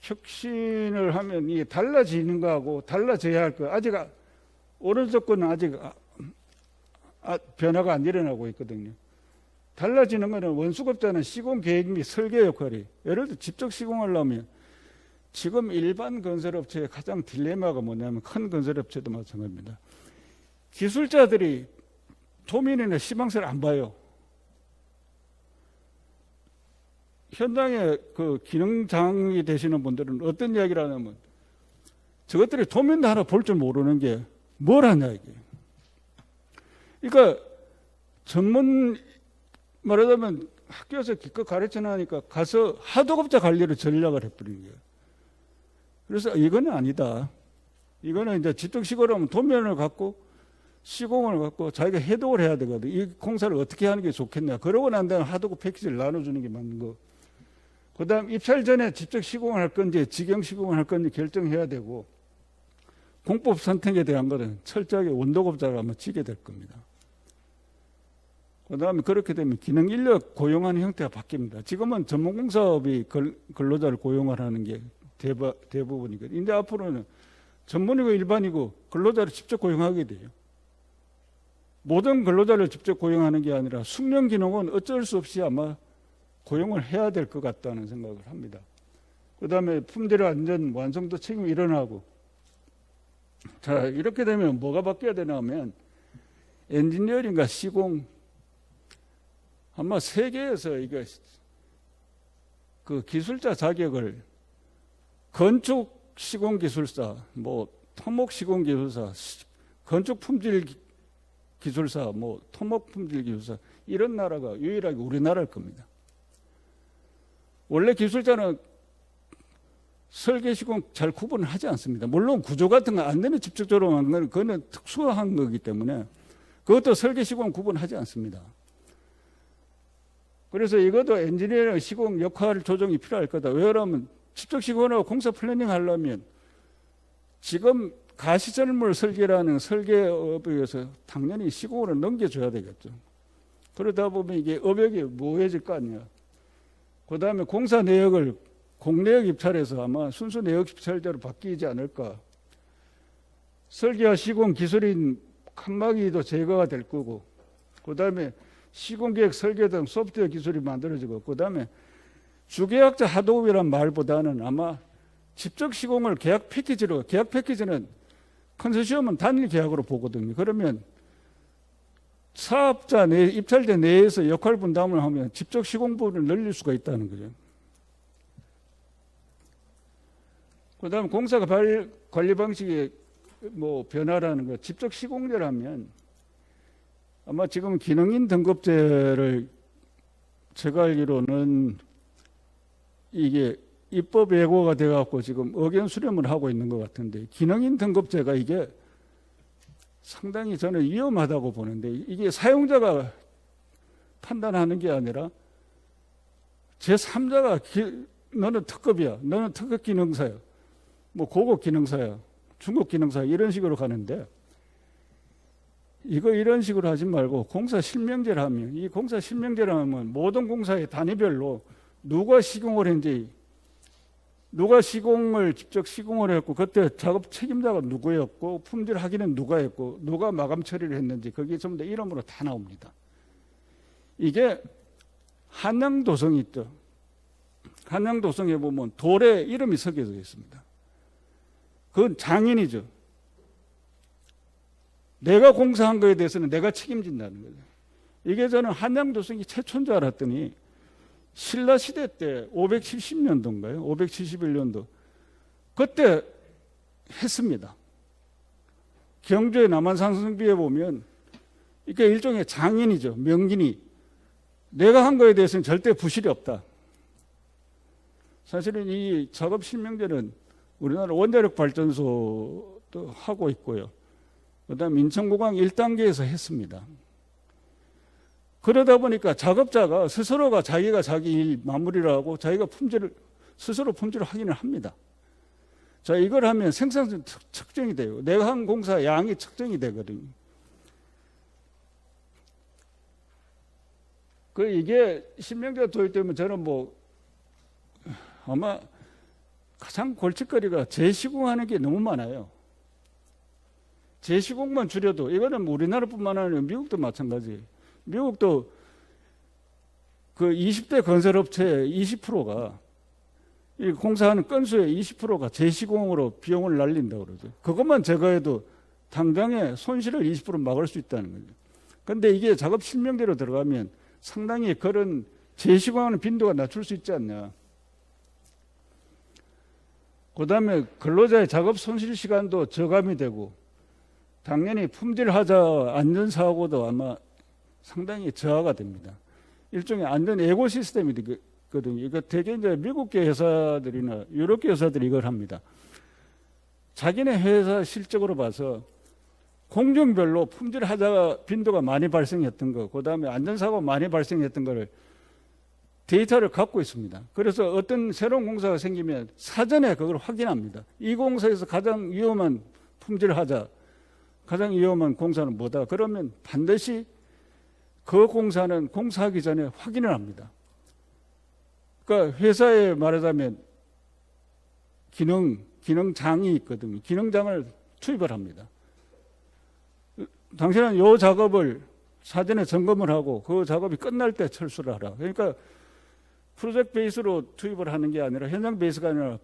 [SPEAKER 3] 혁신을 하면 이게 달라지는 거하고 달라져야 할 거, 아직 오른쪽 거는 아직 변화가 안 일어나고 있거든요. 달라지는 거는 원수급자는 시공 계획 및 설계 역할이, 예를 들어 직접 시공하려면 지금 일반 건설업체의 가장 딜레마가 뭐냐면 큰 건설업체도 마찬가지입니다. 기술자들이 도민이나 시방세를 안 봐요. 현장에 그 기능장이 되시는 분들은 어떤 이야기를 하냐면 저것들이 도면도 하나 볼 줄 모르는 게 뭘 하냐 이게. 그러니까 전문 말하자면 학교에서 기껏 가르쳐 놔니까 가서 하도급자 관리를 전략을 해버리는 거예요. 그래서 이거는 아니다. 이거는 이제 직접 하면 도면을 갖고 시공을 갖고 자기가 해독을 해야 되거든. 이 공사를 어떻게 하는 게 좋겠냐. 그러고 난 다음에 하도급 패키지를 나눠주는 게 맞는 거. 그 다음 입찰 전에 직접 시공을 할 건지 직영 시공을 할 건지 결정해야 되고, 공법 선택에 대한 것은 철저하게 원도급자가 아마 지게 될 겁니다. 그 다음에 그렇게 되면 기능 인력 고용하는 형태가 바뀝니다. 지금은 전문공사업이 근로자를 고용을 하는 게 대부분이거든요. 이제 앞으로는 전문이고 일반이고 근로자를 직접 고용하게 돼요. 모든 근로자를 직접 고용하는 게 아니라 숙련 기능은 어쩔 수 없이 아마 고용을 해야 될 것 같다는 생각을 합니다. 그 다음에 품질 안전 완성도 책임이 일어나고, 자 이렇게 되면 뭐가 바뀌어야 되냐 하면 엔지니어링과 시공, 아마 세계에서 이게 그 기술자 자격을 건축 시공 기술사, 뭐 토목 시공 기술사, 건축 품질 기술사, 뭐 토목 품질 기술사, 이런 나라가 유일하게 우리나라일 겁니다. 원래 기술자는 설계 시공 잘 구분을 하지 않습니다. 물론 구조 같은 거 안 되면 직접적으로 한 건 그거는 특수한 거기 때문에 그것도 설계 시공 구분하지 않습니다. 그래서 이것도 엔지니어링 시공 역할 조정이 필요할 거다. 왜 그러면 직접 시공하고 공사 플래닝 하려면 지금 가시설물 설계라는 설계업에 의해서 당연히 시공으로 넘겨줘야 되겠죠. 그러다 보면 이게 업역이 모호해질 거 아니야. 그 다음에 공사 내역을 공내역 입찰해서 아마 순수 내역 입찰대로 바뀌지 않을까. 설계와 시공 기술인 칸막이도 제거가 될 거고, 그 다음에 시공계획 설계 등 소프트웨어 기술이 만들어지고, 그 다음에 주계약자 하도급이란 말보다는 아마 직접 시공을 계약 패키지로, 계약 패키지는 컨소시엄은 단일 계약으로 보거든요. 그러면 사업자 내, 입찰자 내에서 역할 분담을 하면 직접 시공 부분을 늘릴 수가 있다는 거죠. 그 다음에 공사 관리 방식의 뭐 변화라는 거, 직접 시공제라면 아마 지금 기능인 등급제를 제가 알기로는 이게 입법 예고가 돼갖고 지금 의견 수렴을 하고 있는 것 같은데, 기능인 등급제가 이게 상당히 저는 위험하다고 보는데, 이게 사용자가 판단하는 게 아니라 제3자가 너는 특급이야, 너는 특급 기능사야, 뭐 고급 기능사야, 중급 기능사야, 이런 식으로 가는데, 이거 이런 식으로 하지 말고 공사 실명제를 하면, 이 공사 실명제를 하면 모든 공사의 단위별로 누가 시공을 했는지, 누가 시공을 직접 시공을 했고, 그때 작업 책임자가 누구였고, 품질 확인은 누가 했고, 누가 마감 처리를 했는지, 거기 전부 다 이름으로 다 나옵니다. 이게 한양도성이 있죠. 한양도성에 보면 돌에 이름이 새겨져 있습니다. 그건 장인이죠. 내가 공사한 거에 대해서는 내가 책임진다는 거죠. 이게 저는 한양도성이 최초인 줄 알았더니 신라 시대 때 570년도인가요? 571년도. 그때 했습니다. 경주의 남한산성비에 보면 이게 일종의 장인이죠. 명인이. 내가 한 거에 대해서는 절대 부실이 없다. 사실은 이 작업 실명제는 우리나라 원자력 발전소도 하고 있고요. 그다음 인천공항 1단계에서 했습니다. 그러다 보니까 작업자가 스스로가 자기가 자기 일 마무리를 하고 자기가 스스로 품질을 확인을 합니다. 자, 이걸 하면 생산성 측정이 돼요. 내가 한 공사 양이 측정이 되거든요. 이게 실명제가 도입되면 저는 뭐 아마 가장 골칫거리가 재시공하는 게 너무 많아요. 재시공만 줄여도, 이거는 우리나라뿐만 아니라 미국도 마찬가지예요. 미국도 그 20대 건설업체의 20%가 이 공사하는 건수의 20%가 재시공으로 비용을 날린다고 그러죠. 그것만 제거해도 당장의 손실을 20% 막을 수 있다는 거죠. 그런데 이게 작업 실명제로 들어가면 상당히 그런 재시공하는 빈도가 낮출 수 있지 않냐. 그 다음에 근로자의 작업 손실 시간도 저감이 되고, 당연히 품질 하자 안전사고도 아마 상당히 저하가 됩니다. 일종의 안전 에고 시스템이거든요. 이거 대개 이제 미국계 회사들이나 유럽계 회사들이 이걸 합니다. 자기네 회사 실적으로 봐서 공정별로 품질 하자 빈도가 많이 발생했던 거, 그 다음에 안전사고 많이 발생했던 거를 데이터를 갖고 있습니다. 그래서 어떤 새로운 공사가 생기면 사전에 그걸 확인합니다. 이 공사에서 가장 위험한 품질 하자, 가장 위험한 공사는 뭐다? 그러면 반드시 그 공사는 공사하기 전에 확인을 합니다. 그러니까 회사에 말하자면 기능장이 있거든요. 기능장을 투입을 합니다. 당신은 이 작업을 사전에 점검을 하고 그 작업이 끝날 때 철수를 하라. 그러니까 프로젝트 베이스로 투입을 하는 게 아니라 현장 베이스가 아니라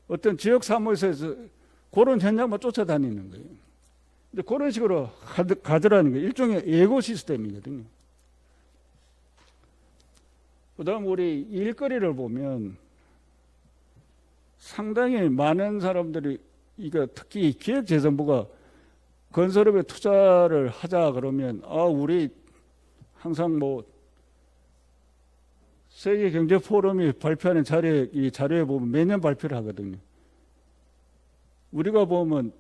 [SPEAKER 3] 어떤 지역 사무소에서 그런 현장만 쫓아다니는 거예요. 근데 그런 식으로 가더라는 거예요. 일종의 예고 시스템이거든요. 그 다음 우리 일거리를 보면 상당히 많은 사람들이, 이거 특히 기획재정부가 건설업에 투자를 하자 그러면, 우리 항상 뭐 세계경제포럼이 발표하는 이 자료에 보면 매년 발표를 하거든요. 우리가 보면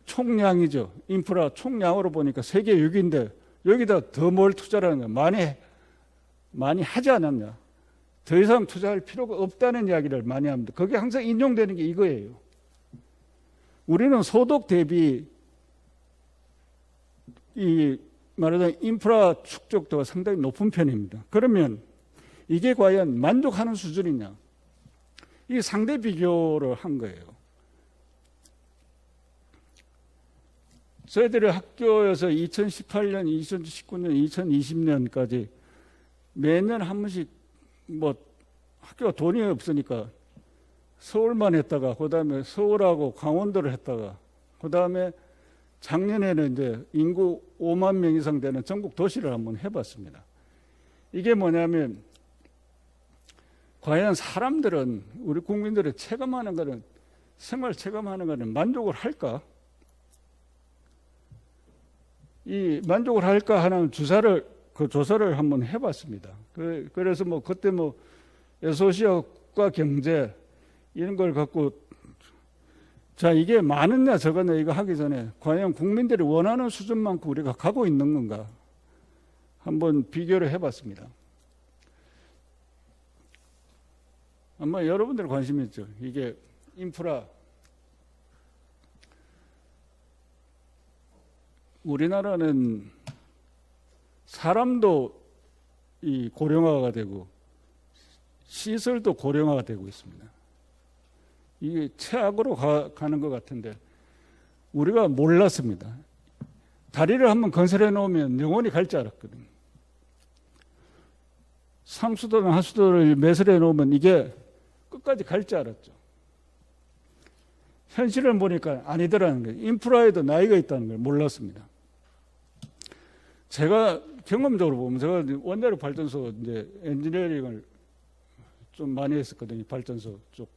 [SPEAKER 3] 총량이죠. 인프라 총량으로 보니까 세계 6위인데 여기다 더 뭘 투자라는 거야. 많이 하지 않았냐. 더 이상 투자할 필요가 없다는 이야기를 많이 합니다. 그게 항상 인용되는 게 이거예요. 우리는 소득 대비 이 말하자면 인프라 축적도가 상당히 높은 편입니다. 그러면 이게 과연 만족하는 수준이냐? 이 상대 비교를 한 거예요. 저희들이 학교에서 2018년, 2019년, 2020년까지 매년 한 번씩 뭐 학교가 돈이 없으니까 서울만 했다가 그다음에 서울하고 강원도를 했다가 그다음에 작년에는 이제 인구 5만 명 이상 되는 전국 도시를 한번 해봤습니다. 이게 뭐냐면 과연 사람들은 우리 국민들이 체감하는 거는 생활 체감하는 거는 만족을 할까? 이 만족을 할까 하는 조사를 한번 해봤습니다. 그래서 뭐 그때 뭐 소시아과 경제 이런 걸 갖고 자 이게 많으냐 적었냐 이거 하기 전에 과연 국민들이 원하는 수준만큼 우리가 가고 있는 건가 한번 비교를 해봤습니다. 아마 여러분들 관심 있죠. 이게 인프라 우리나라는 사람도 이 고령화가 되고 시설도 고령화가 되고 있습니다. 이게 최악으로 가는 것 같은데 우리가 몰랐습니다. 다리를 한번 건설해 놓으면 영원히 갈 줄 알았거든요. 상수도나 하수도를 매설해 놓으면 이게 끝까지 갈 줄 알았죠. 현실을 보니까 아니더라는 거예요. 인프라에도 나이가 있다는 걸 몰랐습니다. 제가 경험적으로 보면 제가 원자력 발전소 이제 엔지니어링을 좀 많이 했었거든요. 발전소 쪽.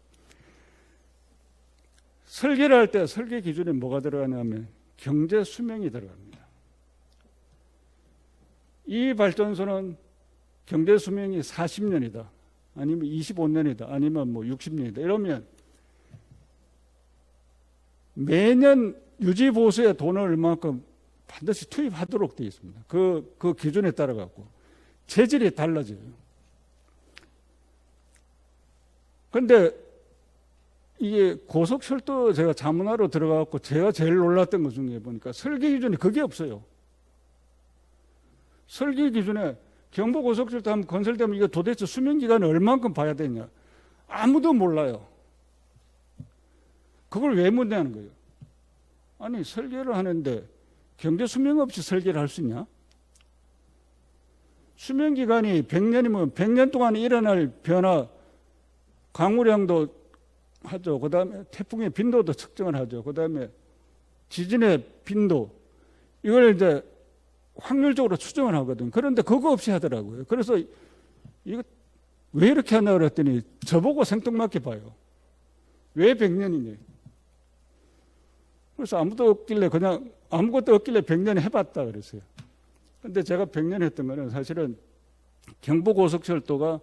[SPEAKER 3] 설계를 할 때 설계 기준에 뭐가 들어가냐면 경제 수명이 들어갑니다. 이 발전소는 경제 수명이 40년이다. 아니면 25년이다. 아니면 뭐 60년이다. 이러면 매년 유지 보수에 돈을 얼마만큼 반드시 투입하도록 되어 있습니다. 그 기준에 따라 갖고 재질이 달라져요. 그런데 이게 고속철도 제가 자문하러 들어가고 제가 제일 놀랐던 것 중에 보니까 설계 기준이 그게 없어요. 설계 기준에 경부고속철도 한번 건설되면 이거 도대체 수명 기간을 얼마만큼 봐야 되냐? 아무도 몰라요. 그걸 왜 묻냐는 거예요. 아니 설계를 하는데 경제 수명 없이 설계를 할 수 있냐? 수명 기간이 100년이면 100년 동안 일어날 변화, 강우량도 하죠. 그 다음에 태풍의 빈도도 측정을 하죠. 그 다음에 지진의 빈도, 이걸 이제 확률적으로 추정을 하거든요. 그런데 그거 없이 하더라고요. 그래서 이거 왜 이렇게 하나 그랬더니 저보고 생뚱맞게 봐요. 왜 100년이냐. 그래서 아무도 없길래 그냥 아무것도 없길래 100년 해봤다 그랬어요. 근데 제가 100년 했던 거는 사실은 경부고속철도가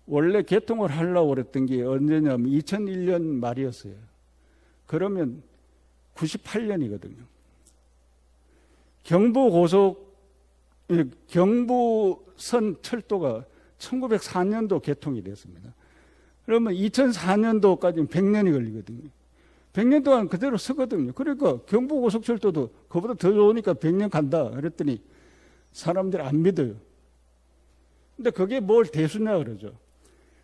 [SPEAKER 3] 원래 개통을 하려고 그랬던 게 언제냐면 2001년 말이었어요. 그러면 98년이거든요. 경부선 철도가 1904년도 개통이 됐습니다. 그러면 2004년도까지는 100년이 걸리거든요. 100년 동안 그대로 서거든요. 그러니까 경부고속철도도 그보다 더 좋으니까 100년 간다 그랬더니 사람들이 안 믿어요. 근데 그게 뭘 대수냐 그러죠.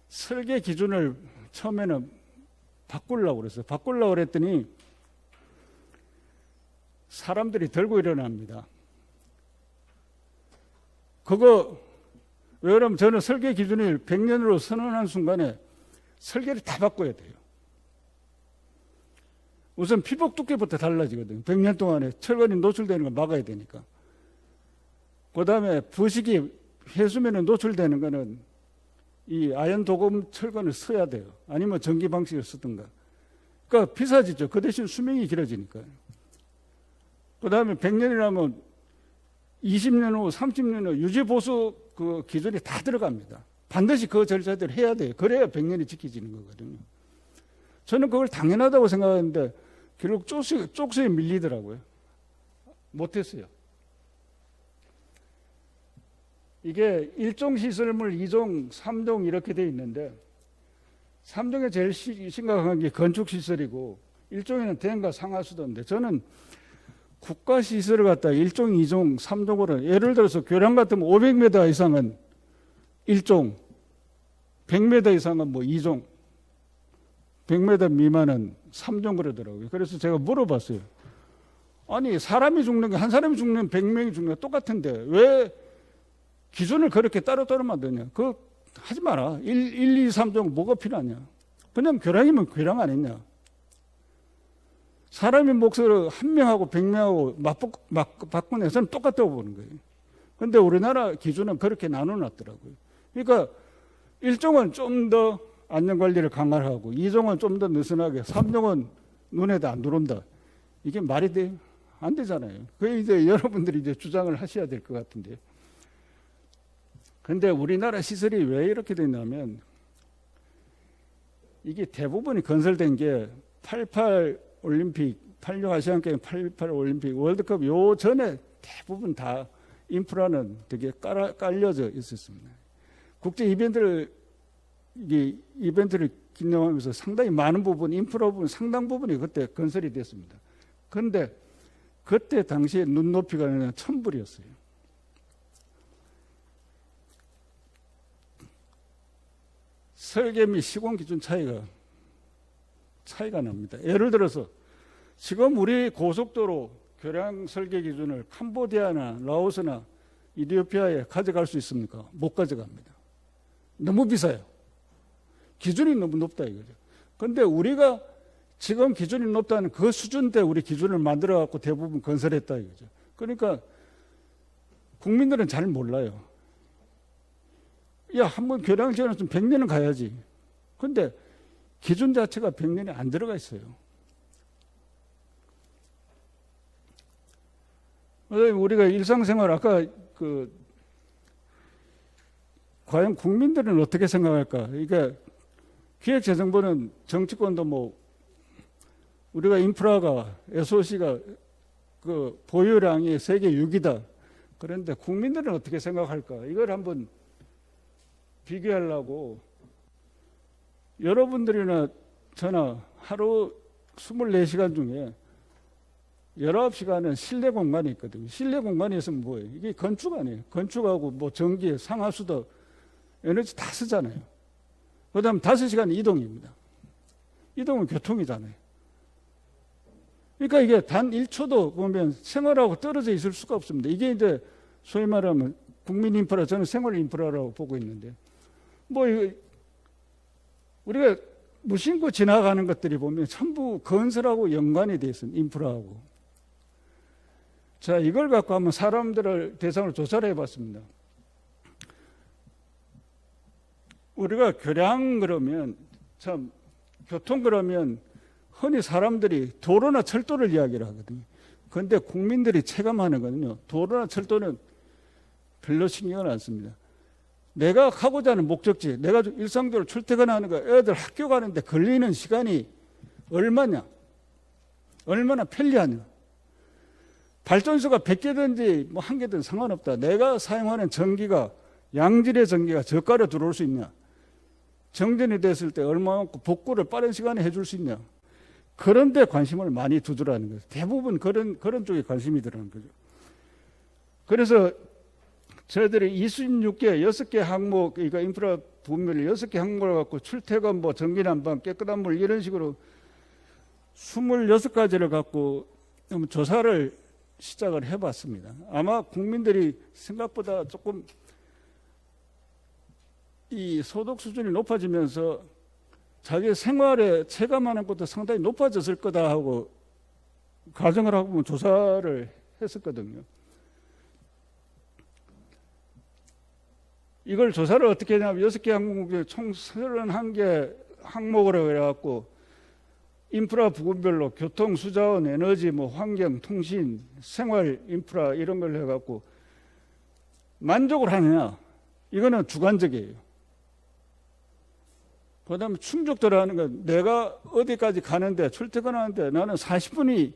[SPEAKER 3] 설계 기준을 처음에는 바꾸려고 그랬어요. 바꾸려고 그랬더니 사람들이 들고 일어납니다. 그거 왜 그러면 저는 설계 기준을 100년으로 선언한 순간에 설계를 다 바꿔야 돼요. 우선 피복 두께부터 달라지거든요. 100년 동안에 철근이 노출되는 걸 막아야 되니까. 그 다음에 부식이 해수면에 노출되는 거는 이 아연 도금 철근을 써야 돼요. 아니면 전기 방식을 쓰든가. 그러니까 비싸지죠. 그 대신 수명이 길어지니까요. 그 다음에 100년이라면 20년 후, 30년 후 유지보수 그 기준이 다 들어갑니다. 반드시 그 절차대로 해야 돼요. 그래야 100년이 지켜지는 거거든요. 저는 그걸 당연하다고 생각하는데 결국 쪽수에 밀리더라고요. 못했어요. 이게 1종 시설물, 2종, 3종 이렇게 돼 있는데 3종에 제일 심각한 게 건축시설이고 1종에는 대형과 상하수도인데 저는 국가시설을 갖다 1종, 2종, 3종으로 예를 들어서 교량 같으면 500m 이상은 1종, 100m 이상은 뭐 2종, 100m 미만은 3종 그러더라고요. 그래서 제가 물어봤어요. 아니 사람이 죽는 게 한 사람이 죽는 100명이 죽는 게 똑같은데 왜 기준을 그렇게 따로따로 만드냐? 그거 하지 마라. 1, 2, 3 정도 뭐가 필요하냐? 그냥 교량이면 교량 아니냐? 사람의 몫을 한 명하고 100명하고 바꾸내서는 똑같다고 보는 거예요. 그런데 우리나라 기준은 그렇게 나눠놨더라고요. 그러니까 1종은 좀 더 안전관리를 강화하고 2종은 좀 더 느슨하게 3종은 눈에도 안 들어온다. 이게 말이 돼요? 안 되잖아요. 그게 이제 여러분들이 이제 주장을 하셔야 될 것 같은데. 그런데 우리나라 시설이 왜 이렇게 됐냐면 이게 대부분이 건설된 게 88 올림픽, 86 아시안게임, 88 올림픽, 월드컵 요 전에 대부분 다 인프라는 되게 깔려져 있었습니다. 국제 이벤트를 기념하면서 상당히 많은 부분, 인프라 부분 상당 부분이 그때 건설이 됐습니다. 그런데 그때 당시에 눈높이가 그냥 천불이었어요. 설계 및 시공 기준 차이가 납니다. 예를 들어서 지금 우리 고속도로 교량 설계 기준을 캄보디아나 라오스나 이디오피아에 가져갈 수 있습니까? 못 가져갑니다. 너무 비싸요. 기준이 너무 높다 이거죠. 그런데 우리가 지금 기준이 높다는 그 수준대 우리 기준을 만들어 갖고 대부분 건설했다 이거죠. 그러니까 국민들은 잘 몰라요. 야, 한번 교량 지어놨으면 100년은 가야지. 근데 기준 자체가 100년이 안 들어가 있어요. 우리가 일상생활 아까 과연 국민들은 어떻게 생각할까? 그러니까 기획재정부는 정치권도 뭐 우리가 인프라가 SOC가 그 보유량이 세계 6위다. 그런데 국민들은 어떻게 생각할까? 이걸 한번 비교하려고 여러분들이나 저나 하루 24시간 중에 19시간은 실내 공간이 있거든요. 실내 공간이 있으면 뭐예요? 이게 건축 아니에요. 건축하고 뭐 전기, 상하수도, 에너지 다 쓰잖아요. 그 다음 5시간 이동입니다. 이동은 교통이잖아요. 그러니까 이게 단 1초도 보면 생활하고 떨어져 있을 수가 없습니다. 이게 이제 소위 말하면 국민 인프라, 저는 생활 인프라라고 보고 있는데, 뭐 이거 우리가 무심코 지나가는 것들이 보면 전부 건설하고 연관이 되어 있습니다. 인프라하고. 자, 이걸 갖고 한번 사람들을 대상으로 조사를 해봤습니다. 우리가 교량 그러면 참 교통 그러면 흔히 사람들이 도로나 철도를 이야기를 하거든요. 그런데 국민들이 체감하는 거는요, 도로나 철도는 별로 신경을 안 씁니다. 내가 가고자 하는 목적지, 내가 일상적으로 출퇴근하는 거, 애들 학교 가는데 걸리는 시간이 얼마냐, 얼마나 편리하냐. 발전소가 100개든지 뭐 1개든 상관없다. 내가 사용하는 전기가 양질의 전기가 저가로 들어올 수 있냐, 정전이 됐을 때 얼마만큼 복구를 빠른 시간에 해줄 수 있냐. 그런 데 관심을 많이 두더라는 거죠. 대부분 그런 쪽에 관심이 들어가는 거죠. 그래서 저희들이 26개, 6개 항목, 그러니까 인프라 부문을 6개 항목을 갖고 출퇴근, 뭐 전기난방, 깨끗한 물 이런 식으로 26가지를 갖고 조사를 시작을 해봤습니다. 아마 국민들이 생각보다 조금 이 소득 수준이 높아지면서 자기 생활에 체감하는 것도 상당히 높아졌을 거다 하고 가정을 하고 조사를 했었거든요. 이걸 조사를 어떻게 했냐면 6개 항목 중에 총 31개 항목으로 해갖고 인프라 부분별로 교통, 수자원, 에너지, 뭐 환경, 통신, 생활 인프라 이런 걸 해갖고 만족을 하느냐, 이거는 주관적이에요. 그 다음에 충족도라는 건 내가 어디까지 가는데, 출퇴근하는데 나는 40분이,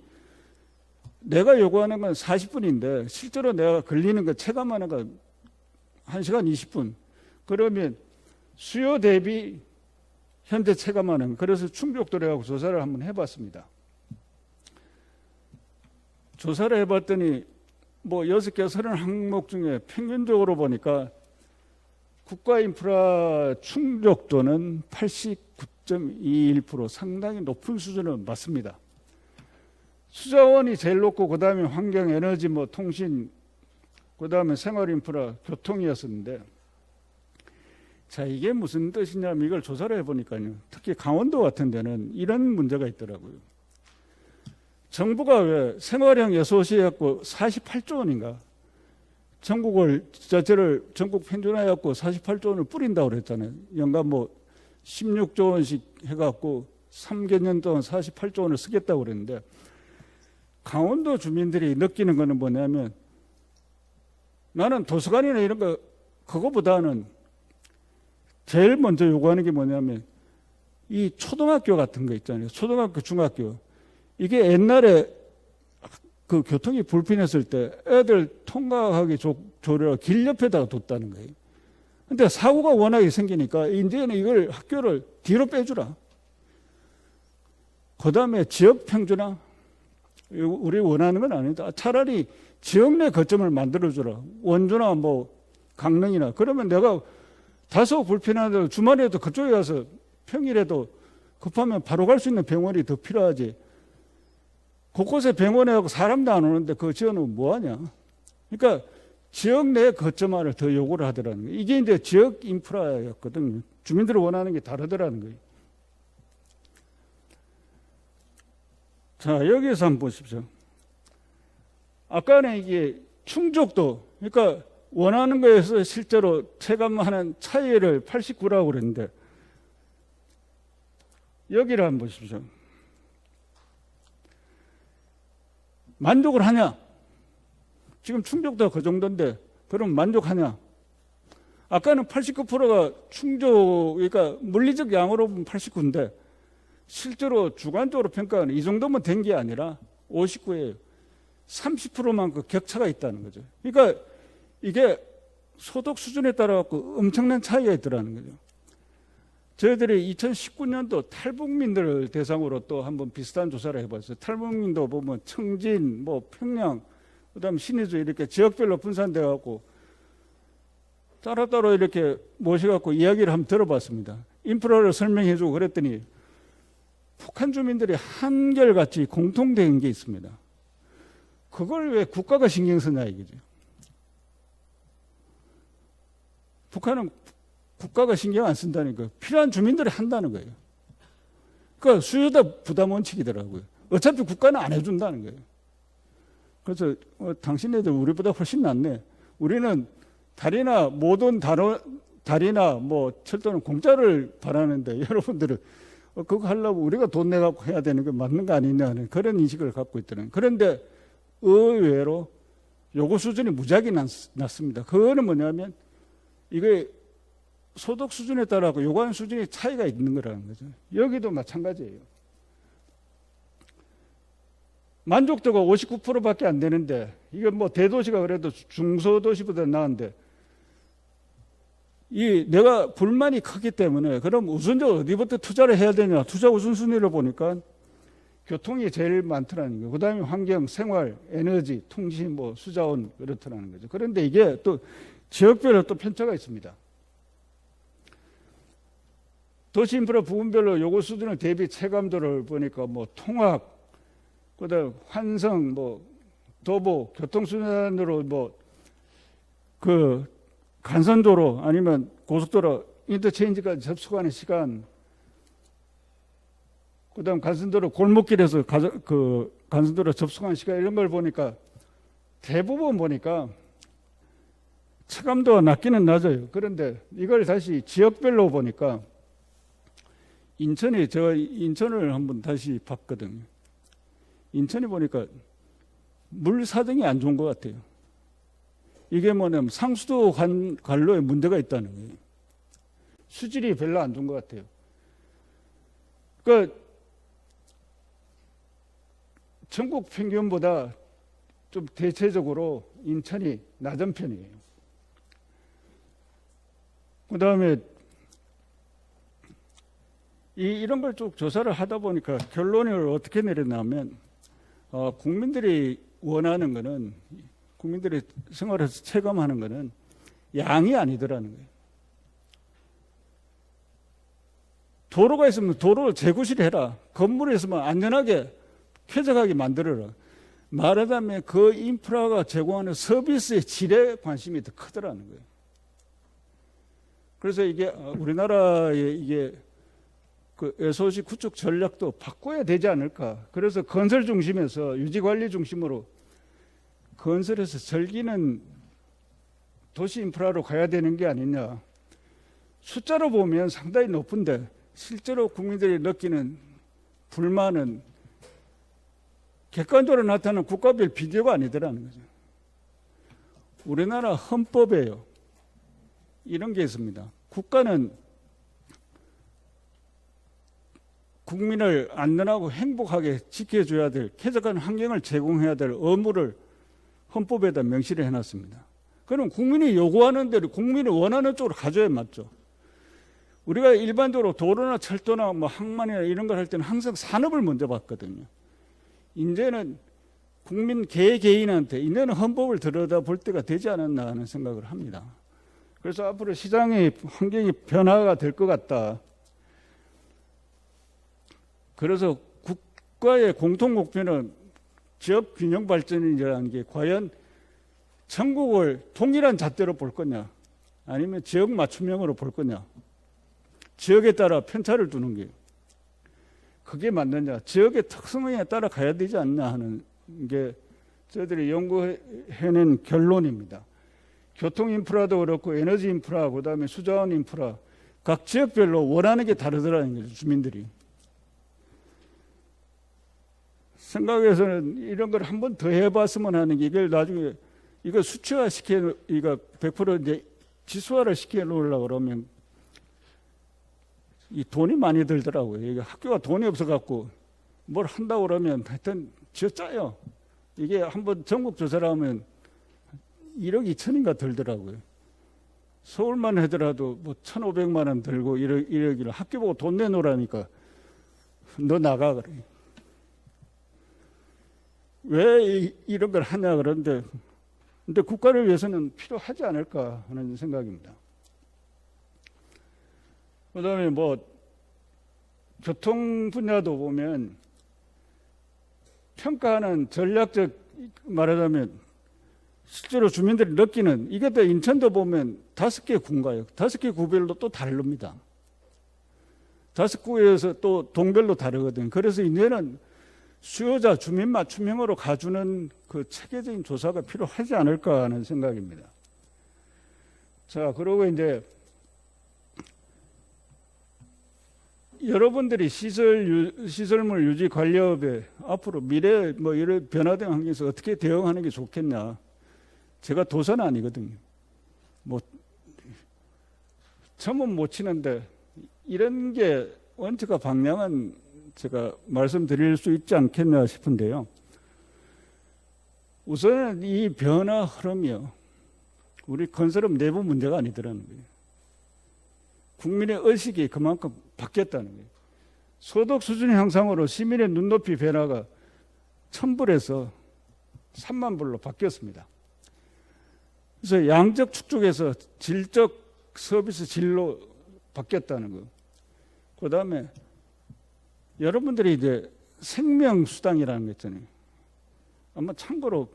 [SPEAKER 3] 내가 요구하는 건 40분인데 실제로 내가 걸리는 거 체감하는 건 1시간 20분. 그러면 수요 대비 현재 체감하는, 그래서 충족도라고 조사를 한번 해봤습니다. 조사를 해봤더니 뭐 6개 30항목 중에 평균적으로 보니까 국가 인프라 충족도는 89.21%, 상당히 높은 수준은 맞습니다. 수자원이 제일 높고 그다음에 환경, 에너지, 뭐 통신, 그다음에 생활 인프라, 교통이었었는데, 자, 이게 무슨 뜻이냐면 이걸 조사를 해보니까요, 특히 강원도 같은 데는 이런 문제가 있더라고요. 정부가 왜 생활형 여소시해갖고 48조 원인가 전국을 자체를 전국 평준화해갖고 48조 원을 뿌린다고 그랬잖아요. 연간 뭐 16조 원씩 해갖고 3개년 동안 48조 원을 쓰겠다고 그랬는데, 강원도 주민들이 느끼는 거는 뭐냐면, 나는 도서관이나 이런 거 그거보다는 제일 먼저 요구하는 게 뭐냐면 이 초등학교 같은 거 있잖아요. 초등학교, 중학교. 이게 옛날에 그 교통이 불편했을 때 애들 통학하기 좋으려 길 옆에다가 뒀다는 거예요. 근데 사고가 워낙에 생기니까 이제는 이걸 학교를 뒤로 빼주라. 그 다음에 지역 평준화. 우리 원하는 건 아니다. 차라리 지역 내 거점을 만들어주라. 원주나 뭐 강릉이나. 그러면 내가 다소 불편하더라도 주말에도 그쪽에 가서 평일에도 급하면 바로 갈 수 있는 병원이 더 필요하지. 곳곳에 병원에 가고 사람도 안 오는데 그 지역은 뭐하냐. 그러니까 지역 내 거점화를 더 요구를 하더라는 거예요. 이게 이제 지역 인프라였거든요. 주민들이 원하는 게 다르더라는 거예요. 자, 여기에서 한번 보십시오. 아까는 이게 충족도, 그러니까 원하는 거에서 실제로 체감하는 차이를 89라고 그랬는데, 여기를 한번 보십시오. 만족을 하냐? 지금 충족도가 그 정도인데, 그럼 만족하냐? 아까는 89%가 충족, 그러니까 물리적 양으로 보면 89인데, 실제로 주관적으로 평가하는 이 정도면 된 게 아니라 59예요. 30%만큼 격차가 있다는 거죠. 그러니까 이게 소득 수준에 따라 갖고 엄청난 차이가 있더라는 거죠. 저희들이 2019년도 탈북민들을 대상으로 또 한번 비슷한 조사를 해봤어요. 탈북민도 보면 청진, 뭐 평양, 그다음 신의주 이렇게 지역별로 분산돼 갖고 따로따로 이렇게 모셔갖고 이야기를 한번 들어봤습니다. 인프라를 설명해주고 그랬더니 북한 주민들이 한결같이 공통된 게 있습니다. 그걸 왜 국가가 신경 쓰냐 이거죠. 북한은 국가가 신경 안 쓴다는 거예요. 필요한 주민들이 한다는 거예요. 그러니까 수요자 부담 원칙이더라고요. 어차피 국가는 안 해준다는 거예요. 그래서 당신네들 우리보다 훨씬 낫네. 우리는 다리나 모든 다리나 뭐 철도는 공짜를 바라는데 여러분들은 그거 하려고 우리가 돈 내갖고 해야 되는 게 맞는 거 아니냐는 그런 인식을 갖고 있더라고요. 그런데 의외로 요구 수준이 무지하게 낮습니다. 그거는 뭐냐면 이게 소득 수준에 따라 요구하는 수준의 차이가 있는 거라는 거죠. 여기도 마찬가지예요. 만족도가 59%밖에 안 되는데 이게 뭐 대도시가 그래도 중소도시보다 나은데 이 내가 불만이 크기 때문에 그럼 우선적으로 어디부터 투자를 해야 되냐. 투자 우선순위를 보니까 교통이 제일 많더라는 거예요. 그 다음에 환경, 생활, 에너지, 통신, 뭐 수자원 그렇더라는 거죠. 그런데 이게 또 지역별로 또 편차가 있습니다. 도시 인프라 부분별로 요구 수준을 대비 체감도를 보니까 뭐 통학, 그다음 환성, 뭐 도보, 교통수단으로 뭐 그 간선도로 아니면 고속도로 인터체인지까지 접속하는 시간, 그다음 간선도로 골목길에서 그 간선도로 접속하는 시간 이런 걸 보니까 대부분 보니까 체감도가 낮기는 낮아요. 그런데 이걸 다시 지역별로 보니까 제가 인천을 한번 다시 봤거든요. 인천이 보니까 물 사정이 안 좋은 것 같아요. 이게 뭐냐면 상수도 관로에 문제가 있다는 거예요. 수질이 별로 안 좋은 것 같아요. 그러니까 전국 평균보다 좀 대체적으로 인천이 낮은 편이에요. 그 다음에 이런 걸 쭉 조사를 하다 보니까 결론을 어떻게 내렸냐면 국민들이 원하는 거는 국민들이 생활에서 체감하는 거는 양이 아니더라는 거예요. 도로가 있으면 도로를 재구실해라. 건물이 있으면 안전하게 쾌적하게 만들어라. 말하자면 그 인프라가 제공하는 서비스의 질에 관심이 더 크더라는 거예요. 그래서 이게 우리나라의 이게 그 SOC 구축 전략도 바꿔야 되지 않을까. 그래서 건설 중심에서 유지 관리 중심으로 건설에서 즐기는 도시 인프라로 가야 되는 게 아니냐. 숫자로 보면 상당히 높은데 실제로 국민들이 느끼는 불만은 객관적으로 나타나는 국가별 비교가 아니더라는 거죠. 우리나라 헌법에요, 이런 게 있습니다. 국가는 국민을 안전하고 행복하게 지켜줘야 될 쾌적한 환경을 제공해야 될 의무를 헌법에다 명시를 해놨습니다. 그럼 국민이 요구하는 대로 국민이 원하는 쪽으로 가져야 맞죠. 우리가 일반적으로 도로나 철도나 뭐 항만이나 이런 걸 할 때는 항상 산업을 먼저 봤거든요. 이제는 국민 개개인한테 이제는 헌법을 들여다볼 때가 되지 않았나 하는 생각을 합니다. 그래서 앞으로 시장의 환경이 변화가 될 것 같다. 그래서 국가의 공통 목표는 지역 균형 발전이라는 게 과연 전국을 동일한 잣대로 볼 거냐, 아니면 지역 맞춤형으로 볼 거냐, 지역에 따라 편차를 두는 게 그게 맞느냐, 지역의 특성에 따라 가야 되지 않냐 하는 게 저희들이 연구해낸 결론입니다. 교통 인프라도 그렇고 에너지 인프라, 그다음에 수자원 인프라, 각 지역별로 원하는 게 다르더라는 거죠, 주민들이. 생각에서는 이런 걸 한 번 더 해봤으면 하는 게, 이걸 나중에 이거 수치화 이거 100% 이제 지수화를 시켜 놓으려고 그러면 이 돈이 많이 들더라고요. 이게 학교가 돈이 없어갖고 뭘 한다고 그러면 하여튼 짜요. 이게 한번 전국 조사를 하면 1억 2천인가 들더라고요. 서울만 하더라도 뭐 1,500만 원 들고 1억이라 학교 보고 돈 내놓으라니까 너 나가 그래. 왜 이런 걸 하냐 그런데, 근데 국가를 위해서는 필요하지 않을까 하는 생각입니다. 그다음에 뭐 교통 분야도 보면 평가하는 전략적, 말하자면 실제로 주민들이 느끼는, 이게 또 인천도 보면 5개 구인가요? 5개 구별로 또 다릅니다. 5구에서 또 동별로 다르거든요. 그래서 이제는 수요자 주민 맞춤형으로 가주는 그 체계적인 조사가 필요하지 않을까 하는 생각입니다. 자, 그리고 이제 여러분들이 시설물 유지 관리업에 앞으로 미래 뭐 이런 변화된 환경에서 어떻게 대응하는 게 좋겠냐. 제가 도서는 아니거든요. 뭐 처음은 못 치는데 이런 게 원칙과 방향은 제가 말씀드릴 수 있지 않겠나 싶은데요. 우선 이 변화 흐름이요, 우리 건설업 내부 문제가 아니더라는 거예요. 국민의 의식이 그만큼 바뀌었다는 거예요. 소득 수준 향상으로 시민의 눈높이 변화가 1,000불에서 3만 불로 바뀌었습니다. 그래서 양적 축적에서 질적 서비스 질로 바뀌었다는 거. 그 다음에 여러분들이 이제 생명수당이라는 거 있잖아요. 아마 참고로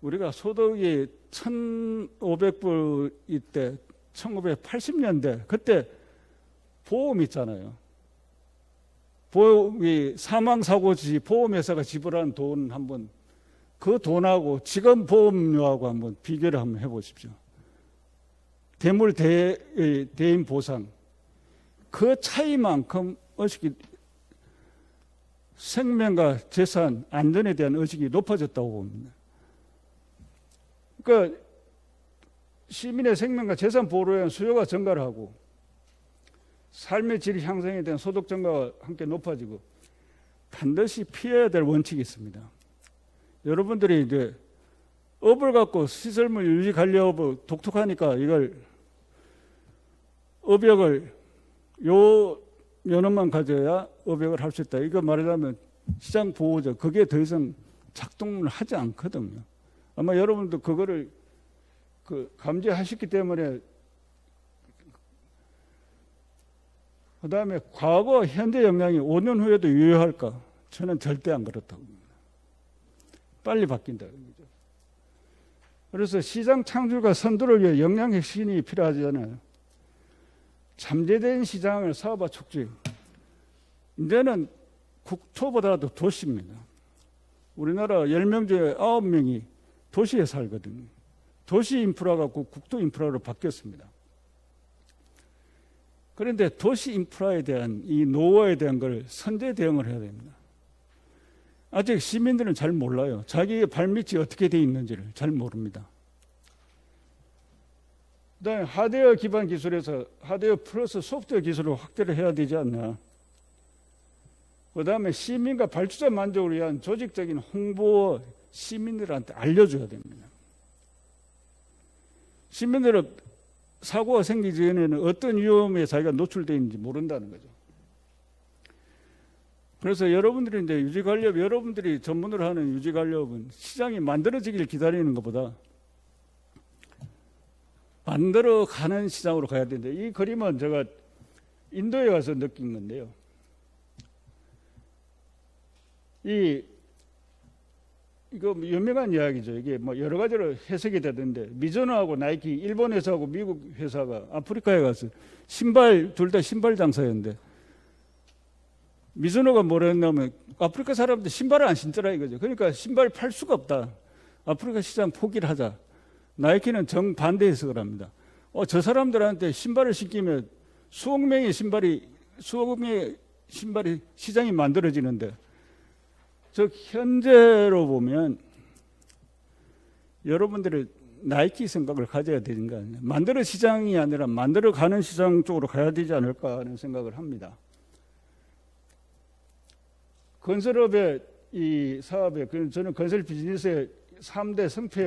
[SPEAKER 3] 우리가 소득이 1,500불일 때 1980년대 그때 보험 있잖아요. 보험이 사망사고지 보험회사가 지불한 돈 한번, 그 돈하고 지금 보험료하고 한번 비교를 한번 해보십시오. 대물 대인 보상, 그 차이만큼 의식이, 생명과 재산 안전에 대한 의식이 높아졌다고 봅니다. 그러니까 시민의 생명과 재산 보호에 대한 수요가 증가를 하고 삶의 질 향상에 대한 소득 증가와 함께 높아지고, 반드시 피해야 될 원칙이 있습니다. 여러분들이 이제 업을 갖고 시설물 유지 관리업을 독특하니까 이걸 업역을 요 면허만 가져야 업역을 할 수 있다. 이거 말하자면 시장 보호죠. 그게 더 이상 작동을 하지 않거든요. 아마 여러분도 그거를 감지하셨기 때문에. 그 다음에 과거 현재 역량이 5년 후에도 유효할까? 저는 절대 안 그렇다고 봅니다. 빨리 바뀐다는 거죠. 그래서 시장 창출과 선도를 위해 역량 혁신이 필요하잖아요. 잠재된 시장을 사업화 촉진. 이제는 국토보다도 도시입니다. 우리나라 10명 중에 9명이 도시에 살거든요. 도시 인프라가 국토 인프라로 바뀌었습니다. 그런데 도시 인프라에 대한 이 노후에 대한 걸 선제 대응을 해야 됩니다. 아직 시민들은 잘 몰라요. 자기의 발밑이 어떻게 돼 있는지를 잘 모릅니다. 그다음에 하드웨어 기반 기술에서 하드웨어 플러스 소프트웨어 기술을 확대를 해야 되지 않나. 그다음에 시민과 발주자 만족을 위한 조직적인 홍보 시민들한테 알려줘야 됩니다. 시민들은 사고가 생기기 전에는 어떤 위험에 자기가 노출되어 있는지 모른다는 거죠. 그래서 여러분들이 이제 유지관리업, 여러분들이 전문으로 하는 유지관리업은 시장이 만들어지길 기다리는 것보다 만들어가는 시장으로 가야 되는데, 이 그림은 제가 인도에 가서 느낀 건데요. 이거 유명한 이야기죠. 이게 뭐 여러 가지로 해석이 되던데, 미즈노하고 나이키, 일본 회사하고 미국 회사가 아프리카에 가서 둘 다 신발 장사였는데, 미즈노가 뭐라 했냐면 아프리카 사람들 신발을 안 신더라 이거죠. 그러니까 신발 팔 수가 없다. 아프리카 시장 포기를 하자. 나이키는 정반대 해석을 합니다. 저 사람들한테 신발을 신기면 수억 명의 신발이 시장이 만들어지는데, 즉 현재로 보면 여러분들이 나이키 생각을 가져야 되는 거 아니에요. 만들어 시장이 아니라 만들어 가는 시장 쪽으로 가야 되지 않을까 하는 생각을 합니다. 건설업의 이 사업에, 저는 건설 비즈니스의 3대 성패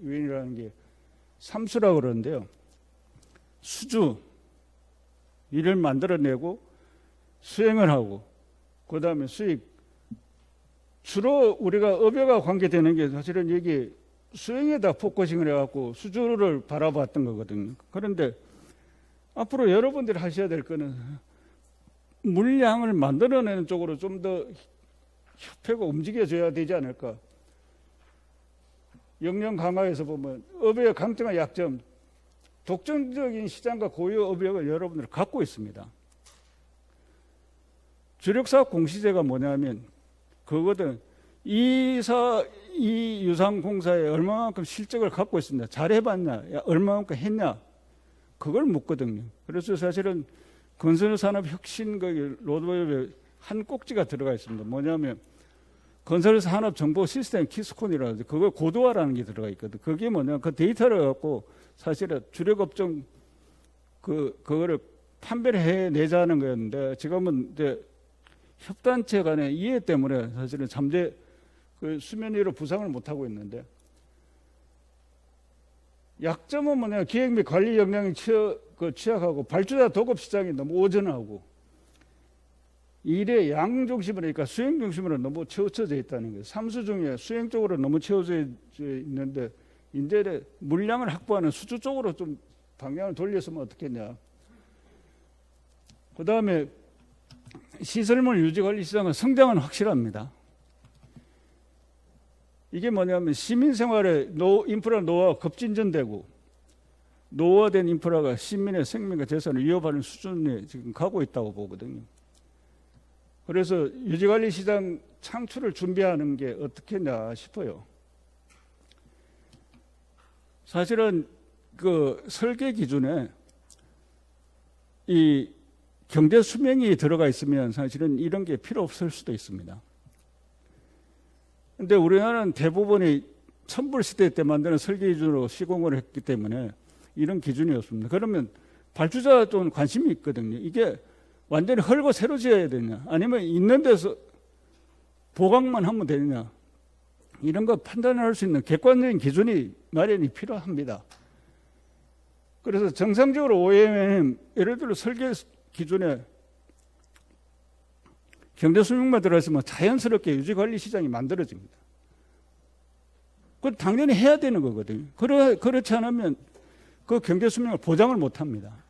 [SPEAKER 3] 요인이라는 게 3수라고 그러는데요. 수주, 일을 만들어내고 수행을 하고, 그 다음에 수익. 주로 우리가 업여가 관계되는 게 사실은 여기 수행에다 포커싱을 해갖고 수주를 바라봤던 거거든요. 그런데 앞으로 여러분들이 하셔야 될 거는 물량을 만들어내는 쪽으로 좀 더 협회가 움직여줘야 되지 않을까. 역량 강화에서 보면 업의 강점과 약점, 독점적인 시장과 고유 업력을 여러분들 갖고 있습니다. 주력사업 공시제가 뭐냐면 그거든, 이 유상공사에 얼마만큼 실적을 갖고 있습니다. 잘해봤냐, 얼마만큼 했냐, 그걸 묻거든요. 그래서 사실은 건설산업혁신 로드맵에 한 꼭지가 들어가 있습니다. 뭐냐면 건설산업정보 시스템 키스콘이라고, 그걸 고도화라는 게 들어가 있거든. 그게 뭐냐, 그 데이터를 갖고 사실은 주력업종 그거를 판별을 해내자는 거였는데, 지금은 이제 협단체 간의 이해 때문에 사실은 수면 위로 부상을 못 하고 있는데, 약점은 뭐냐, 기획 및 관리 역량이 취약하고 발주자 도급 시장이 너무 오전하고 일의 양 중심으로, 그러니까 수행 중심으로 너무 채워져 있다는 거예요. 3수 중에 수행 쪽으로 너무 채워져 있는데, 이제 물량을 확보하는 수주 쪽으로 좀 방향을 돌렸으면 어떻겠냐. 그 다음에 시설물 유지관리 시장은 성장은 확실합니다. 이게 뭐냐면 시민생활의 인프라 노화가 급진전되고, 노화된 인프라가 시민의 생명과 재산을 위협하는 수준에 지금 가고 있다고 보거든요. 그래서 유지관리 시장 창출을 준비하는 게 어떻겠냐 싶어요. 사실은 그 설계 기준에 이 경제 수명이 들어가 있으면 사실은 이런 게 필요 없을 수도 있습니다. 그런데 우리나라는 대부분이 천불 시대 때 만드는 설계 기준으로 시공을 했기 때문에 이런 기준이 없습니다. 그러면 발주자 좀 관심이 있거든요. 이게 완전히 헐고 새로 지어야 되냐, 아니면 있는 데서 보강만 하면 되느냐, 이런 거 판단할 수 있는 객관적인 기준이 마련이 필요합니다. 그래서 정상적으로 OEM, 예를 들어 설계 기준에 경제 수명만 들어있으면 자연스럽게 유지관리 시장이 만들어집니다. 그건 당연히 해야 되는 거거든요. 그렇지 않으면 그 경제 수명을 보장을 못 합니다.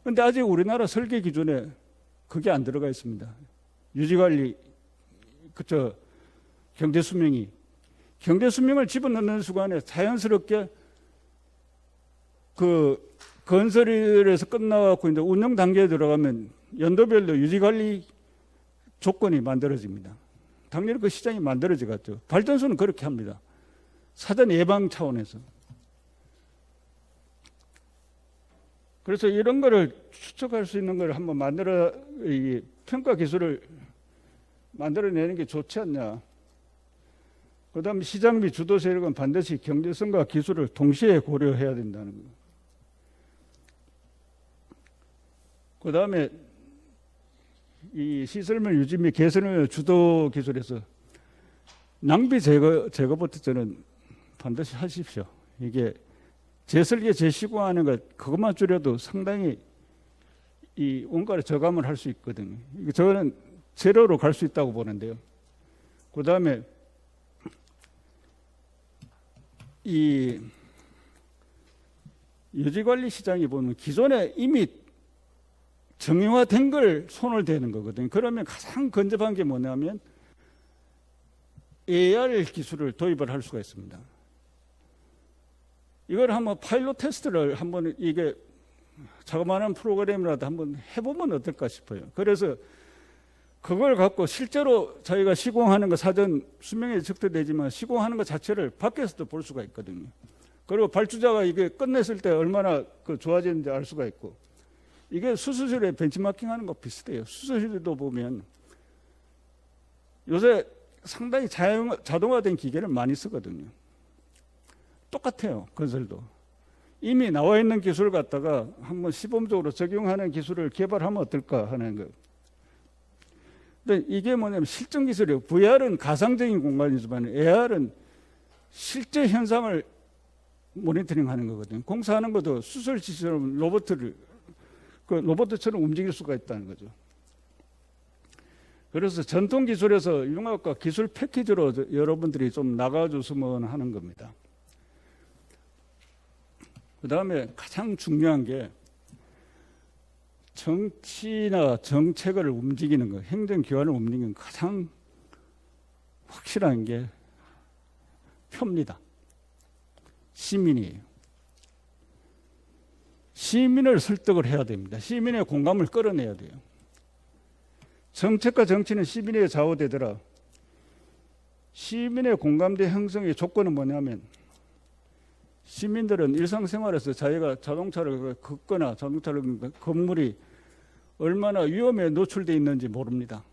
[SPEAKER 3] 그런데 아직 우리나라 설계 기준에 그게 안 들어가 있습니다. 유지관리 그저 경제수명이 경제수명을 집어넣는 순간에 자연스럽게 그 건설에서 끝나고 이제 운영 단계에 들어가면 연도별로 유지관리 조건이 만들어집니다. 당연히 그 시장이 만들어지겠죠. 발전소는 그렇게 합니다. 사전 예방 차원에서. 그래서 이런 거를 추측할 수 있는 걸 한번 이 평가 기술을 만들어내는 게 좋지 않냐. 그 다음에 시장 및 주도 세력은 반드시 경제성과 기술을 동시에 고려해야 된다는 거. 그 다음에 이 시설물 유지 및 개선을 주도 기술에서 낭비 제거부터 저는 반드시 하십시오. 이게 재설계 재시공하는 것 그것만 줄여도 상당히 이 원가를 저감을 할 수 있거든요. 저는 제로로 갈 수 있다고 보는데요. 그 다음에 이 유지관리 시장이 보면 기존에 이미 정형화된 걸 손을 대는 거거든요. 그러면 가장 근접한 게 뭐냐면 AR 기술을 도입을 할 수가 있습니다. 이걸 한번 파일럿 테스트를 한번 이게 자그마한 프로그램이라도 한번 해보면 어떨까 싶어요. 그래서 그걸 갖고 실제로 저희가 시공하는 거 사전 수명에 적대되지만 시공하는 것 자체를 밖에서도 볼 수가 있거든요. 그리고 발주자가 이게 끝냈을 때 얼마나 그 좋아지는지 알 수가 있고 이게 수소실에 벤치마킹 하는 거 비슷해요. 수소실도 보면 요새 상당히 자동화된 기계를 많이 쓰거든요. 똑같아요. 건설도. 이미 나와 있는 기술을 갖다가 한번 시범적으로 적용하는 기술을 개발하면 어떨까 하는 거. 근데 이게 뭐냐면 실증 기술이에요. VR은 가상적인 공간이지만 AR은 실제 현상을 모니터링 하는 거거든요. 공사하는 것도 수술시처럼 로봇처럼 움직일 수가 있다는 거죠. 그래서 전통 기술에서 융합과 기술 패키지로 여러분들이 좀 나가줬으면 하는 겁니다. 그 다음에 가장 중요한 게 정치나 정책을 움직이는 거, 행정기관을 움직이는 가장 확실한 게 표입니다. 시민이에요. 시민을 설득을 해야 됩니다. 시민의 공감을 끌어내야 돼요. 정책과 정치는 시민에게 좌우되더라. 시민의 공감대 형성의 조건은 뭐냐면 시민들은 일상생활에서 자기가 자동차를 걷거나 건물이 얼마나 위험에 노출되어 있는지 모릅니다.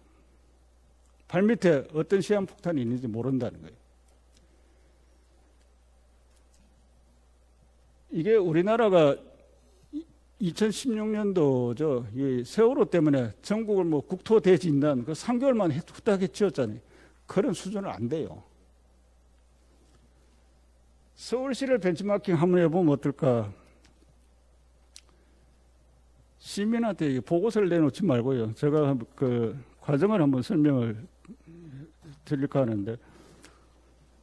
[SPEAKER 3] 발밑에 어떤 시한폭탄이 있는지 모른다는 거예요. 이게 우리나라가 2016년도죠. 이 세월호 때문에 전국을 뭐 국토 대진단 그 3개월 만에 후딱 해치웠잖아요. 그런 수준은 안 돼요. 서울시를 벤치마킹 한번 해보면 어떨까? 시민한테 보고서를 내놓지 말고요. 제가 그 과정을 한번 설명을 드릴까 하는데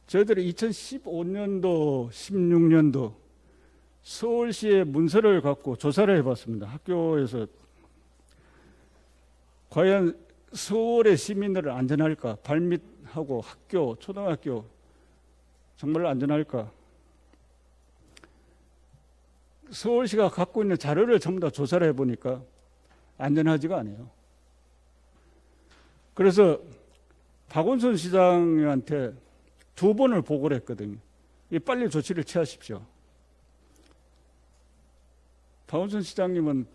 [SPEAKER 3] 저희들이 2015년도, 16년도 서울시의 문서를 갖고 조사를 해봤습니다. 학교에서 과연 서울의 시민들은 안전할까? 발밑하고 학교, 초등학교 정말 안전할까? 서울시가 갖고 있는 자료를 전부 다 조사를 해보니까 안전하지가 않아요. 그래서 박원순 시장한테 2번을 보고를 했거든요. 빨리 조치를 취하십시오. 박원순 시장님은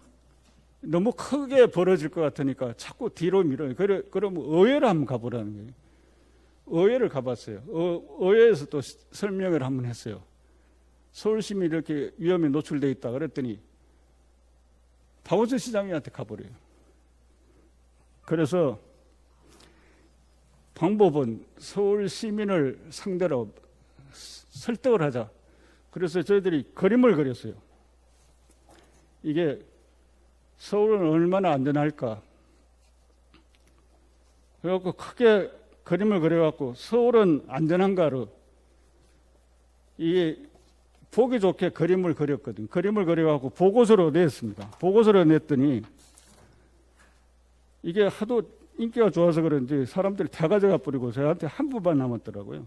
[SPEAKER 3] 너무 크게 벌어질 것 같으니까 자꾸 뒤로 밀어요. 그러면 의회를 한번 가보라는 거예요. 의회를 가봤어요. 의회에서 또 설명을 한번 했어요. 서울시민이 이렇게 위험에 노출되어 있다 그랬더니 박원순 시장님한테 가버려요. 그래서 방법은 서울 시민을 상대로 설득을 하자. 그래서 저희들이 그림을 그렸어요. 이게 서울은 얼마나 안전할까. 그래갖고 크게 그림을 그려갖고 서울은 안전한가로 이게 보기 좋게 그림을 그렸거든요. 그림을 그려갖고 보고서로 냈습니다. 보고서로 냈더니 이게 하도 인기가 좋아서 그런지 사람들이 다 가져가 버리고 저한테 한 부만 남았더라고요.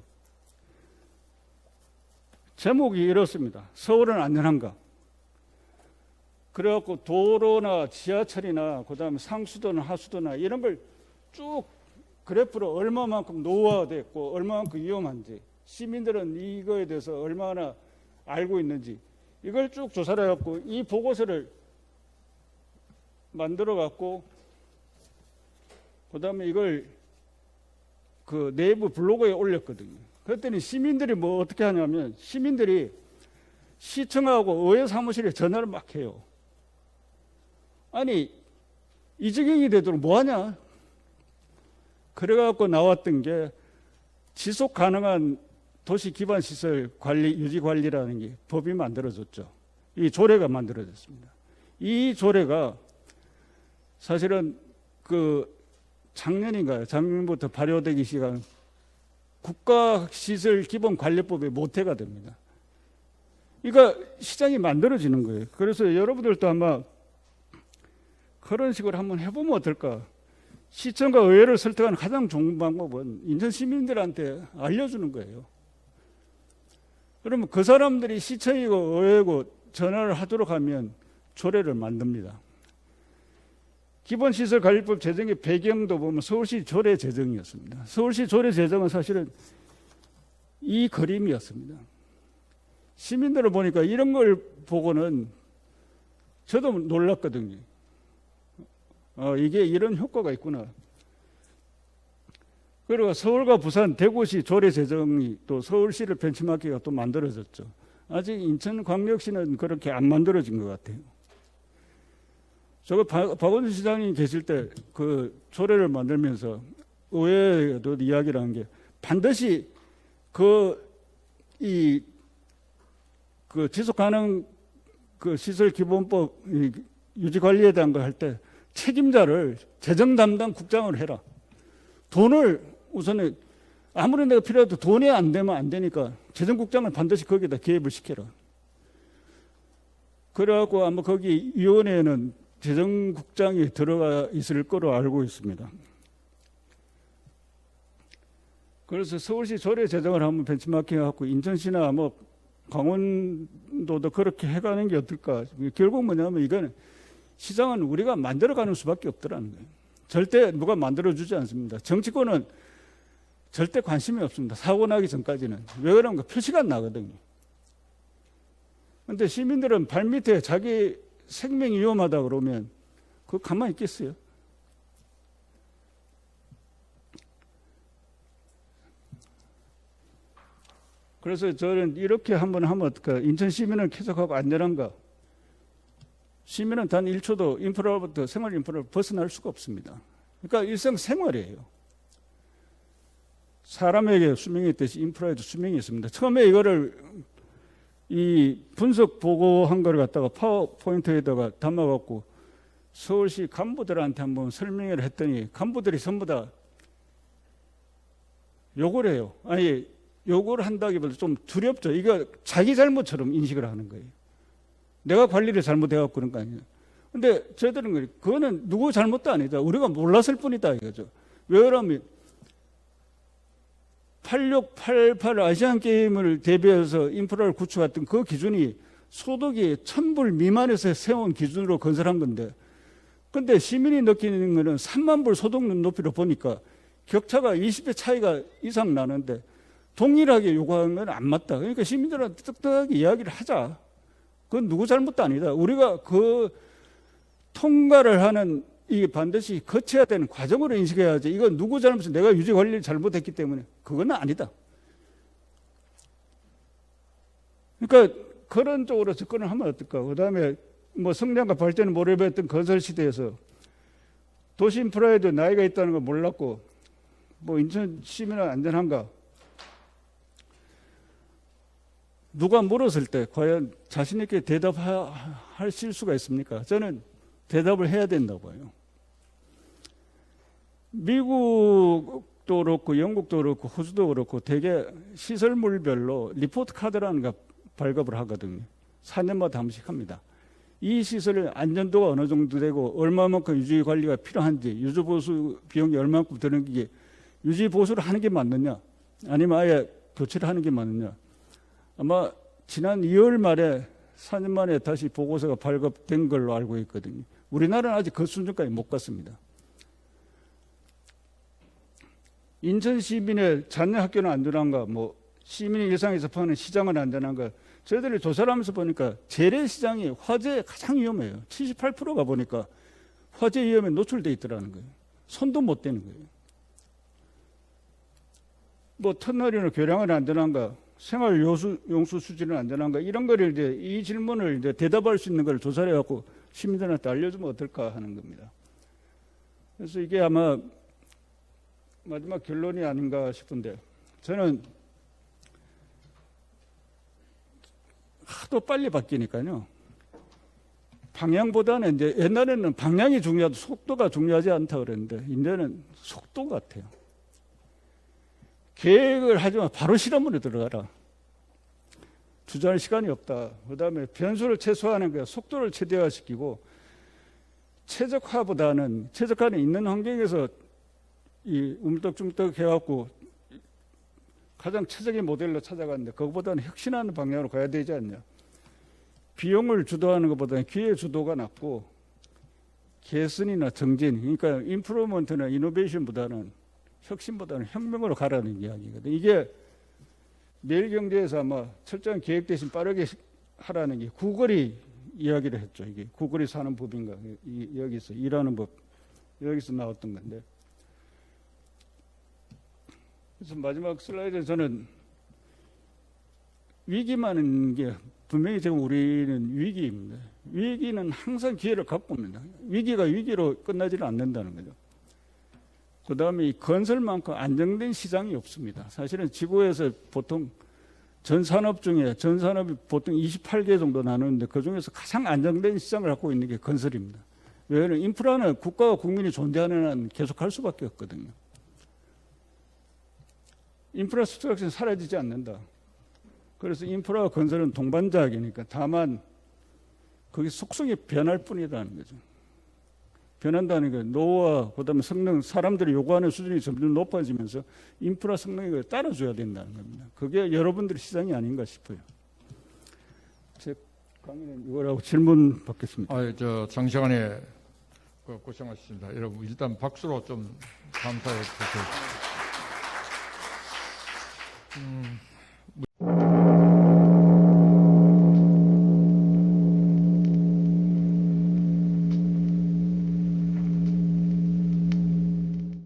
[SPEAKER 3] 제목이 이렇습니다. 서울은 안전한가? 그래갖고 도로나 지하철이나 그다음에 상수도나 하수도나 이런 걸 쭉 그래프로 얼마만큼 노후화됐고 얼마만큼 위험한지, 시민들은 이거에 대해서 얼마나 알고 있는지 이걸 쭉 조사를 해갖고 이 보고서를 만들어 갖고 그다음에 이걸 그 내부 블로그에 올렸거든요. 그랬더니 시민들이 뭐 어떻게 하냐면 시민들이 시청하고 의회 사무실에 전화를 막 해요. 아니 이 지경이 되도록 뭐 하냐? 그래갖고 나왔던 게 지속 가능한 도시 기반 시설 관리 유지 관리라는 게 법이 만들어졌죠. 이 조례가 만들어졌습니다. 이 조례가 사실은 그 작년인가요? 작년부터 발효되기 시작한 국가시설기본관리법의 모태가 됩니다. 그러니까 시장이 만들어지는 거예요. 그래서 여러분들도 아마 그런 식으로 한번 해보면 어떨까? 시청과 의회를 설득하는 가장 좋은 방법은 인천 시민들한테 알려주는 거예요. 그러면 그 사람들이 시청이고 의회고 전화를 하도록 하면 조례를 만듭니다. 기본시설관리법 제정의 배경도 보면 서울시 조례 제정이었습니다. 서울시 조례 제정은 사실은 이 그림이었습니다. 시민들을 보니까 이런 걸 보고는 저도 놀랐거든요. 이게 이런 효과가 있구나. 그리고 서울과 부산, 대구시 조례 제정이 또 서울시를 벤치마킹가 또 만들어졌죠. 아직 인천광역시는 그렇게 안 만들어진 것 같아요. 저거 박원순 시장이 계실 때 그 조례를 만들면서 의회에도 이야기를 한 게 반드시 그 지속 가능 그 시설 기본법 유지 관리에 대한 거 할 때 책임자를 재정 담당 국장으로 해라. 돈을 우선에 아무리 내가 필요해도 돈이 안 되면 안 되니까 재정국장을 반드시 거기다 개입을 시켜라. 그래갖고 아마 거기 위원회에는 재정국장이 들어가 있을 거로 알고 있습니다. 그래서 서울시 조례 제정을 한번 벤치마킹해갖고 인천시나 뭐 강원도도 그렇게 해가는 게 어떨까. 결국 뭐냐면 이거는 시장은 우리가 만들어가는 수밖에 없더라는 거예요. 절대 누가 만들어주지 않습니다. 정치권은 절대 관심이 없습니다. 사고 나기 전까지는. 왜 그런가? 표시가 안 나거든요. 그런데 시민들은 발밑에 자기 생명이 위험하다 그러면 그거 가만히 있겠어요? 그래서 저는 이렇게 한번 하면 어떨까? 인천 시민은 쾌적하고 안전한가? 시민은 단 1초도 인프라로부터 생활 인프라를 벗어날 수가 없습니다. 그러니까 일상생활이에요. 사람에게 수명이 있듯이 인프라에도 수명이 있습니다. 처음에 이거를 이 분석 보고한 걸 갖다가 파워포인트에다가 담아갖고 서울시 간부들한테 한번 설명을 했더니 간부들이 전부 다 욕을 해요. 아니 욕을 한다기보다 좀 두렵죠. 이거 자기 잘못처럼 인식을 하는 거예요. 내가 관리를 잘못해갖고 그런 거 아니에요. 근데 저희들은 그거는 누구 잘못도 아니다. 우리가 몰랐을 뿐이다 이거죠. 왜 그러면 8688 아시안 게임을 대비해서 인프라를 구축했던 그 기준이 소득이 1000불 미만에서 세운 기준으로 건설한 건데, 근데 시민이 느끼는 거는 3만 불 소득 높이로 보니까 격차가 20배 차이가 이상 나는데 동일하게 요구하는 건 안 맞다. 그러니까 시민들한테 똑똑하게 이야기를 하자. 그건 누구 잘못도 아니다. 우리가 그 통과를 하는 이게 반드시 거쳐야 되는 과정으로 인식해야지. 이건 누구 잘못이 내가 유지 관리를 잘못했기 때문에 그건 아니다. 그러니까 그런 쪽으로 접근을 하면 어떨까? 그다음에 뭐 성장과 발전을 모르겠던 건설 시대에서 도시 인프라에도 나이가 있다는 걸 몰랐고 뭐 인천 시민은 안전한가? 누가 물었을 때 과연 자신 있게 대답하실 수가 있습니까? 저는 대답을 해야 된다고 봐요. 미국도 그렇고 영국도 그렇고 호주도 그렇고 대개 시설물별로 리포트 카드라는 거 발급을 하거든요. 4년마다 한 번씩 합니다. 이 시설의 안전도가 어느 정도 되고 얼마만큼 유지 관리가 필요한지, 유지 보수 비용이 얼마만큼 드는 게 유지 보수를 하는 게 맞느냐, 아니면 아예 교체를 하는 게 맞느냐. 아마 지난 2월 말에 4년 만에 다시 보고서가 발급된 걸로 알고 있거든요. 우리나라는 아직 그 수준까지 못 갔습니다. 인천 시민의 자녀 학교는 안전한가, 뭐 시민이 일상에서 파는 시장은 안전한가. 저희들이 조사를 하면서 보니까 재래시장이 화재에 가장 위험해요. 78%가 보니까 화재 위험에 노출돼 있더라는 거예요. 손도 못 대는 거예요. 뭐 터널이나 교량은 안전한가, 생활 용수 수준은 안전한가, 이런 거를 이제 이 질문을 이제 대답할 수 있는 걸 조사를 해갖고 시민들한테 알려주면 어떨까 하는 겁니다. 그래서 이게 아마 마지막 결론이 아닌가 싶은데, 저는 하도 빨리 바뀌니까요. 방향보다는 이제 옛날에는 방향이 중요하고 속도가 중요하지 않다 그랬는데 이제는 속도 같아요. 계획을 하지만 바로 실험으로 들어가라. 주저할 시간이 없다. 그다음에 변수를 최소화하는 거야. 속도를 최대화시키고 최적화는 있는 환경에서 이 우물떡주물떡 해갖고 가장 최적의 모델로 찾아갔는데 그것보다는 혁신하는 방향으로 가야 되지 않냐. 비용을 주도하는 것보다는 기회 주도가 낫고 개선이나 정진, 그러니까 인프루먼트나 이노베이션보다는 혁신보다는 혁명으로 가라는 이야기거든요. 이게 매일경제에서 아마 철저한 계획 대신 빠르게 하라는 게 구글이 이야기를 했죠. 이게 구글이 사는 법인가, 여기서 일하는 법, 여기서 나왔던 건데. 그래서 마지막 슬라이드에 저는 위기만 게 분명히 지금 우리는 위기입니다. 위기는 항상 기회를 갖고 옵니다. 위기가 위기로 끝나지는 않는다는 거죠. 그 다음에 이 건설만큼 안정된 시장이 없습니다. 사실은 지구에서 보통 전산업 중에 전산업이 보통 28개 정도 나누는데 그 중에서 가장 안정된 시장을 갖고 있는 게 건설입니다. 왜냐하면 인프라는 국가와 국민이 존재하는 한 계속 할 수밖에 없거든요. 인프라스트럭처는 사라지지 않는다. 그래서 인프라와 건설은 동반자학이니까 다만 그게 속성이 변할 뿐이라는 거죠. 변한다는 게 노후와 그다음에 성능, 사람들이 요구하는 수준이 점점 높아지면서 인프라 성능이 따라줘야 된다는 겁니다. 그게 여러분들의 시장이 아닌가 싶어요. 제 강의는 이거라고 질문 받겠습니다.
[SPEAKER 1] 장시간에 고생하셨습니다. 여러분 일단 박수로 좀 감사해 주세요.